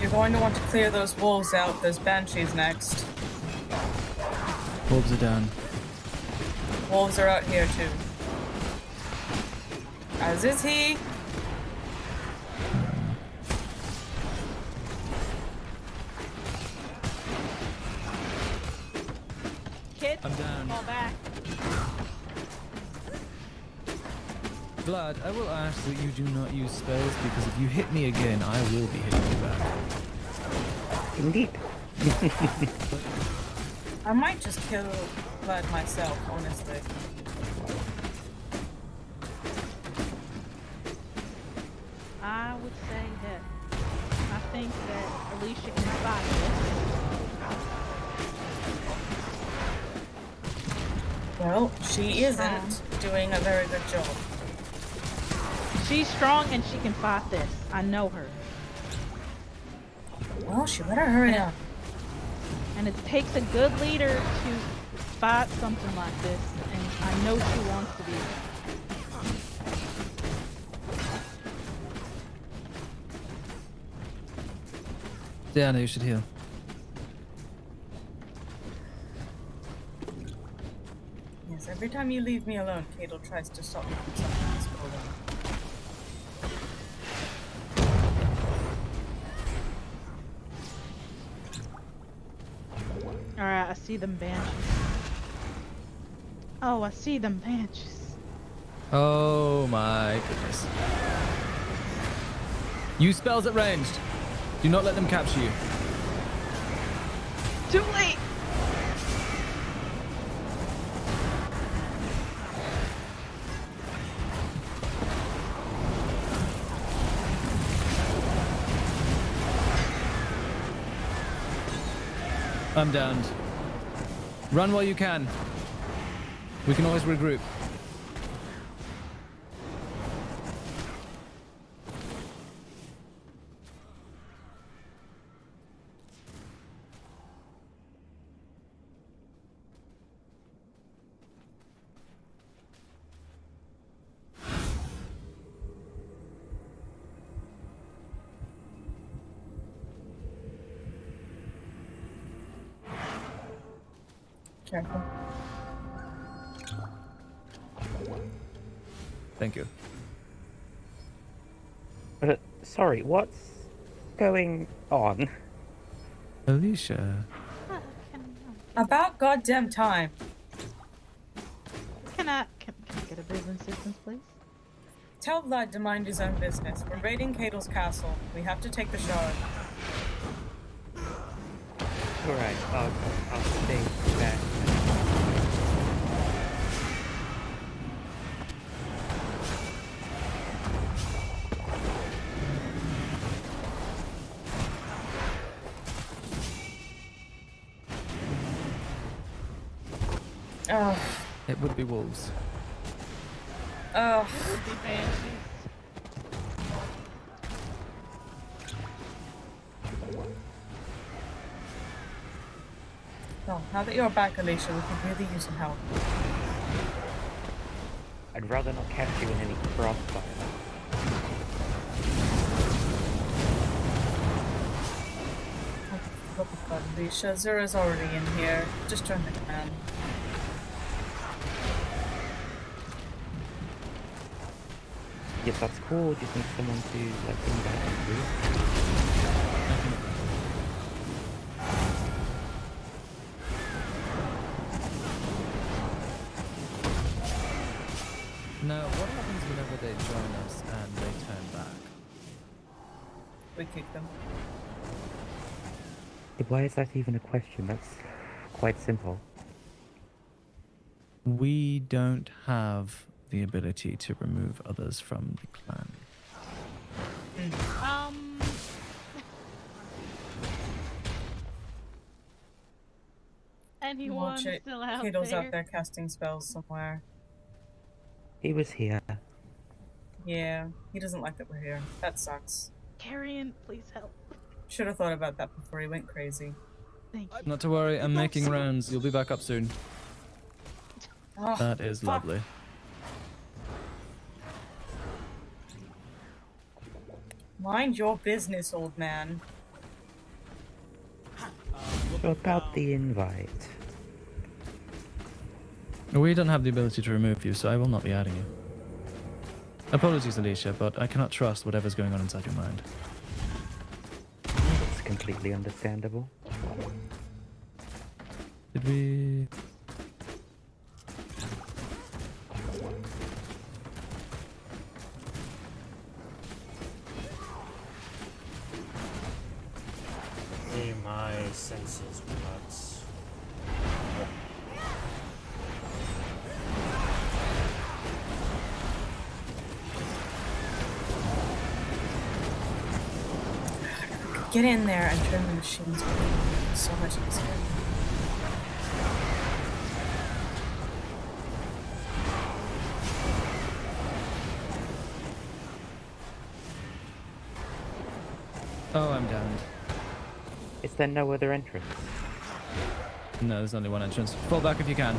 You're going to want to clear those wolves out. There's Banshees next. Wolves are down. Wolves are out here too. As is he. Kid, I'm down. fall back. Vlad, I will ask that you do not use spells because if you hit me again, I will be hitting you back. Indeed. I might just kill Vlad myself, honestly. I would say that I think that Alicia can fight this. Well, she isn't doing a very good job. She's strong and she can fight this. I know her. Well, she better hurry up. And it takes a good leader to fight something like this. And I know she wants to be. Diana, you should heal. Yes, every time you leave me alone, Cadel tries to stop me from something this building. Alright, I see them banshees. Oh, I see them banshees. Oh my goodness. Use spells at ranged. Do not let them capture you. Too late! I'm downed. Run while you can. We can always regroup. Careful. Thank you. Sorry, what's going on? Alicia. About goddamn time. Can I get a bit of assistance, please? Tell Vlad to mind his own business. We're raiding Cadel's castle. We have to take the shard. Alright, I'll stay back. Oh, It would be wolves. oh. The banshees. Well, now that you're back, Alicia, we could really use some help. I'd rather not catch you in any crossfire. Oh my god, Alicia. Zura's already in here. Just join the clan. Yes, that's cool. Just need someone to like bring back and do. Now, what happens whenever they join us and they turn back? We kick them. Why is that even a question? That's quite simple. We don't have the ability to remove others from the clan. Anyone Watch it. still out Cadel's there? out there casting spells somewhere. He was here. Yeah, he doesn't like that we're here. That sucks. Carrion, please help. Should have thought about that before he went crazy. Thank you. Not to worry, I'm making rounds. You'll be back up soon. Oh, That is fuck. lovely. Mind your business, old man. So about the invite. We don't have the ability to remove you, so I will not be adding you. Apologies, Alicia, but I cannot trust whatever's going on inside your mind. It's completely understandable. Did we... Hey, my senses. get in there and turn the machines on. It's so much easier. Oh, I'm damned. Is there no other entrance? No, there's only one entrance. Fall back if you can.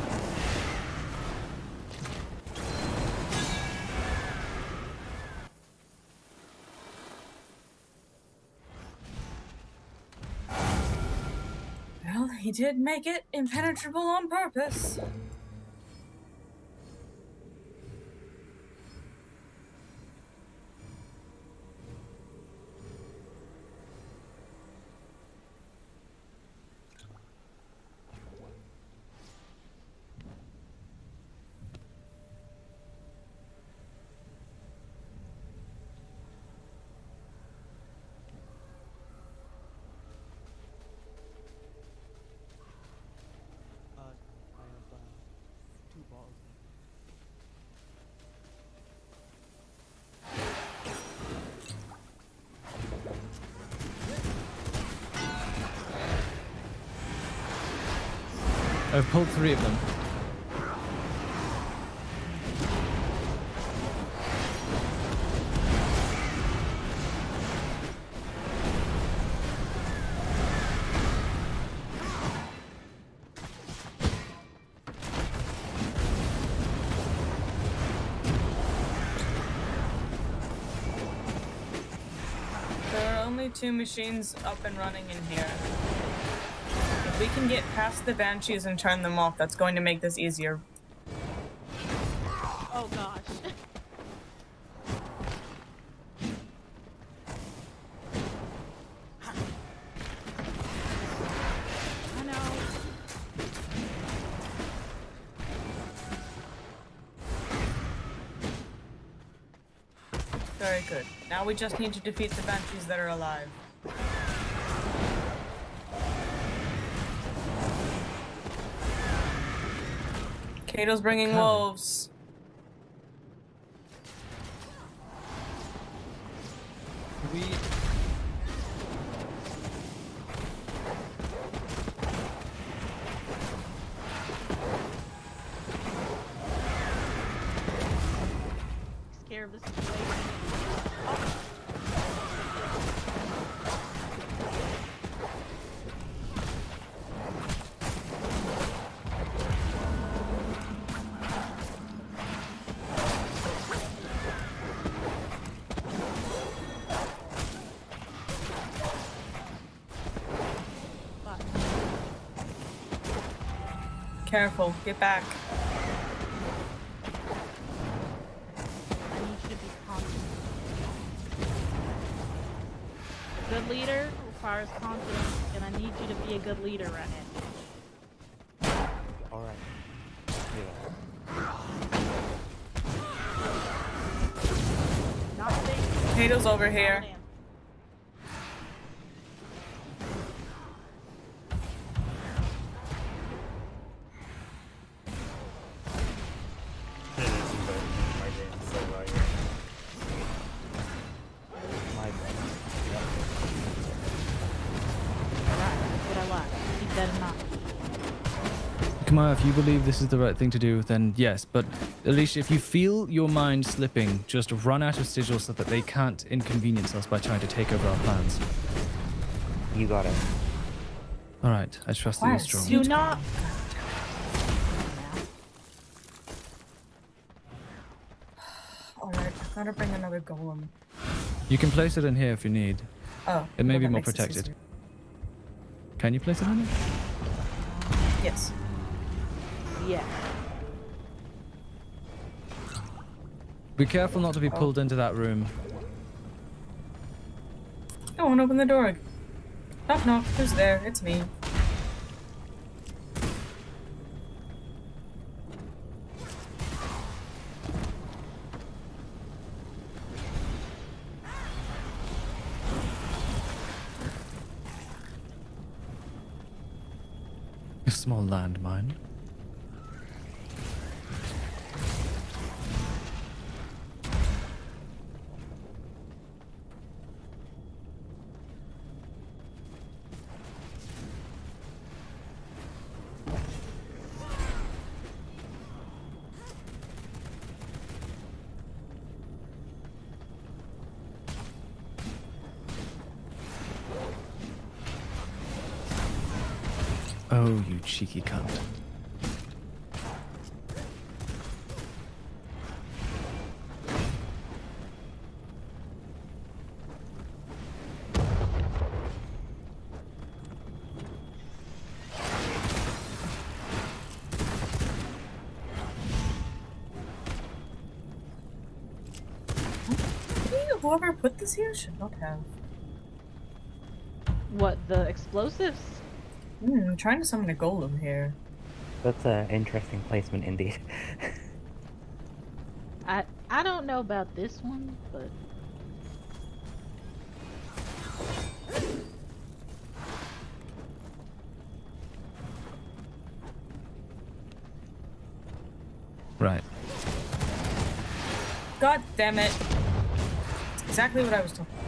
Well, he did make it impenetrable on purpose. I have 2 balls. I've pulled 3 of them. There are only 2 machines up and running in here. If we can get past the banshees and turn them off, that's going to make this easier. Oh gosh. I know. Very good. Now we just need to defeat the banshees that are alive. Kato's bringing Okay. wolves. We... Scared of the situation. Fuck. Careful, get back. I need you to be confident. A good leader requires confidence, and I need you to be a good leader, Redhead. Alright. Not big. Kato's over here. It is, but my game's so laggy. My bad. Alright, that's what I like. Keep that in mind. Kamaya, if you believe this is the right thing to do, then yes. But Alicia, if you feel your mind slipping, just run out of sigils so that they can't inconvenience us by trying to take over our plans. You got it. All right, I trust that Why you're is strong. Do not. Alright, I've gotta bring another golem. You can place it in here if you need. Oh. It may well, be that more makes this protected. easier. Can you place it in there? Yes. Yeah. Be careful not to be Oh. pulled into that room. Go on, open the door. Knock knock, who's there? It's me. A small landmine. Oh, you cheeky cunt. Whoever put this here should not have. What, the explosives? I'm trying to summon a golem here. That's an interesting placement indeed. I don't know about this one, but Right. God damn it. That's exactly what I was talking about.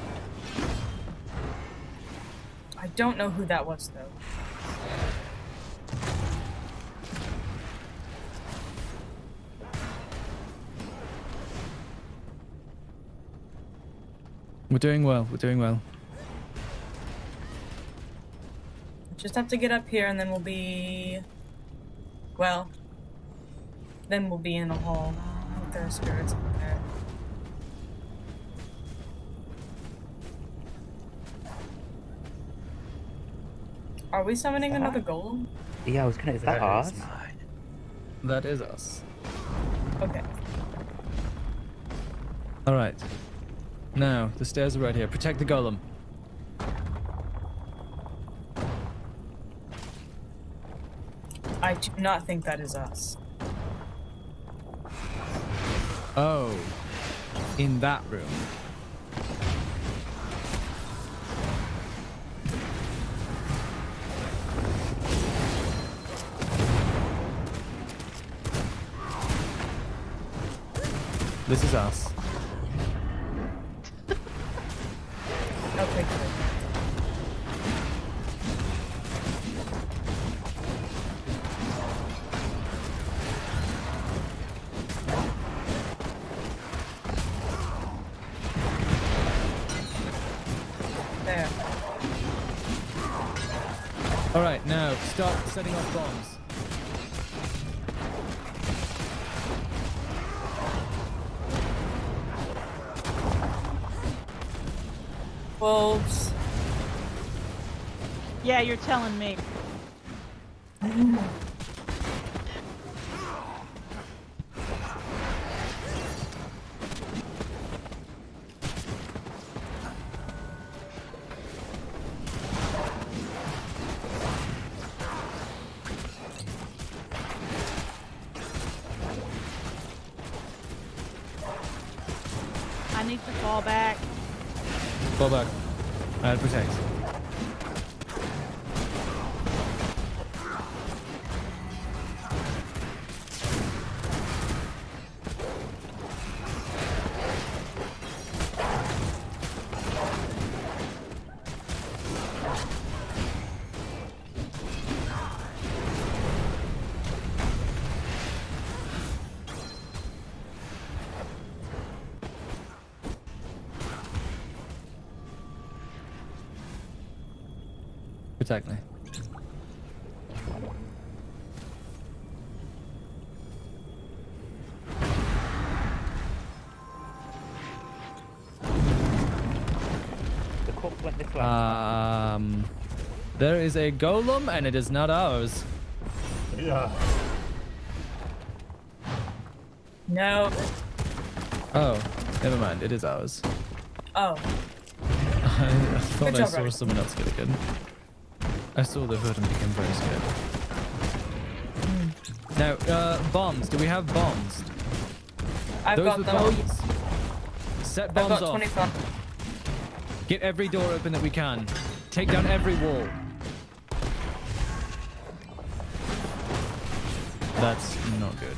I don't know who that was, though. We're doing well. We're doing well. Just have to get up here and then we'll be... Well... Then we'll be in a hall. I think there are spirits up there. Are we summoning another golem? Yeah, I was gonna. Is that ours? That is us. Okay. All right. Now, the stairs are right here. Protect the golem. I do not think that is us. Oh. In that room. This is us. Okay, good. There. All right, now start setting off bombs. Wolves. yeah, you're telling me. I need to fall back. Fall back. And protect. Protect me. The corpse went this way. There is a golem and it is not ours. Yeah. No. Oh, never mind. It is ours. Oh. I thought Good I job, saw Robbie. someone else get again. I saw the hood and became very scared. Now, bombs. Do we have bombs? I've Those got with them. bombs. Set I've bombs got off. 25. Get every door open that we can. Take down every wall. That's not good.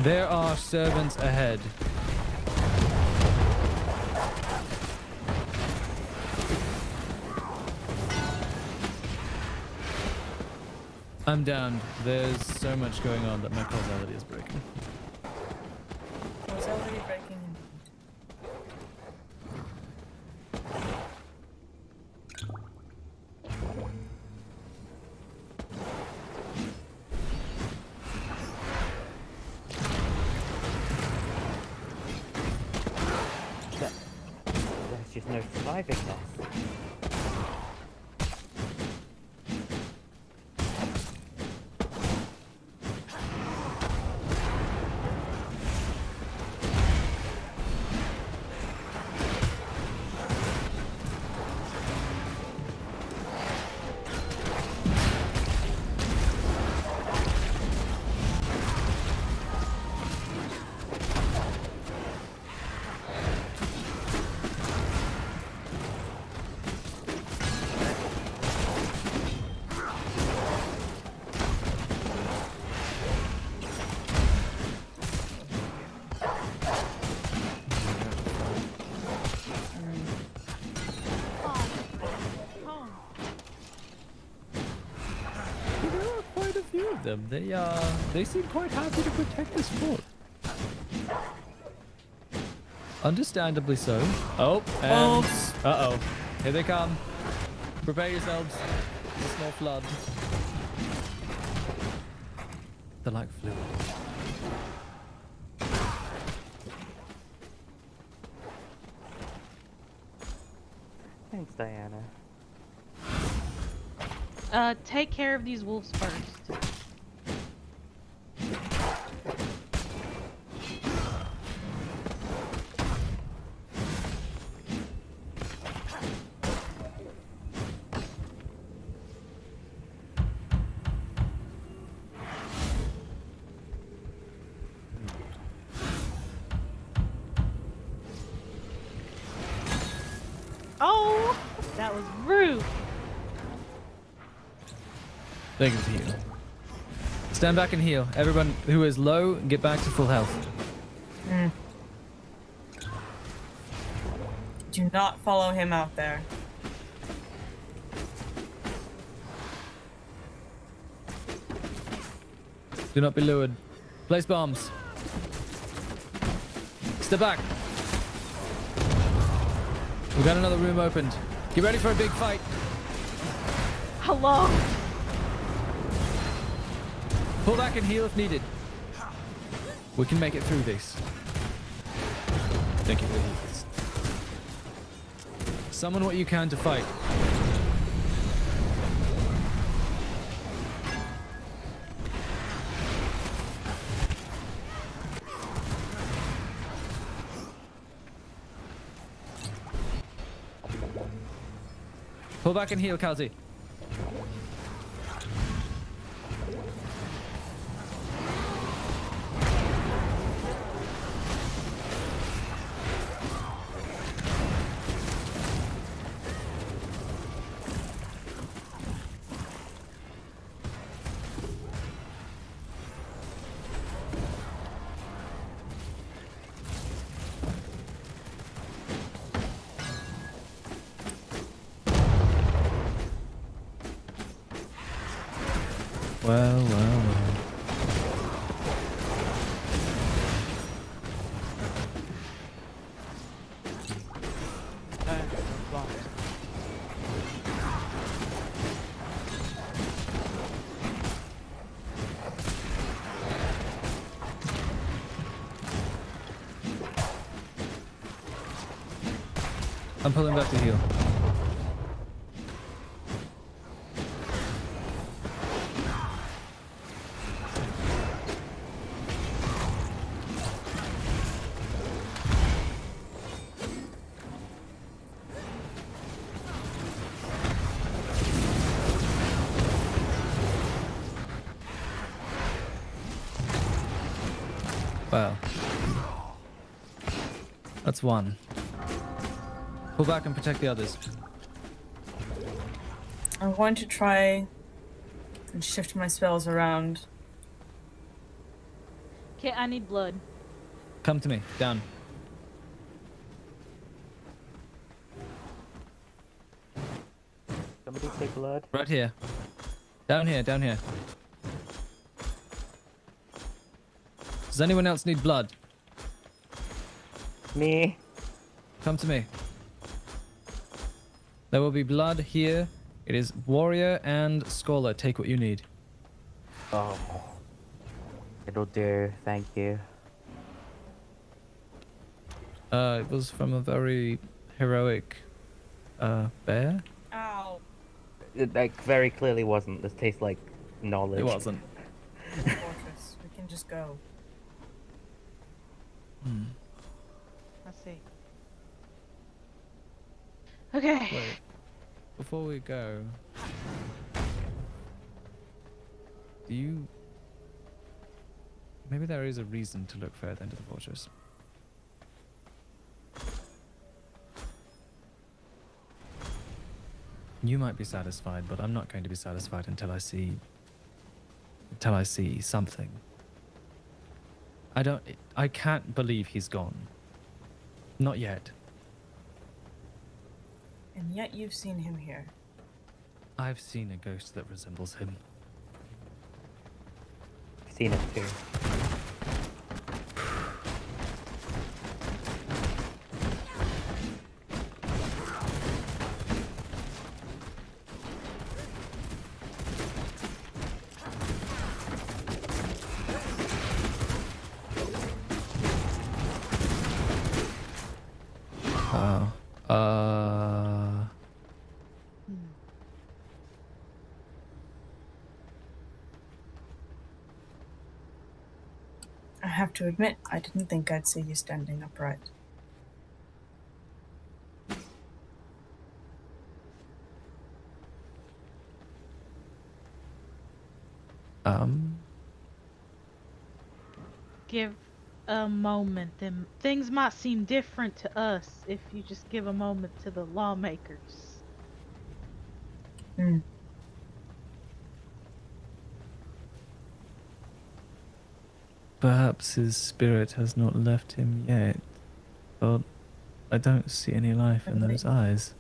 There are servants ahead. I'm down. There's so much going on that my causality is breaking. just no surviving this. There are quite a few of them. They seem quite happy to protect this fort. Understandably so. Oh, and Oops. uh-oh. Here they come. Prepare yourselves. It's a small flood. They're like fluid. Thanks, Diana. Take care of these wolves first. Oh, that was rude. Thank you for heal. Stand back and heal. Everyone who is low, get back to full health. Do not follow him out there. Do not be lured. Place bombs. Step back. We got another room opened. Get ready for a big fight. Hello. Pull back and heal if needed. We can make it through this. Thank you for the heals. Summon what you can to fight. Pull back and heal, Kazi. Well, well, well. And the bombs. I'm pulling back to heal. Well, that's one. Pull back and protect the others. I'm going to try and shift my spells around. Okay, I need blood. Come to me. Down. Somebody take blood. Right here. Down here, down here. Does anyone else need blood? Me. Come to me. There will be blood here. It is warrior and scholar. Take what you need. Oh. It'll do. Thank you. It was from a very heroic bear? Ow. It like very clearly wasn't. This tastes like knowledge. It wasn't. Fortress. We can just go. Hmm. Let's see. Okay. Wait. Before we go, do you... Maybe there is a reason to look further into the fortress. You might be satisfied, but I'm not going to be satisfied until I see something. I can't believe he's gone. Not yet. And yet you've seen him here. I've seen a ghost that resembles him. I've seen it too. Oh. I have to admit, I didn't think I'd see you standing upright. Give a moment. Then things might seem different to us if you just give a moment to the lawmakers. Hmm. Perhaps his spirit has not left him yet, but I don't see any life in those eyes.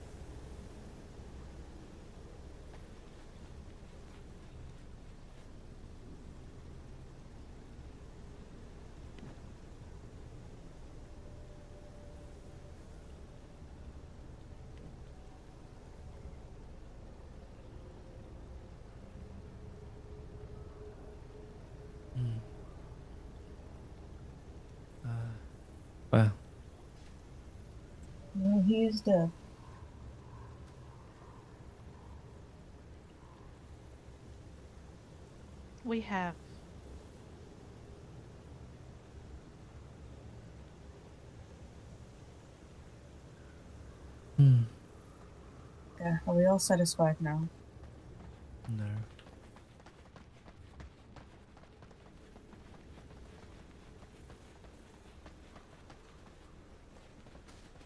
Well, Well, he is dead. We have. Yeah, are we all satisfied now? no.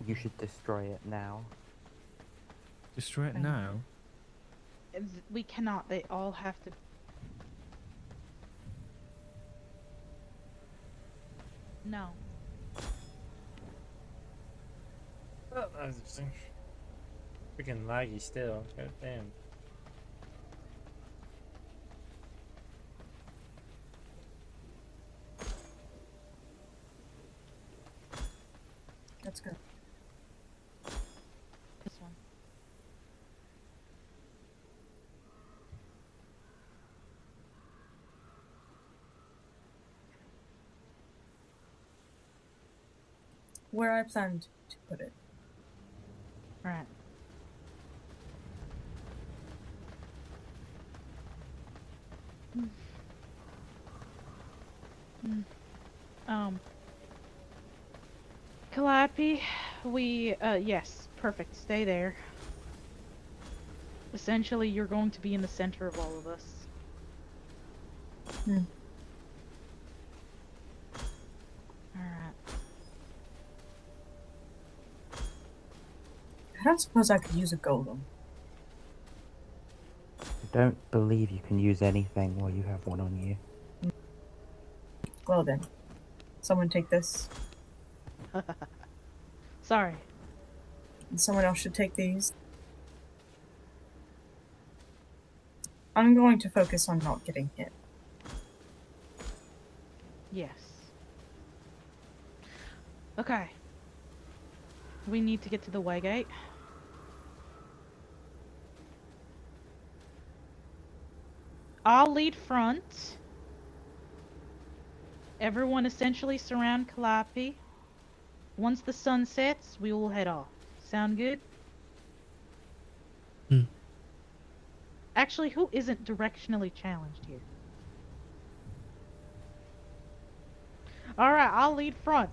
You should destroy it now. Destroy it Okay. now? We cannot. They all have to. No. Oh, that's interesting. Freaking laggy still. God damn. Let's go. This one. Where I planned to put it. Right. Calliope, yes, perfect. Stay there. Essentially, you're going to be in the center of all of us. Hmm. Alright. I don't suppose I could use a golem. I don't believe you can use anything while you have one on you. Well then, someone take this, Sorry. and someone else should take these. I'm going to focus on not getting hit. Yes. Okay. We need to get to the Waygate. I'll lead front. Everyone essentially surround Calliope. Once the sun sets, we will head off. Sound good? Hmm. Actually, who isn't directionally challenged here? Alright, I'll lead front.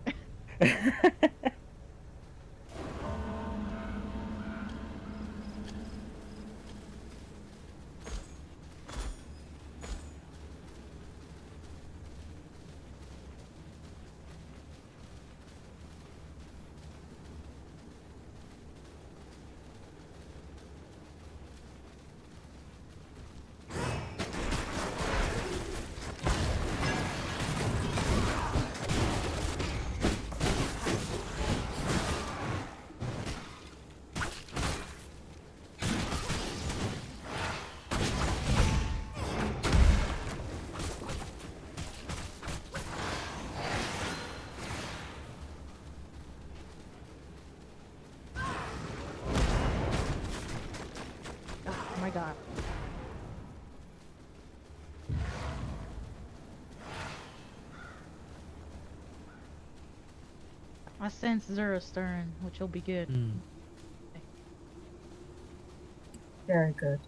Oh my god. I sense Zura stirring, which will be good. Hmm. Very good.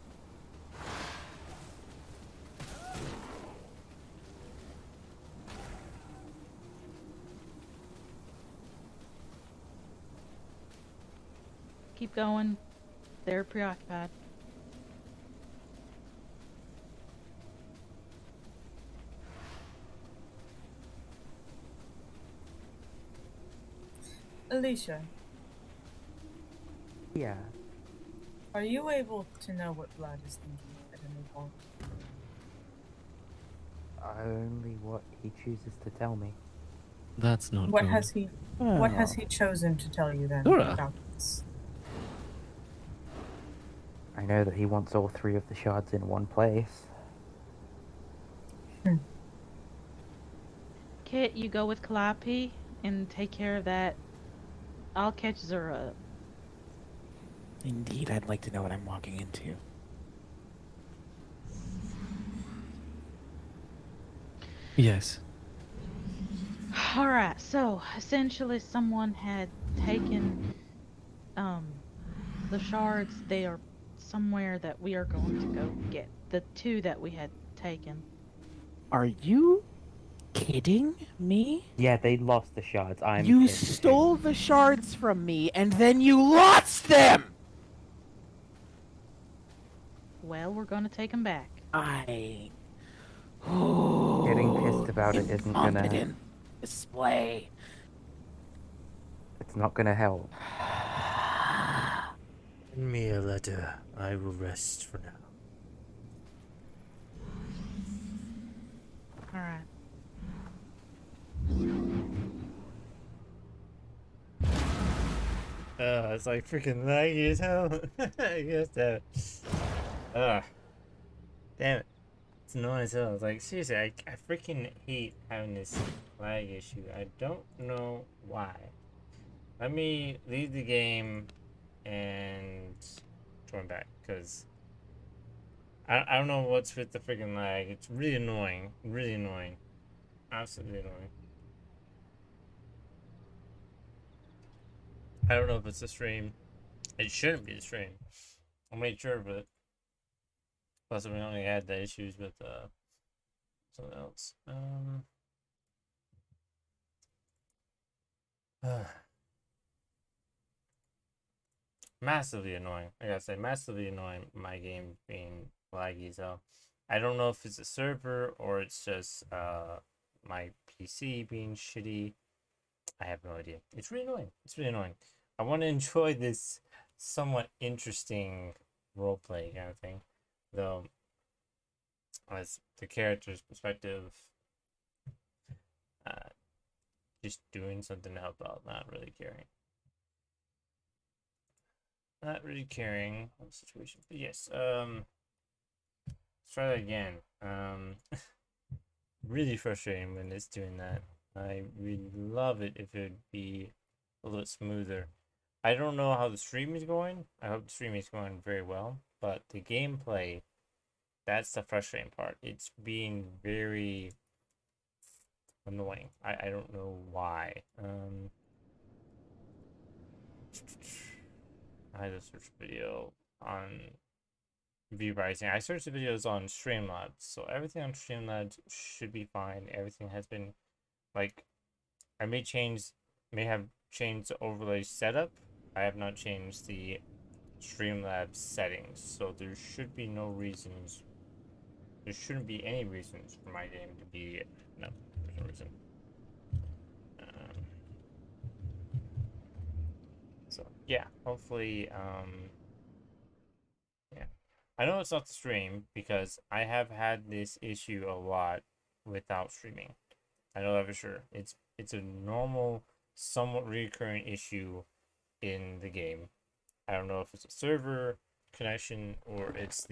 Keep going. They're preoccupied. Alicia, Yeah. are you able to know what Vlad is thinking at any point? Only what he chooses to tell me. That's not What good. has he What has he chosen to tell you then Zora. about this? I know that he wants all 3 of the shards in one place. Kit, you go with Calliope and take care of that. I'll catch Zura up. Indeed, I'd like to know what I'm walking into. Yes. Alright, so essentially someone had taken the shards. They are somewhere that we are going to go get. The 2 that we had taken. Are you kidding me? Yeah, they lost the shards. I'm You pissed too. stole the shards from me, and then you lost them! Well, we're gonna take them back. I... Getting pissed about it isn't gonna... Incompetent display. It's not gonna help. Send me a letter. I will rest for now. Alright. It's like freaking laggy as hell. I guess that. Damn it. It's annoying as hell. It's like, seriously, I freaking hate having this lag issue. I don't know why. Let me leave the game and join back, because I don't know what's with the freaking lag. It's really annoying. Really annoying. Absolutely annoying. I don't know if it's the stream. It shouldn't be the stream. I made sure of it. Plus, we only had the issues with something else. Massively annoying. I gotta say, massively annoying. My game being laggy, so I don't know if it's a server or it's just my PC being shitty. I have no idea. It's really annoying. It's really annoying. I want to enjoy this somewhat interesting roleplay kind of thing, though. As the character's perspective, just doing something to help out, not really caring. Not really caring on the situation. But yes, let's try that again. Really frustrating when it's doing that. I would love it if it would be a little smoother. I don't know how the stream is going. I hope the stream is going very well, but the gameplay, that's the frustrating part. It's being very annoying. I don't know why. I just searched video on V-Rising. I searched the videos on Streamlabs, so everything on Streamlabs should be fine. Everything has been, like, I may have changed the overlay setup. I have not changed the Streamlabs settings, so there should be no reasons. There shouldn't be any reasons for my game to be. No, there's no reason. So yeah, hopefully, yeah. I know it's not the stream because I have had this issue a lot without streaming. I know that for sure. It's a normal, somewhat recurring issue in the game. I don't know if it's a server connection or it's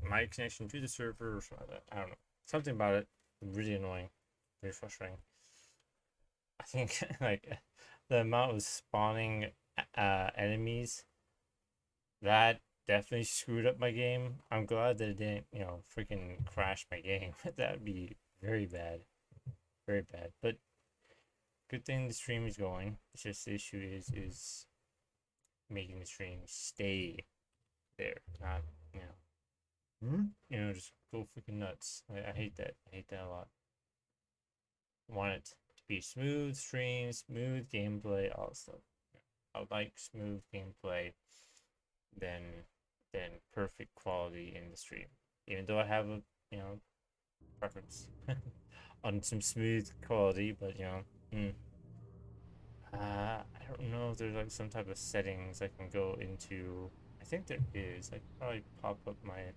my connection to the server or something like that. I don't know. Something about it really annoying, very frustrating. I think like the amount of spawning enemies that definitely screwed up my game. I'm glad that it didn't, freaking crash my game. That'd be very bad. Very bad. But good thing the stream is going. It's just the issue is making the stream stay there. Not, just go freaking nuts. I hate that. I hate that a lot. I want it to be smooth stream, smooth gameplay, all that stuff. I would like smooth gameplay than perfect quality in the stream. Even though I have a preference on some smooth quality, but I don't know if there's like some type of settings I can go into. I think there is. I could probably pop up my.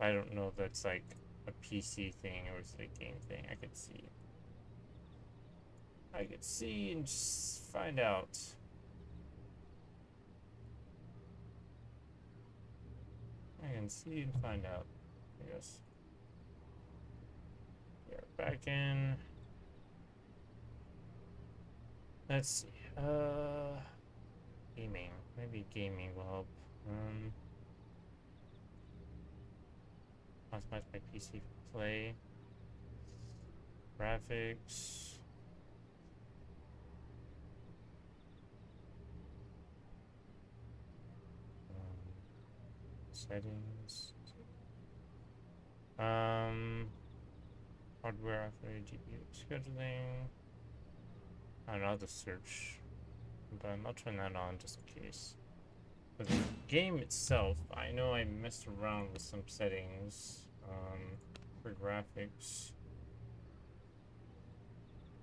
I don't know if that's like a PC thing or it's a game thing. I could see. I could see and just find out. I can see and find out, I guess. Yeah, back in. Let's see. Gaming. Maybe gaming will help. Optimize my PC for play. Graphics. Settings. Hardware upgrade, GPU scheduling. I don't know, I'll just search. But I'll turn that on just in case. But the game itself, I know I messed around with some settings. For graphics.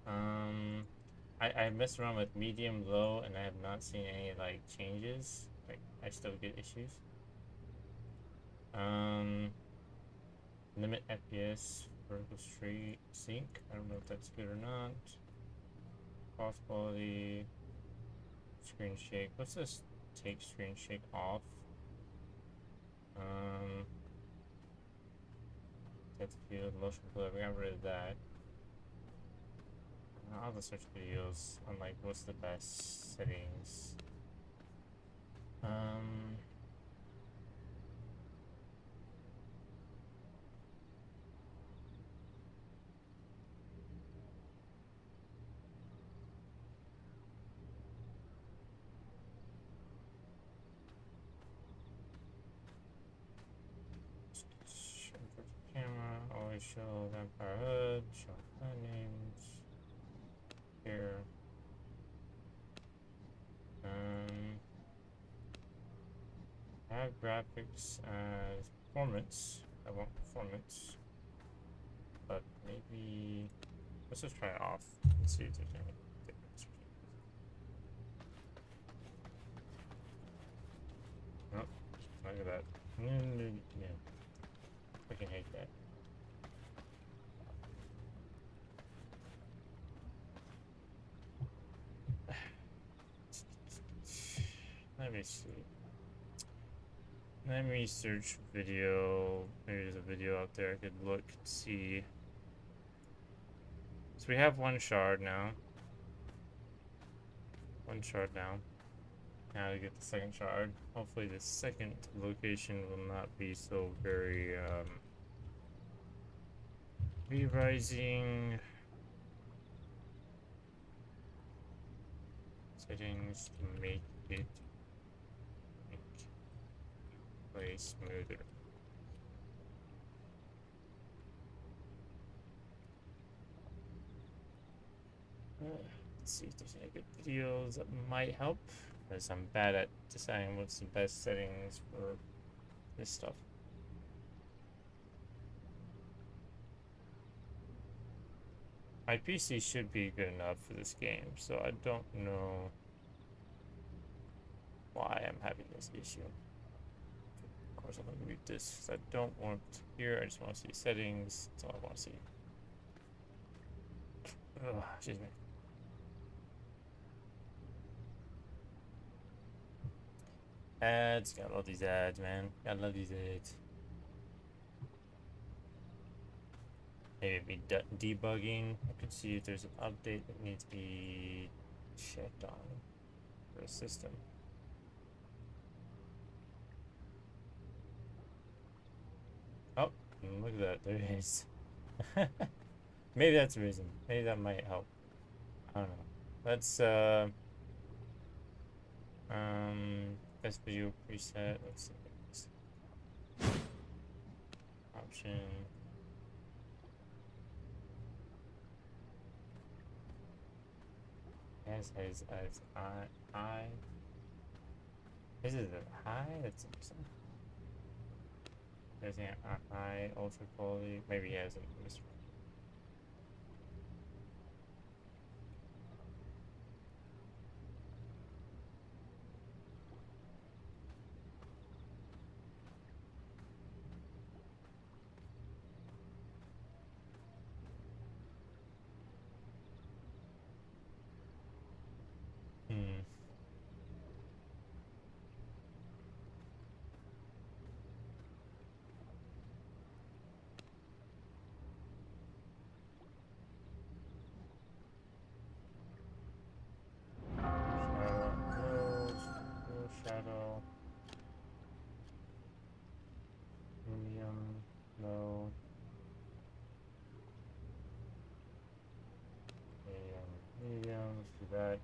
I messed around with medium, low, and I have not seen any like changes. Like I still get issues. Limit FPS vertical straight sync. I don't know if that's good or not. Cost quality. Screen shake. Let's just take screen shake off. Depth of field, motion blur. We got rid of that. I'll just search videos on like what's the best settings. Camera, always show vampire hood, show clan names. Here. Have graphics as performance. I want performance. But maybe let's just try it off and see if there's any difference. Nope. Look at that. Yeah. I can hate that. Let me see. Let me search video. Maybe there's a video out there I could look and see. So we have one shard now. One shard now. Now to get the second shard. Hopefully the second location will not be so very V-Rising. Settings to make it play smoother. Let's see if there's any good videos that might help, because I'm bad at deciding what's the best settings for this stuff. My PC should be good enough for this game, so I don't know why I'm having this issue. Of course, I'm going to mute this because I don't want to hear. I just want to see settings. That's all I want to see. Ugh, excuse me. Ads. Gotta love these ads, man. Gotta love these ads. Maybe debugging. I could see if there's an update that needs to be checked on for a system. Oh, look at that. There it is. Maybe that's the reason. Maybe that might help. I don't know. Let's best video preset. Let's see. Option. As high. Is it a high? That's interesting. There's a high ultra quality. Maybe he hasn't missed. Shadow, medium, low, medium, let's do that.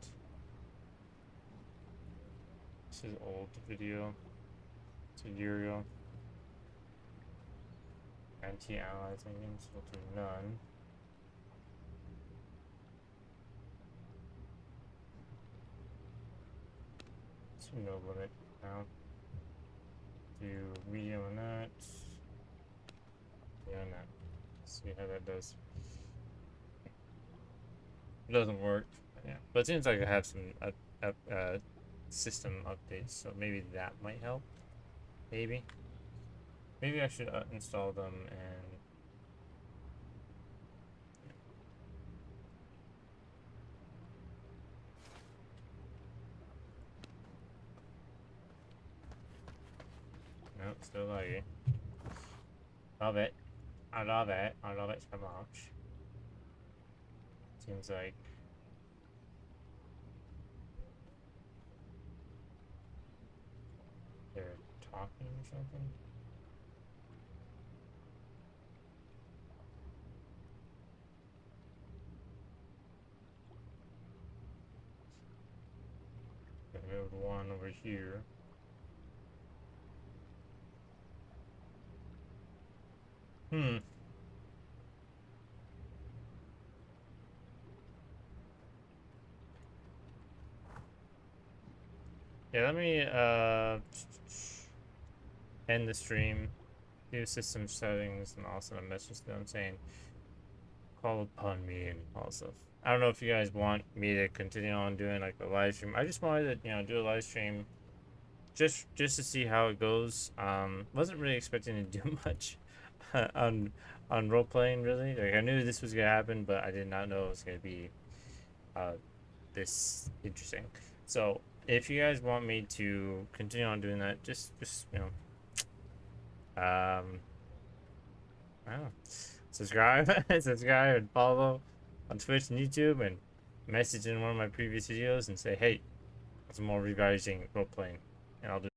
This is old video, it's a year ago. Anti-aliasing, so we'll do none. No limit now. Do medium on that. Yeah, on that. See how that does. It doesn't work. Yeah, but it seems like I have some system updates, so maybe that might help. Maybe I should install them and. No, still laggy. Love it. I love it. I love it so much. Seems like they're talking or something. I moved one over here. Yeah, let me end the stream, do system settings, and also a message to them saying call upon me and all stuff. I don't know if you guys want me to continue on doing like the live stream. I just wanted to, do a live stream just to see how it goes. Wasn't really expecting to do much on role playing really. Like I knew this was gonna happen, but I did not know it was gonna be this interesting. So if you guys want me to continue on doing that, just I don't know, subscribe and follow on Twitch and YouTube, and message in one of my previous videos and say, hey, some more revising role playing, and I'll do